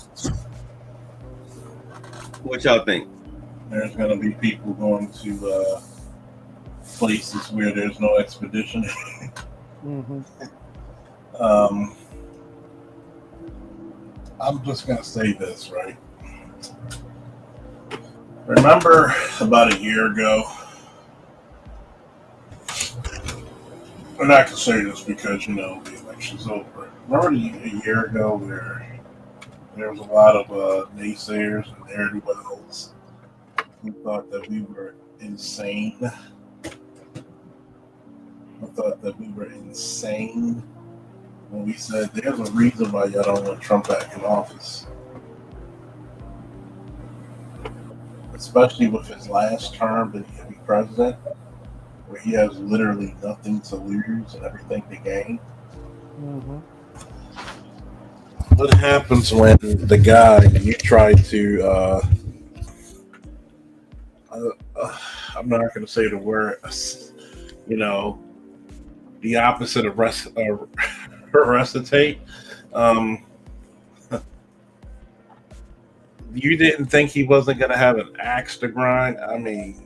What y'all think? There's going to be people going to places where there's no expedition. Mm-hmm. I'm just going to say this, right? Remember about a year ago, and I can say this because, the election's over. Remember a year ago where there was a lot of naysayers and ne'er-do-wells who thought that we were insane? I thought that we were insane when we said there's a reason why y'all don't want Trump back in office. Especially with his last term that he'll be president, where he has literally nothing to lose and everything to gain. Mm-hmm. What happens when the guy you try to I'm not going to say the word, the opposite of resuscitate. You didn't think he wasn't going to have an axe to grind. I mean,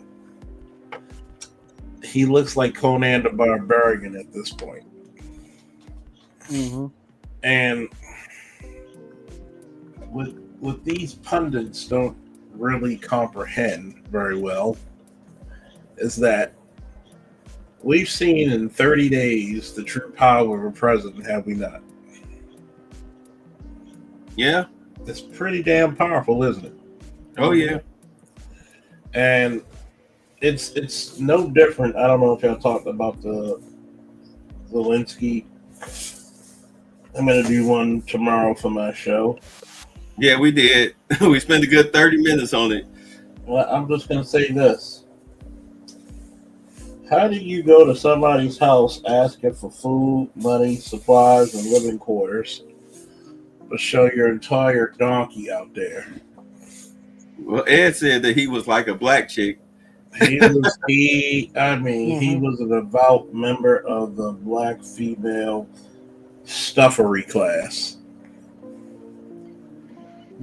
he looks like Conan the Barbarian at this point. Mm-hmm. And what these pundits don't really comprehend very well is that we've seen in 30 days the true power of a president, have we not? Yeah. It's pretty damn powerful, isn't it? Oh, yeah. And it's no different. I don't know if y'all talked about the Zelensky. I'm going to do one tomorrow for my show. Yeah, we did. We spent a good 30 minutes on it. Well, I'm just going to say this. How do you go to somebody's house asking for food, money, supplies, and living quarters, but show your entire donkey out there? Well, Ed said that he was like a black chick. He was he was an devout member of the black female stuffery class.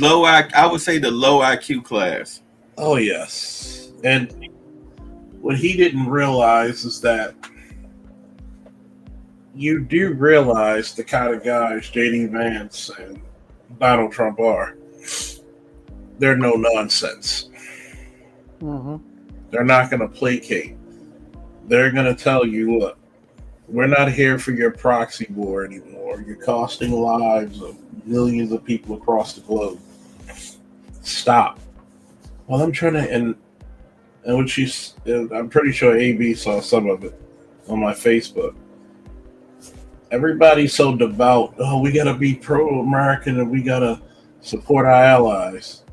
I would say the low IQ class. Oh yes. And what he didn't realize is that you do realize the kind of guys JD Vance and Donald Trump are. They're no nonsense. Mm-hmm. They're not going to placate. They're going to tell you, look, we're not here for your proxy war anymore. You're costing lives of millions of people across the globe. Stop. Well, I'm trying to, and when she's, I'm pretty sure AB saw some of it on my Facebook. Everybody's so devout. Oh, we gotta be pro-American and we gotta support our allies.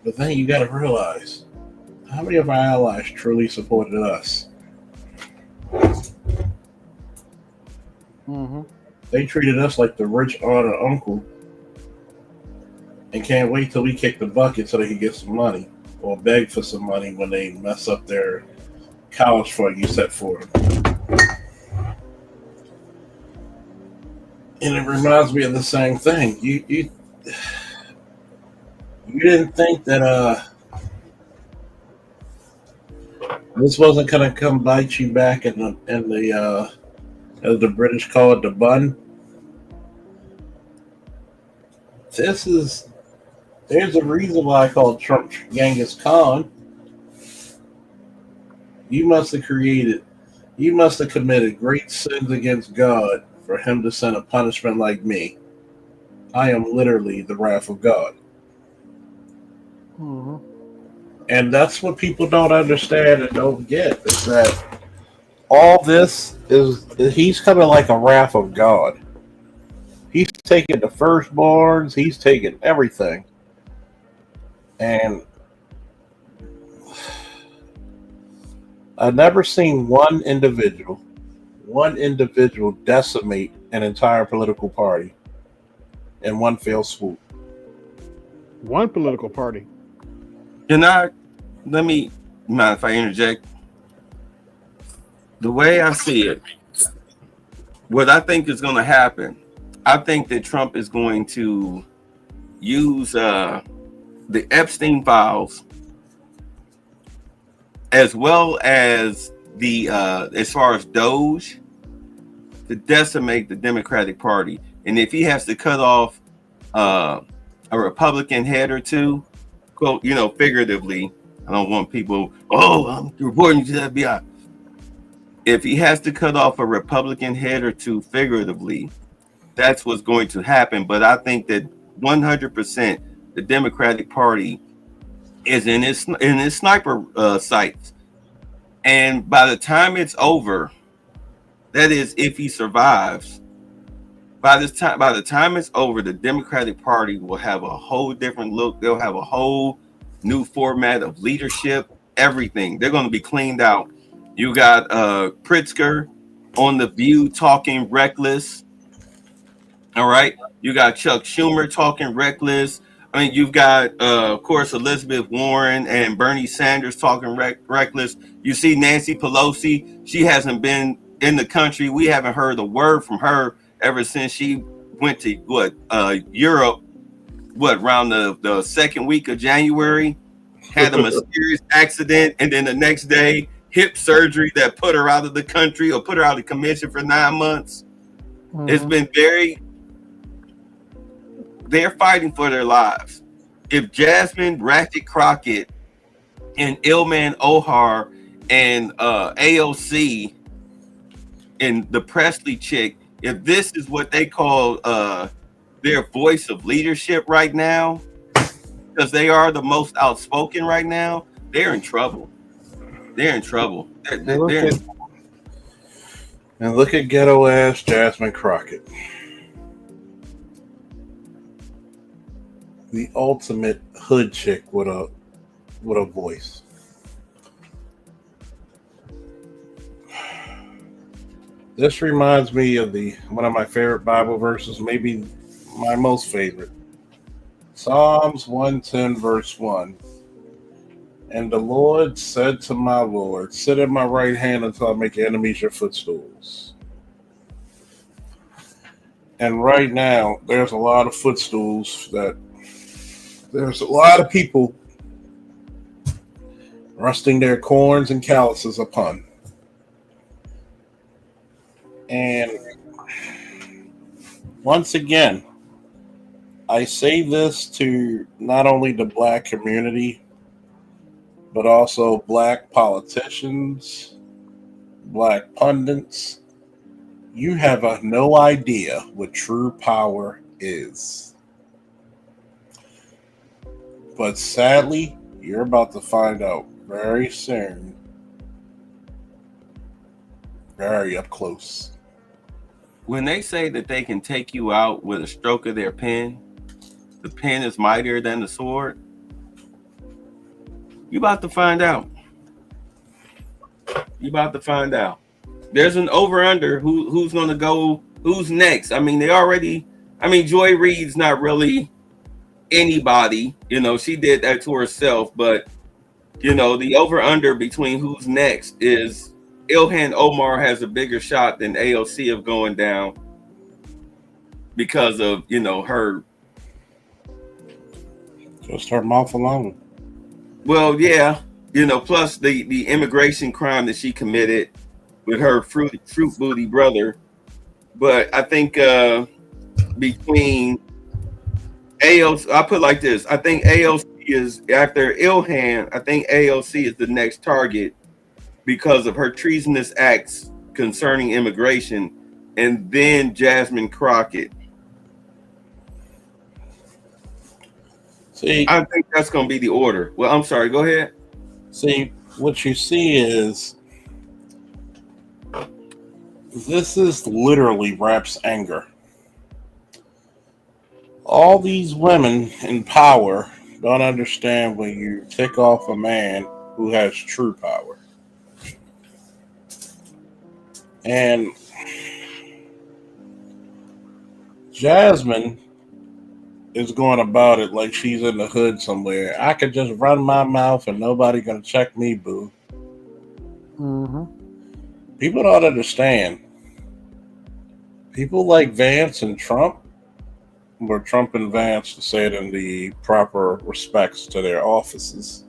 But then you gotta realize, how many of our allies truly supported us? Mm-hmm. They treated us like the rich aunt or uncle and can't wait till we kick the bucket so they can get some money or beg for some money when they mess up their college fund you set for them. And it reminds me of the same thing. You didn't think that this wasn't gonna come bite you back in the as the British call it, the bun. There's a reason why I call Trump Genghis Khan. You must have committed great sins against God for him to send a punishment like me. I am literally the wrath of God. Mm-hmm. And that's what people don't understand and don't get is that all this is he's coming like a wrath of God. He's taking the firstborns, he's taking everything. And I've never seen one individual decimate an entire political party in one fell swoop. One political party. Let me mind if I interject? The way I see it, what I think is going to happen, I think that Trump is going to use the Epstein files as well as the as far as Doge to decimate the Democratic Party. And if he has to cut off a Republican head or two, quote, figuratively, I don't want people, I'm reporting to the FBI. If he has to cut off a Republican head or two figuratively, that's what's going to happen. But I think that 100% the Democratic Party is in his sniper sights. And by the time it's over, that is if he survives, by the time it's over, the Democratic Party will have a whole different look. They'll have a whole new format of leadership, everything. They're going to be cleaned out. You got Pritzker on The View talking reckless. All right. You got Chuck Schumer talking reckless. I mean, you've got, of course, Elizabeth Warren and Bernie Sanders talking reckless. You see Nancy Pelosi. She hasn't been in the country. We haven't heard a word from her ever since she went to Europe, around the second week of January, had a mysterious accident, and then the next day, hip surgery that put her out of the country or put her out of commission for 9 months. Mm-hmm. It's been they're fighting for their lives. If Jasmine Ratchet Crockett and Ilman Ohar and AOC and the Presley chick, if this is what they call their voice of leadership right now, because they are the most outspoken right now, they're in trouble. They're in trouble. And look at ghetto ass Jasmine Crockett. The ultimate hood chick with a voice. This reminds me of one of my favorite Bible verses, maybe my most favorite. Psalms 110 verse 1. And the Lord said to my Lord, sit at my right hand until I make your enemies your footstools. And right now, there's a lot of footstools there's a lot of people resting their corns and calluses upon. And once again, I say this to not only the black community, but also black politicians, black pundits. You have no idea what true power is. But sadly, you're about to find out very soon, very up close. When they say that they can take you out with a stroke of their pen, the pen is mightier than the sword. You about to find out. You about to find out. There's an over under who's gonna go, who's next. I mean, Joy Reid's not really anybody, she did that to herself, but the over under between who's next is Ilhan Omar has a bigger shot than AOC of going down because of her. Just her mouth alone. Well, yeah, plus the immigration crime that she committed with her fruit booty brother. But I think between AOC, I'll put it like this: I think AOC is after Ilhan. I think AOC is the next target because of her treasonous acts concerning immigration, and then Jasmine Crockett. See, I think that's going to be the order. Well, I'm sorry. Go ahead. See, what you see is this is literally Rap's anger. All these women in power don't understand when you tick off a man who has true power. And Jasmine is going about it like she's in the hood somewhere. I could just run my mouth and nobody gonna check me, boo. Mm-hmm. People don't understand. People like Vance and Trump, or Trump and Vance to say it in the proper respects to their offices,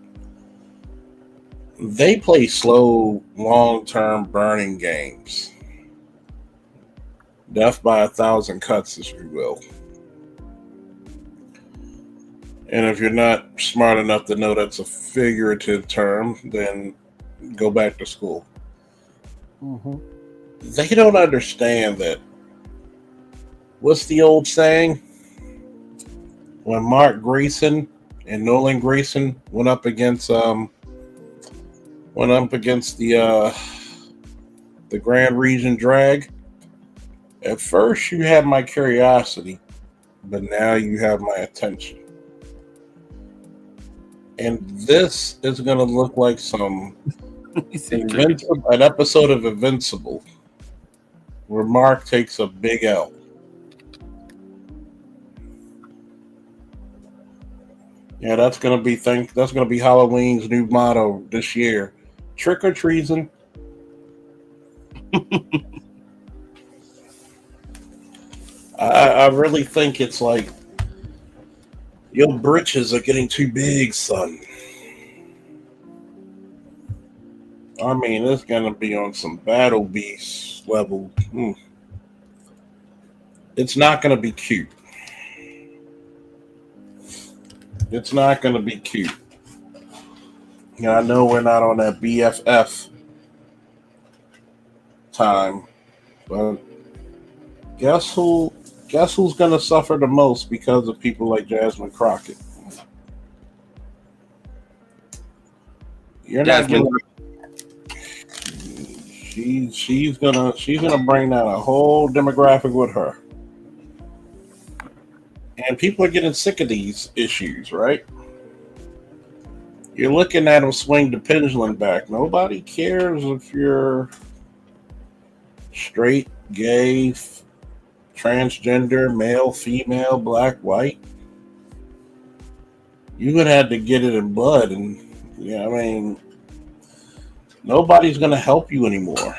they play slow, long-term burning games. Death by 1,000 cuts, if you will. And if you're not smart enough to know that's a figurative term, then go back to school. Mm-hmm. They don't understand that. What's the old saying? When Mark Grayson and Nolan Grayson went up against the Grand Region Drag. At first, you had my curiosity, but now you have my attention. And this is going to look like an episode of Invincible, where Mark takes a big L. Yeah, that's gonna be Halloween's new motto this year: trick or treason. I really think it's like your britches are getting too big, son. I mean, it's gonna be on some battle beast level. It's not gonna be cute. It's not going to be cute. Yeah, I know we're not on that BFF time, but guess who's going to suffer the most because of people like Jasmine Crockett? You're not getting. She's gonna bring down a whole demographic with her. And people are getting sick of these issues, right? You're looking at them swing the pendulum back. Nobody cares if you're straight, gay, transgender, male, female, black, white. You would have to get it in blood. And, nobody's going to help you anymore.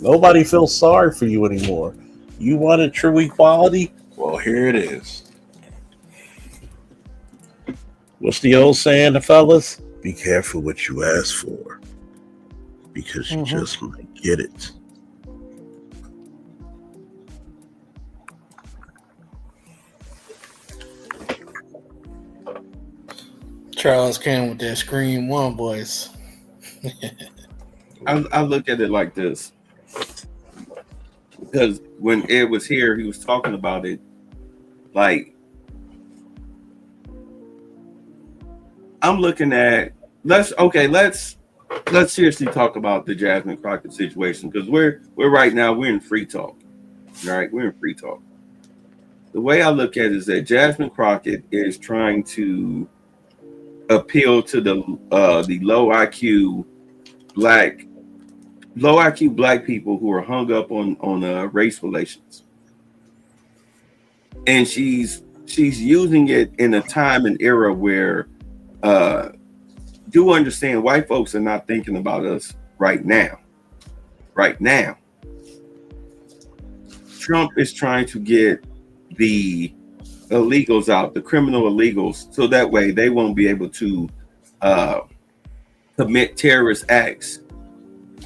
Nobody feels sorry for you anymore. You wanted true equality? Well, here it is. What's the old saying, fellas? Be careful what you ask for, because you just might get it. Charles came with that Scream One voice. I look at it like this, because when Ed was here, he was talking about it like I'm looking at let's seriously talk about the Jasmine Crockett situation, because we're right now we're in free talk. All right, we're in free talk. The way I look at it is that Jasmine Crockett is trying to appeal to the low IQ black people who are hung up on race relations, and she's using it in a time and era where do understand white folks are not thinking about us right now. Right now, Trump is trying to get the illegals out, the criminal illegals, so that way they won't be able to commit terrorist acts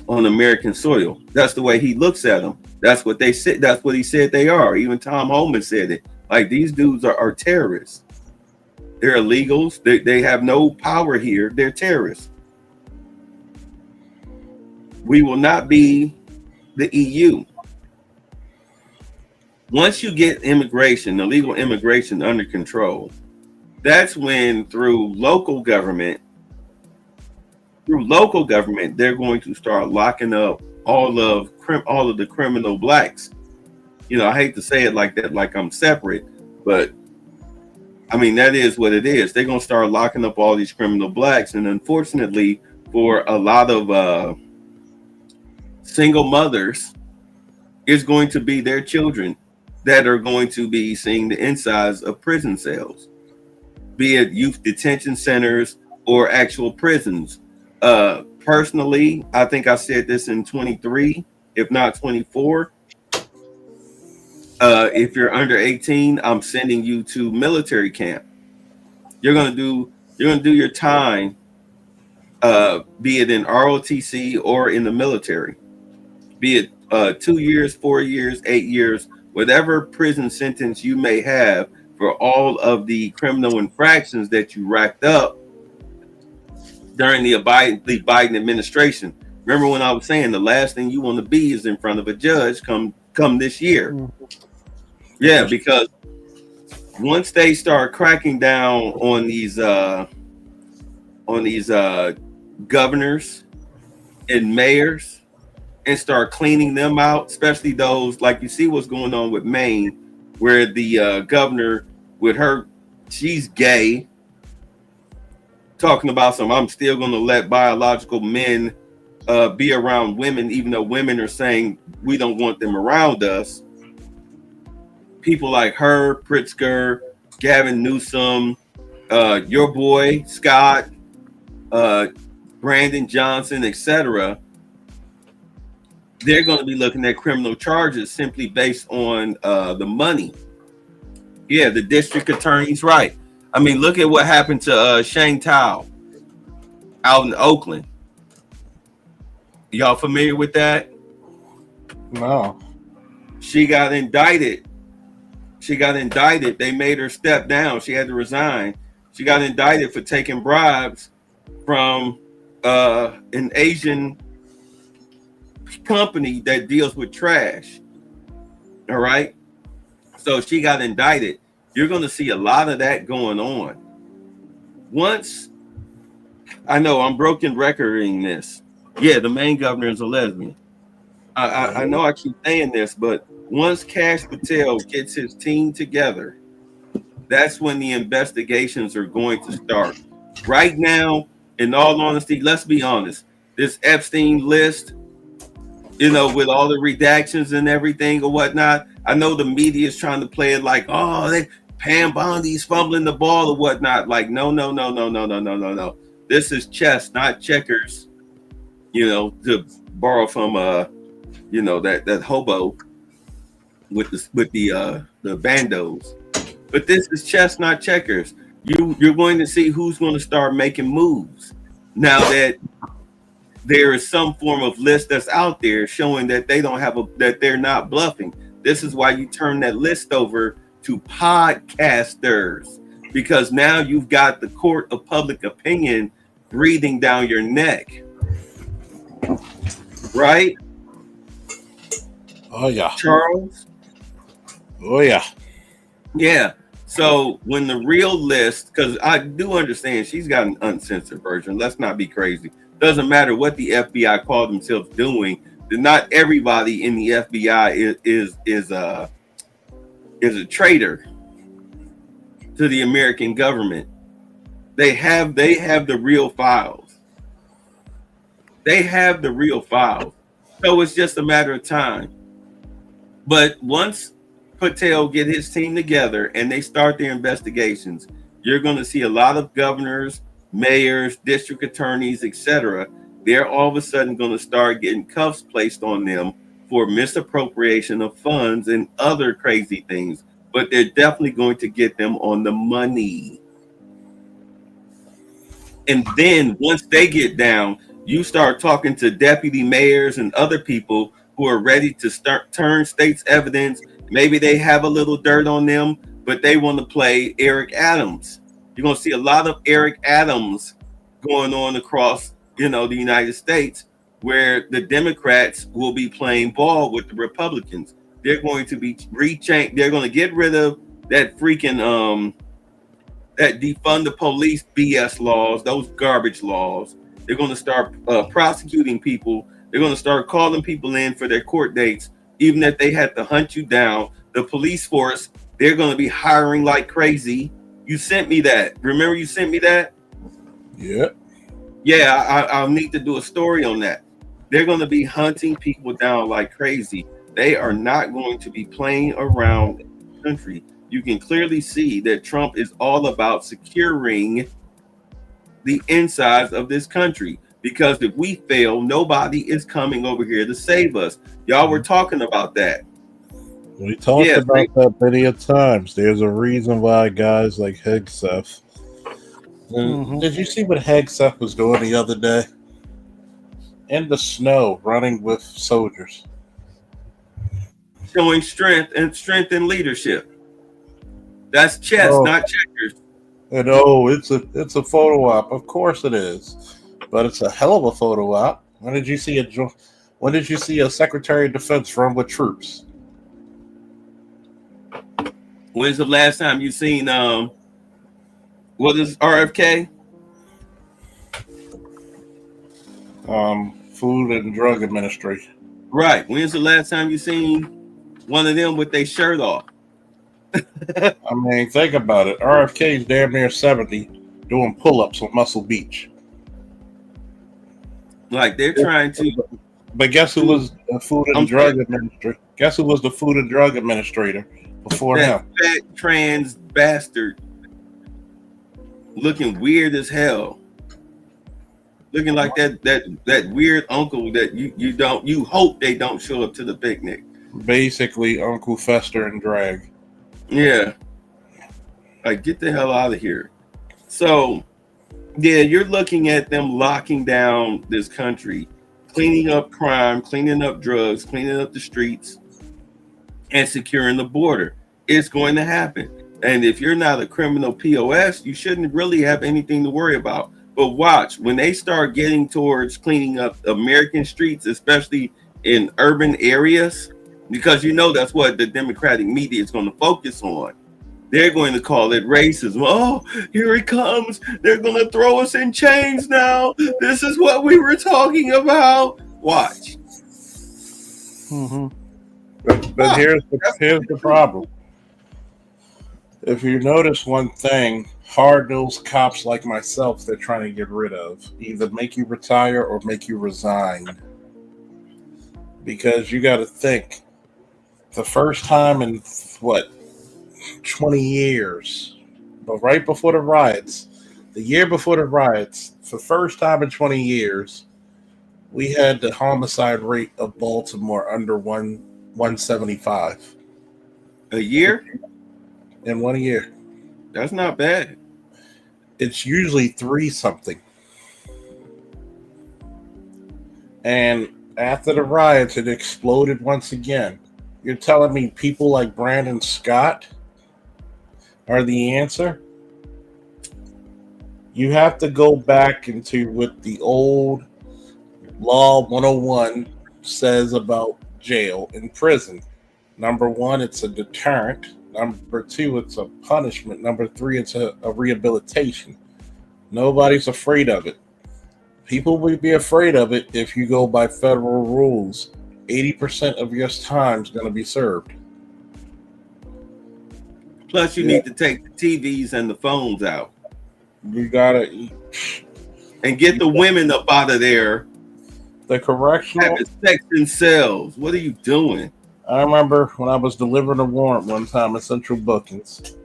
on American soil. That's the way he looks at them. That's what they said. That's what he said they are. Even Tom Homan said it. Like, these dudes are terrorists. They're illegals. They have no power here. They're terrorists. We will not be the EU. Once you get immigration, illegal immigration under control, that's when through local government, they're going to start locking up all of the criminal blacks. You know, I hate to say it like that, like I'm separate, but I mean, that is what it is. They're going to start locking up all these criminal blacks. And unfortunately, for a lot of single mothers, it's going to be their children that are going to be seeing the insides of prison cells, be it youth detention centers or actual prisons. Personally, I think I said this in 23, if not 24. If you're under 18, I'm sending you to military camp. You're gonna do your time, be it in ROTC or in the military, be it 2 years, 4 years, 8 years, whatever prison sentence you may have for all of the criminal infractions that you racked up during the Biden administration. Remember when I was saying the last thing you want to be is in front of a judge come this year. Yeah, because once they start cracking down on these governors and mayors and start cleaning them out, especially those, like you see what's going on with Maine, where the governor with her, she's gay, talking about I'm still going to let biological men be around women, even though women are saying we don't want them around us. People like her, Pritzker, Gavin Newsom, your boy Scott, Brandon Johnson, etc. They're going to be looking at criminal charges simply based on the money. Yeah, the district attorney's right. I mean, look at what happened to Shane Tao out in Oakland. Y'all familiar with that? No. She got indicted. They made her step down. She had to resign. She got indicted for taking bribes from an Asian company that deals with trash. All right. So she got indicted. You're going to see a lot of that going on. Once, I know I'm broken recording this. Yeah, the Maine governor is a lesbian. I know I keep saying this, but once Kash Patel gets his team together, that's when the investigations are going to start. Right now, in all honesty, let's be honest, this Epstein list, you know, with all the redactions and everything or whatnot, I know the media is trying to play it like, oh, Pam Bondi's fumbling the ball or whatnot. Like, no. This is chess, not checkers. You know, to borrow from that hobo with the bandos. But this is chess, not checkers. You're going to see who's going to start making moves now that there is some form of list that's out there showing that that they're not bluffing. This is why you turn that list over to podcasters, because now you've got the court of public opinion breathing down your neck. Right? Oh yeah. Charles? Oh yeah. Yeah. So when the real list, because I do understand she's got an uncensored version. Let's not be crazy. Doesn't matter what the FBI called themselves doing. Not everybody in the FBI is a traitor to the American government. They have the real files. They have the real files. So it's just a matter of time. But once Patel get his team together and they start their investigations, you're going to see a lot of governors, mayors, district attorneys, etc. They're all of a sudden going to start getting cuffs placed on them for misappropriation of funds and other crazy things. But they're definitely going to get them on the money. And then once they get down, you start talking to deputy mayors and other people who are ready to start turn state's evidence. Maybe they have a little dirt on them, but they want to play Eric Adams. You're going to see a lot of Eric Adams going on across, the United States, where the Democrats will be playing ball with the Republicans. They're going to be they're going to get rid of that freaking that defund the police BS laws, those garbage laws. They're going to start prosecuting people. They're going to start calling people in for their court dates, even if they had to hunt you down. The police force, they're going to be hiring like crazy. You sent me that. Remember you sent me that? Yeah. Yeah, I'll need to do a story on that. They're going to be hunting people down like crazy. They are not going to be playing around in the country. You can clearly see that Trump is all about securing the insides of this country, because if we fail, nobody is coming over here to save us. Y'all were talking about that. We talked about that many times. There's a reason why guys like Hegseth. Did you see what Hegseth was doing the other day? In the snow, running with soldiers. Showing strength and leadership. That's chess, not checkers. And it's a photo op. Of course it is, but it's a hell of a photo op. When did you see a Secretary of Defense run with troops? When's the last time you seen what is RFK? Food and Drug Administration. Right. When's the last time you seen one of them with their shirt off? I mean, think about it. RFK is damn near 70 doing pull-ups on Muscle Beach. Like they're trying to. But guess who was the Food and Drug Administrator? Guess who was the Food and Drug Administrator before him? Fat trans bastard, looking weird as hell. Looking like that weird uncle that you hope they don't show up to the picnic. Basically, Uncle Fester and drag. Yeah. Like, get the hell out of here. So, yeah, you're looking at them locking down this country, cleaning up crime, cleaning up drugs, cleaning up the streets, and securing the border. It's going to happen. And if you're not a criminal POS, you shouldn't really have anything to worry about. But watch, when they start getting towards cleaning up American streets, especially in urban areas, because that's what the Democratic media is going to focus on. They're going to call it racism. Oh, here it comes. They're going to throw us in chains now. This is what we were talking about. Watch. But here's the problem. If you notice one thing, hard-nosed cops like myself, they're trying to get rid of. Either make you retire or make you resign. Because you got to think, the first time in, 20 years, but right before the riots, the year before the riots, for the first time in 20 years, we had the homicide rate of Baltimore under 175. A year? In 1 year. That's not bad. It's usually 3 something. And after the riots, it exploded once again. You're telling me people like Brandon Scott are the answer? You have to go back into what the old Law 101 says about jail and prison. Number one, it's a deterrent. Number two, it's a punishment. Number three, it's a rehabilitation. Nobody's afraid of it. People would be afraid of it if you go by federal rules. 80% of your time is going to be served. Plus, you need to take the TVs and the phones out. You gotta eat. And get the women up out of there. The correctional having sex themselves. What are you doing? I remember when I was delivering a warrant one time at Central Bookings,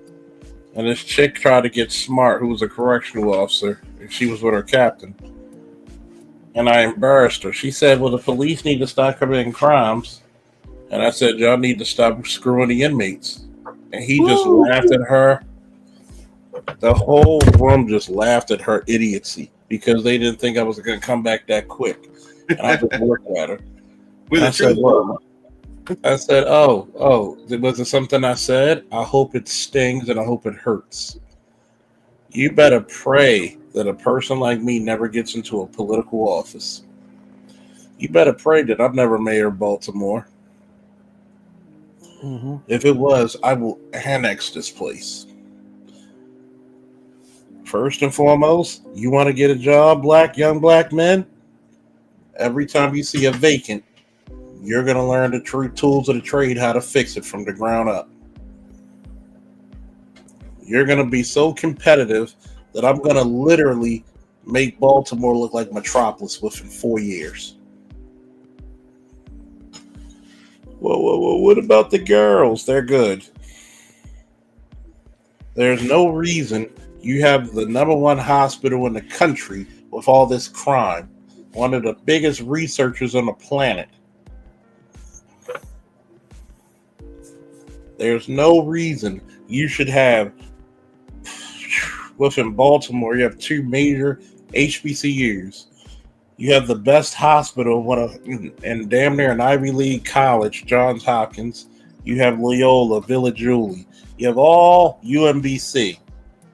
and this chick tried to get smart, who was a correctional officer, and she was with her captain. And I embarrassed her. She said, well, the police need to stop committing crimes. And I said, y'all need to stop screwing the inmates. And he just laughed at her. The whole room just laughed at her idiocy because they didn't think I was going to come back that quick. And I just looked at her. I said, well, oh, was it something I said? I hope it stings and I hope it hurts. You better pray that a person like me never gets into a political office. You better pray that I'm never mayor of Baltimore. Mm-hmm. If it was, I will annex this place. First and foremost, you want to get a job, young black men? Every time you see a vacant, you're going to learn the true tools of the trade, how to fix it from the ground up. You're going to be so competitive that I'm going to literally make Baltimore look like Metropolis within 4 years. Well, what about the girls? They're good. There's no reason you have the number one hospital in the country with all this crime. One of the biggest researchers on the planet. There's no reason you should have, within Baltimore, you have two major HBCUs. You have the best hospital, and damn near an Ivy League college, Johns Hopkins. You have Loyola, Villa Julie. You have all UMBC.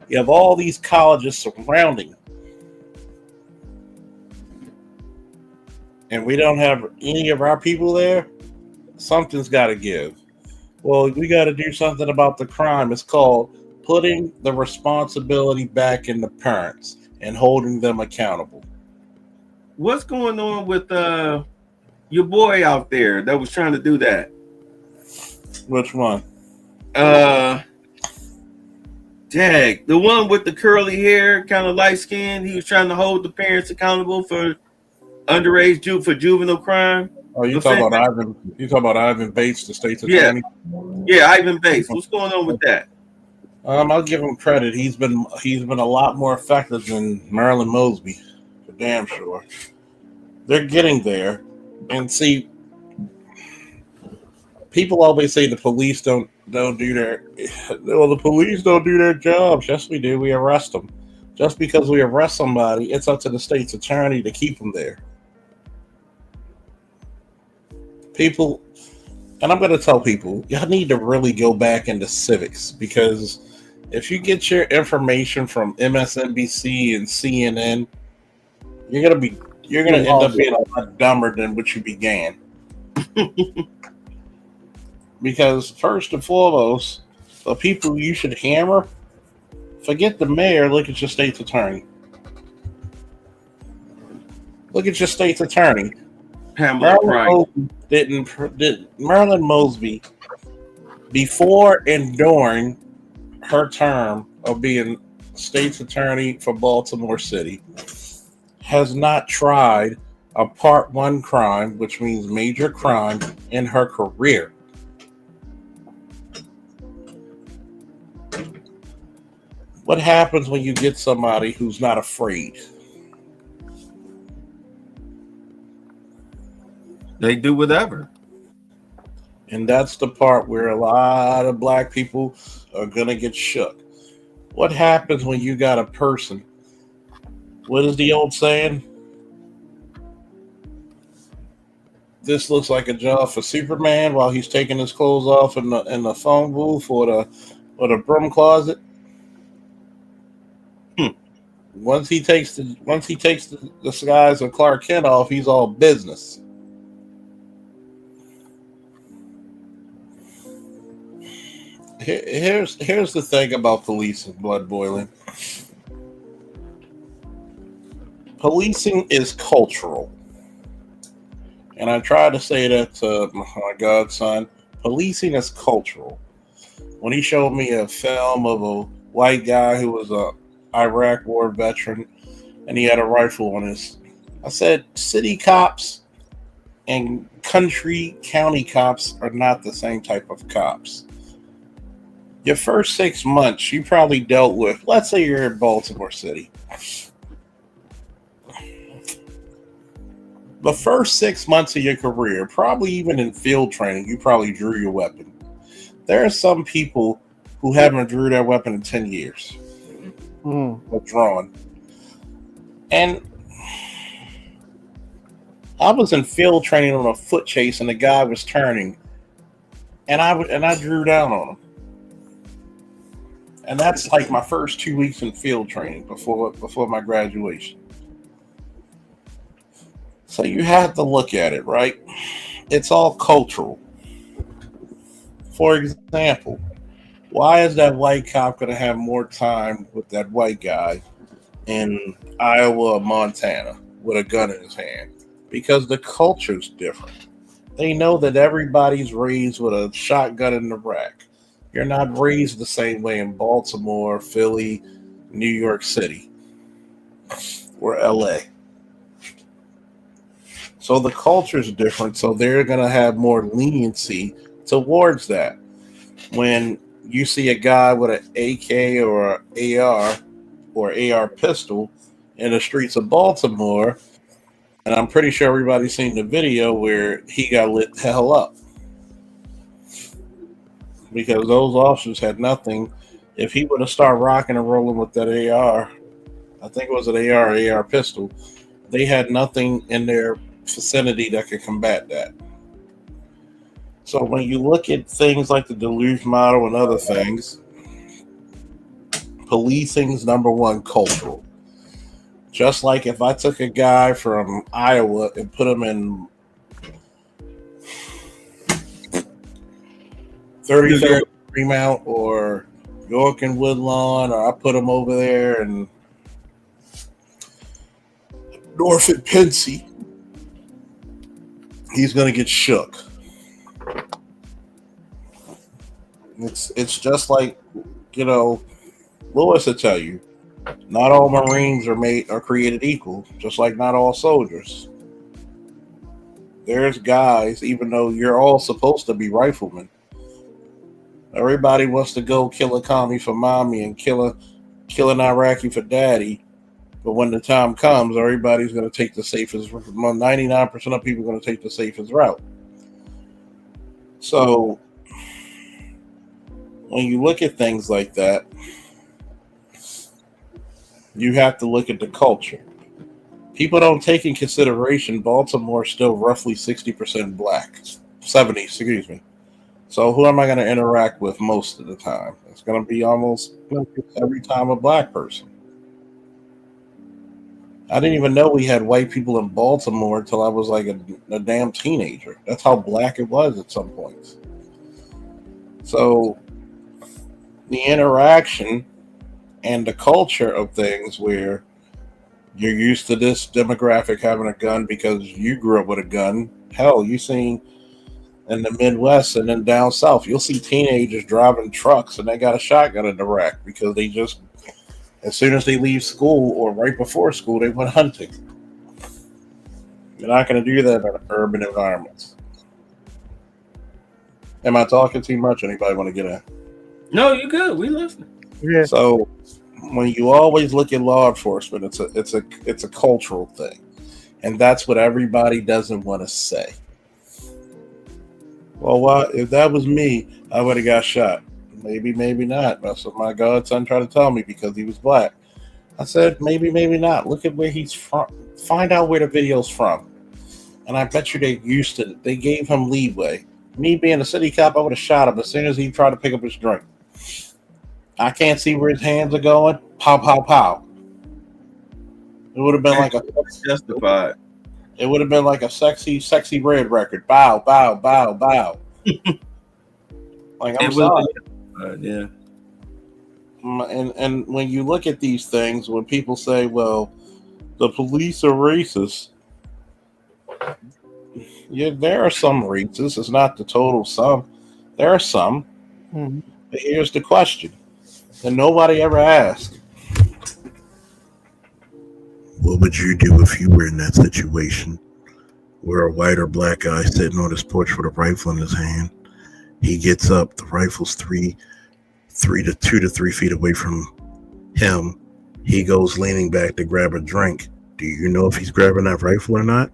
You have all these colleges surrounding. And we don't have any of our people there. Something's got to give. Well, we got to do something about the crime. It's called putting the responsibility back in the parents and holding them accountable. What's going on with your boy out there that was trying to do that? Which one? Dag, the one with the curly hair, kind of light skinned. He was trying to hold the parents accountable for underage juvenile crime. Oh, you talking about Ivan? You talking about Ivan Bates, the state's attorney? Yeah, Ivan Bates. What's going on with that? I'll give him credit. He's been a lot more effective than Marilyn Mosby, for damn sure. They're getting there, and see, people always say the police don't do their. Well, the police don't do their jobs. Yes, we do. We arrest them. Just because we arrest somebody, it's up to the state's attorney to keep them there. People, and I'm going to tell people, y'all need to really go back into civics, because if you get your information from MSNBC and CNN, you're going to end up being a lot dumber than what you began. Because first and foremost, the people you should hammer, forget the mayor, look at your state's attorney. Look at your state's attorney. Marilyn Mosby, before and during her term of being state's attorney for Baltimore City, has not tried a Part 1 crime, which means major crime, in her career. What happens when you get somebody who's not afraid? They do whatever. And that's the part where a lot of black people are going to get shook. What happens when you got a person? What is the old saying? This looks like a job for Superman while he's taking his clothes off in the phone booth or the broom closet. Once he takes the disguise of Clark Kent off, he's all business. Here's the thing about police and blood boiling. Policing is cultural. And I tried to say that to my godson. Policing is cultural. When he showed me a film of a white guy who was a Iraq war veteran and he had a rifle on his, I said, city cops and county cops are not the same type of cops. Your first 6 months, you probably dealt with, let's say you're in Baltimore City. The first 6 months of your career, probably even in field training, you probably drew your weapon. There are some people who haven't drew their weapon in 10 years. Or drawn. And I was in field training on a foot chase and the guy was turning. And I drew down on him. And that's like my first 2 weeks in field training before my graduation. So you have to look at it, right? It's all cultural. For example, why is that white cop going to have more time with that white guy in Iowa or Montana with a gun in his hand? Because the culture's different. They know that everybody's raised with a shotgun in the rack. You're not raised the same way in Baltimore, Philly, New York City, or LA. So the culture's different, so they're going to have more leniency towards that. When you see a guy with an AK or an AR or AR pistol in the streets of Baltimore, and I'm pretty sure everybody's seen the video where he got lit the hell up. Because those officers had nothing. If he would have started rocking and rolling with that AR, I think it was an AR pistol, they had nothing in their vicinity that could combat that. So when you look at things like the Duluth model and other things, policing's number one cultural. Just like if I took a guy from Iowa and put him in 33rd Fremont or York and Woodlawn, or I put him over there in Norfolk, Pensy, he's going to get shook. It's just like, Lewis will tell you, not all Marines are created equal, just like not all soldiers. There's guys, even though you're all supposed to be riflemen, everybody wants to go kill a commie for mommy and kill an Iraqi for daddy. But when the time comes, everybody's going to take the safest. 99% of people are going to take the safest route. So when you look at things like that, you have to look at the culture. People don't take in consideration Baltimore's still roughly 60% black. 70, excuse me. So who am I going to interact with most of the time? It's going to be almost every time a black person. I didn't even know we had white people in Baltimore until I was like a damn teenager. That's how black it was at some points. So the interaction and the culture of things where you're used to this demographic having a gun because you grew up with a gun. Hell, you seen in the Midwest and then down south, you'll see teenagers driving trucks and they got a shotgun in the rack because they just, as soon as they leave school or right before school, they went hunting. You're not going to do that in urban environments. Am I talking too much? Anybody want to get in? No, you good. We listening. Yeah. So when you always look at law enforcement, it's a cultural thing, and that's what everybody doesn't want to say. Well, if that was me, I would have got shot. Maybe, maybe not. That's what my godson tried to tell me because he was black. I said, maybe, maybe not. Look at where he's from. Find out where the video's from. And I bet you they used to. They gave him leeway. Me being a city cop, I would have shot him as soon as he tried to pick up his drink. I can't see where his hands are going. Pow, pow, pow. It would have been like a justified. It would have been like a sexy red record. Bow, bow, bow, bow. Like, I'm sorry. Yeah. And when you look at these things, when people say, "Well, the police are racist," yeah, there are some racists. It's not the total sum. There are some. Mhm. But here's the question, and nobody ever asked: what would you do if you were in that situation, where a white or black guy sitting on his porch with a rifle in his hand? He gets up. The rifle's three to 2 to 3 feet away from him. He goes leaning back to grab a drink. Do you know if he's grabbing that rifle or not?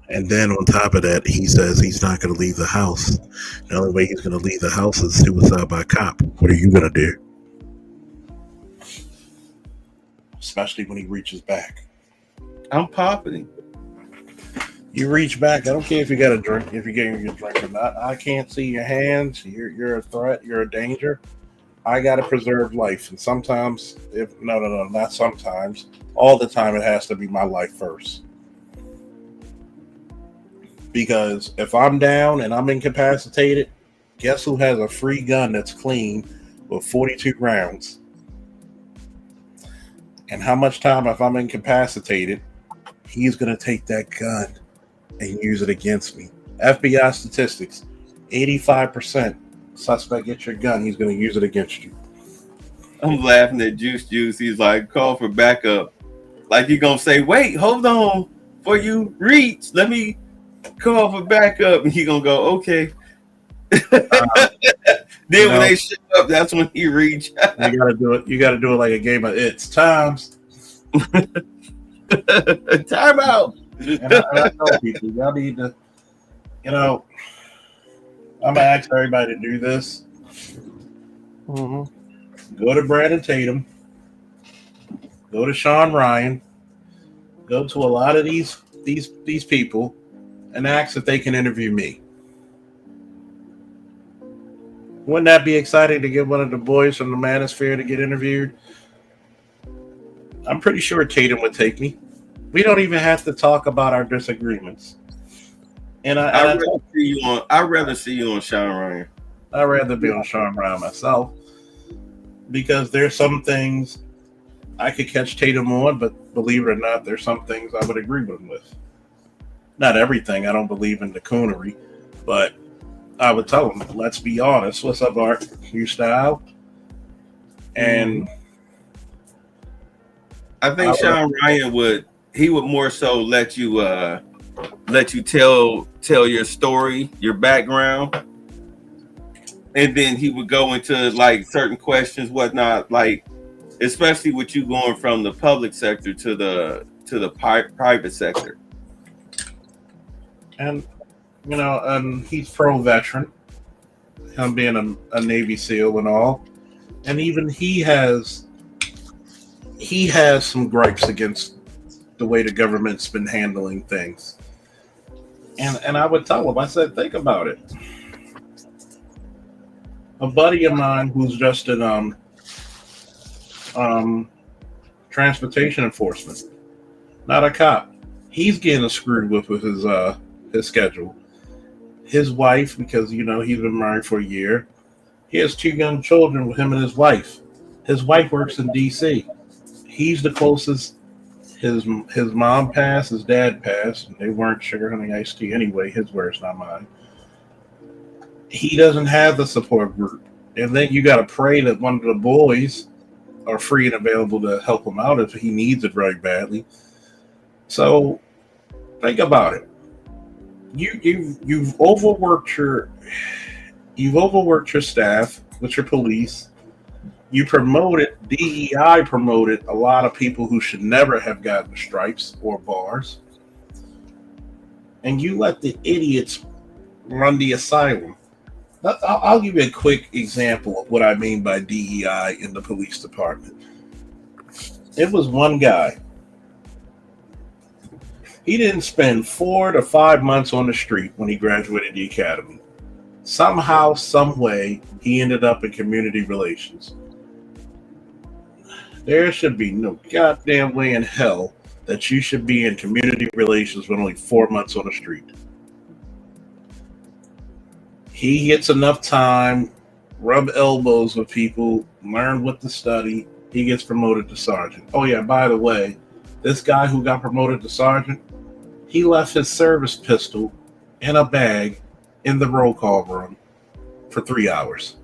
And then on top of that, he says he's not going to leave the house. The only way he's going to leave the house is suicide by cop. What are you going to do? Especially when he reaches back. I'm popping him. You reach back. I don't care if you got a drink, if you're getting your drink or not. I can't see your hands. You're a threat. You're a danger. I got to preserve life. And sometimes, not sometimes. All the time, it has to be my life first. Because if I'm down and I'm incapacitated, guess who has a free gun that's clean with 42 rounds? And how much time, if I'm incapacitated, he's going to take that gun and use it against me. FBI statistics, 85% suspect gets your gun, he's going to use it against you. I'm laughing at Juice. He's like, call for backup. Like you're going to say, wait, hold on. Before you reach, let me call for backup. And he going to go, okay. Then when they show up, that's when he reach. You got to do it. You got to do it like a game of It's Times. Time out. And I tell people, y'all need to, I'm going to ask everybody to do this. Mm-hmm. Go to Brandon Tatum. Go to Sean Ryan. Go to a lot of these people and ask if they can interview me. Wouldn't that be exciting to get one of the boys from the Manosphere to get interviewed? I'm pretty sure Tatum would take me. We don't even have to talk about our disagreements. And I'd rather see you on Sean Ryan. I'd rather be on Sean Ryan myself, because there's some things I could catch Tatum on, but believe it or not, there's some things I would agree with him with. Not everything. I don't believe in the coonery, but I would tell him, let's be honest. What's up, Art? New style? And I think Sean Ryan would more so let you tell your story, your background, and then he would go into like certain questions, whatnot, like especially with you going from the public sector to the private sector. And he's pro-veteran, him being a Navy SEAL and all, and even he has some gripes against the way the government's been handling things. And I would tell him, I said, think about it. A buddy of mine who's just in transportation enforcement, not a cop, he's getting screwed with his schedule. His wife, because he's been married for a year, he has 2 young children with him and his wife. His wife works in DC. He's the closest. His mom passed, his dad passed, and they weren't sugar honey iced tea anyway. His words, not mine. He doesn't have the support group, and then you got to pray that one of the boys are free and available to help him out if he needs it very badly. So think about it. You've overworked your staff with your police. DEI promoted a lot of people who should never have gotten stripes or bars. And you let the idiots run the asylum. I'll give you a quick example of what I mean by DEI in the police department. It was one guy. He didn't spend 4 to 5 months on the street when he graduated the academy. Somehow, some way, he ended up in community relations. There should be no goddamn way in hell that you should be in community relations with only 4 months on the street. He gets enough time, rub elbows with people, learn what to study. He gets promoted to sergeant. Oh yeah, by the way, this guy who got promoted to sergeant, he left his service pistol in a bag in the roll call room for 3 hours.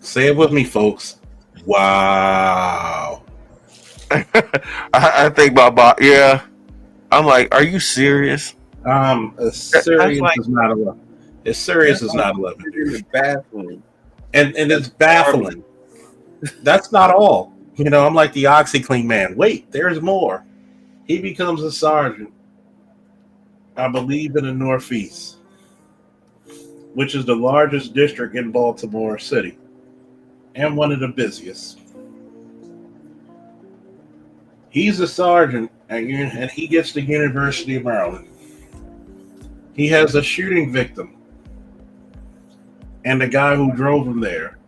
Say it with me, folks. Wow. I think about yeah. I'm like, are you serious? As serious like- as 9/11. As serious as 9/11. In the bathroom. And it's baffling. That's not all. You know, I'm like the OxyClean man. Wait, there's more. He becomes a sergeant, I believe, in the Northeast, which is the largest district in Baltimore City and one of the busiest. He's a sergeant, and he gets the University of Maryland. He has a shooting victim, and the guy who drove him there,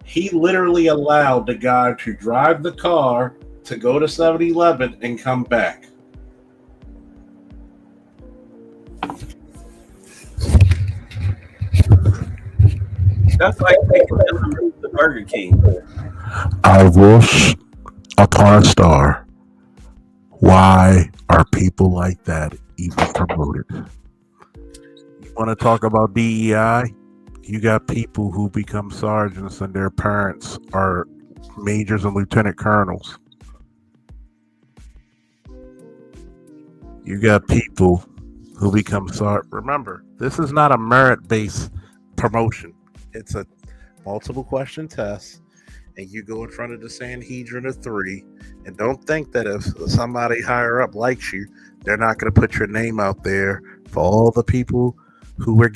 he literally allowed the guy to drive the car to go to 7-Eleven and come back. That's like taking them to Burger King. I wish upon a star. Why are people like that even promoted? You want to talk about DEI? You got people who become sergeants and their parents are majors and lieutenant colonels. You got people who become sergeants. Remember, this is not a merit-based promotion. It's a multiple question test, and you go in front of the Sanhedrin of 3, and don't think that if somebody higher up likes you, they're not going to put your name out there for all the people who were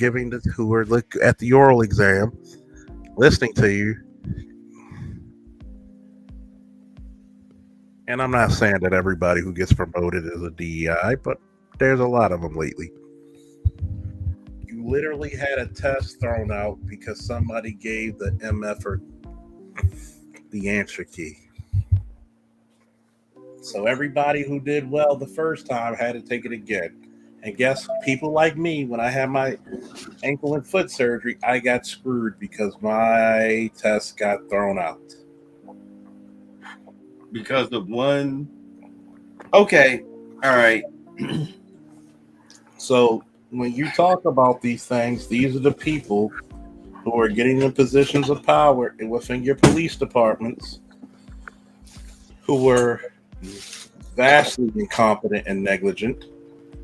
look at the oral exam, listening to you. And I'm not saying that everybody who gets promoted is a DEI, but there's a lot of them lately. You literally had a test thrown out because somebody gave the MF or the answer key. So everybody who did well the first time had to take it again. And guess, people like me, when I had my ankle and foot surgery, I got screwed because my test got thrown out. Because of one. Okay. All right. So when you talk about these things, these are the people who are getting in positions of power within your police departments who were vastly incompetent and negligent,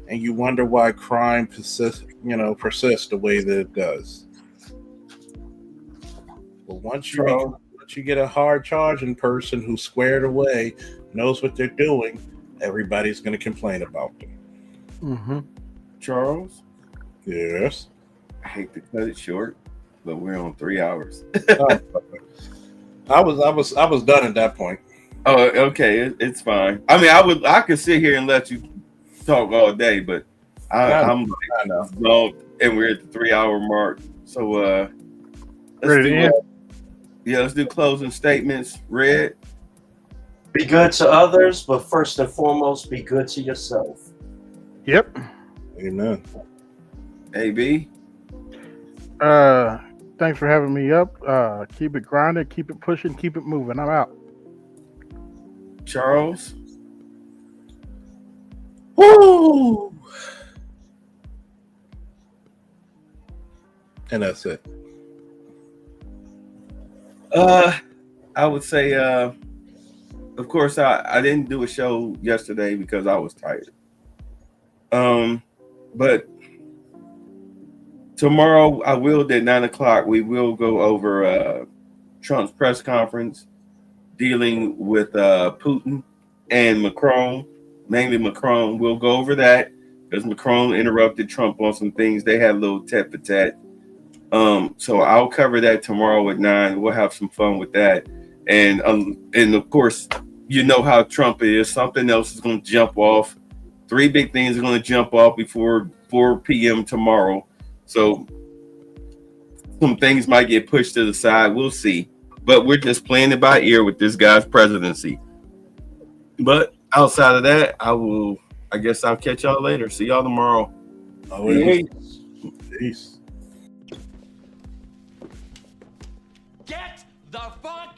and you wonder why crime persists the way that it does. But once you get a hard charging person who's squared away, knows what they're doing, everybody's going to complain about them. Mm-hmm. Charles? Yes. I hate to cut it short, but we're on 3 hours. I was done at that point. Oh, okay, it's fine. I mean, I could sit here and let you talk all day, but I'm long, and we're at the 3 hour mark. So let's do closing statements. Red. Be good to others, but first and foremost, be good to yourself. Yep. Amen. AB. Thanks for having me up. Keep it grinding, keep it pushing, keep it moving. I'm out. Charles. Woo! And that's it. I would say, of course, I didn't do a show yesterday because I was tired. But tomorrow I will at 9:00. We will go over Trump's press conference dealing with Putin and Macron. Mainly Macron. We'll go over that because Macron interrupted Trump on some things. They had a little tit for tat. So I'll cover that tomorrow at 9. We'll have some fun with that. And of course, you know how Trump is. Something else is going to jump off. 3 big things are going to jump off before 4 p.m. tomorrow. So some things might get pushed to the side. We'll see. But we're just playing it by ear with this guy's presidency. But outside of that, I will I guess I'll catch y'all later. See y'all tomorrow. Peace. Get the fuck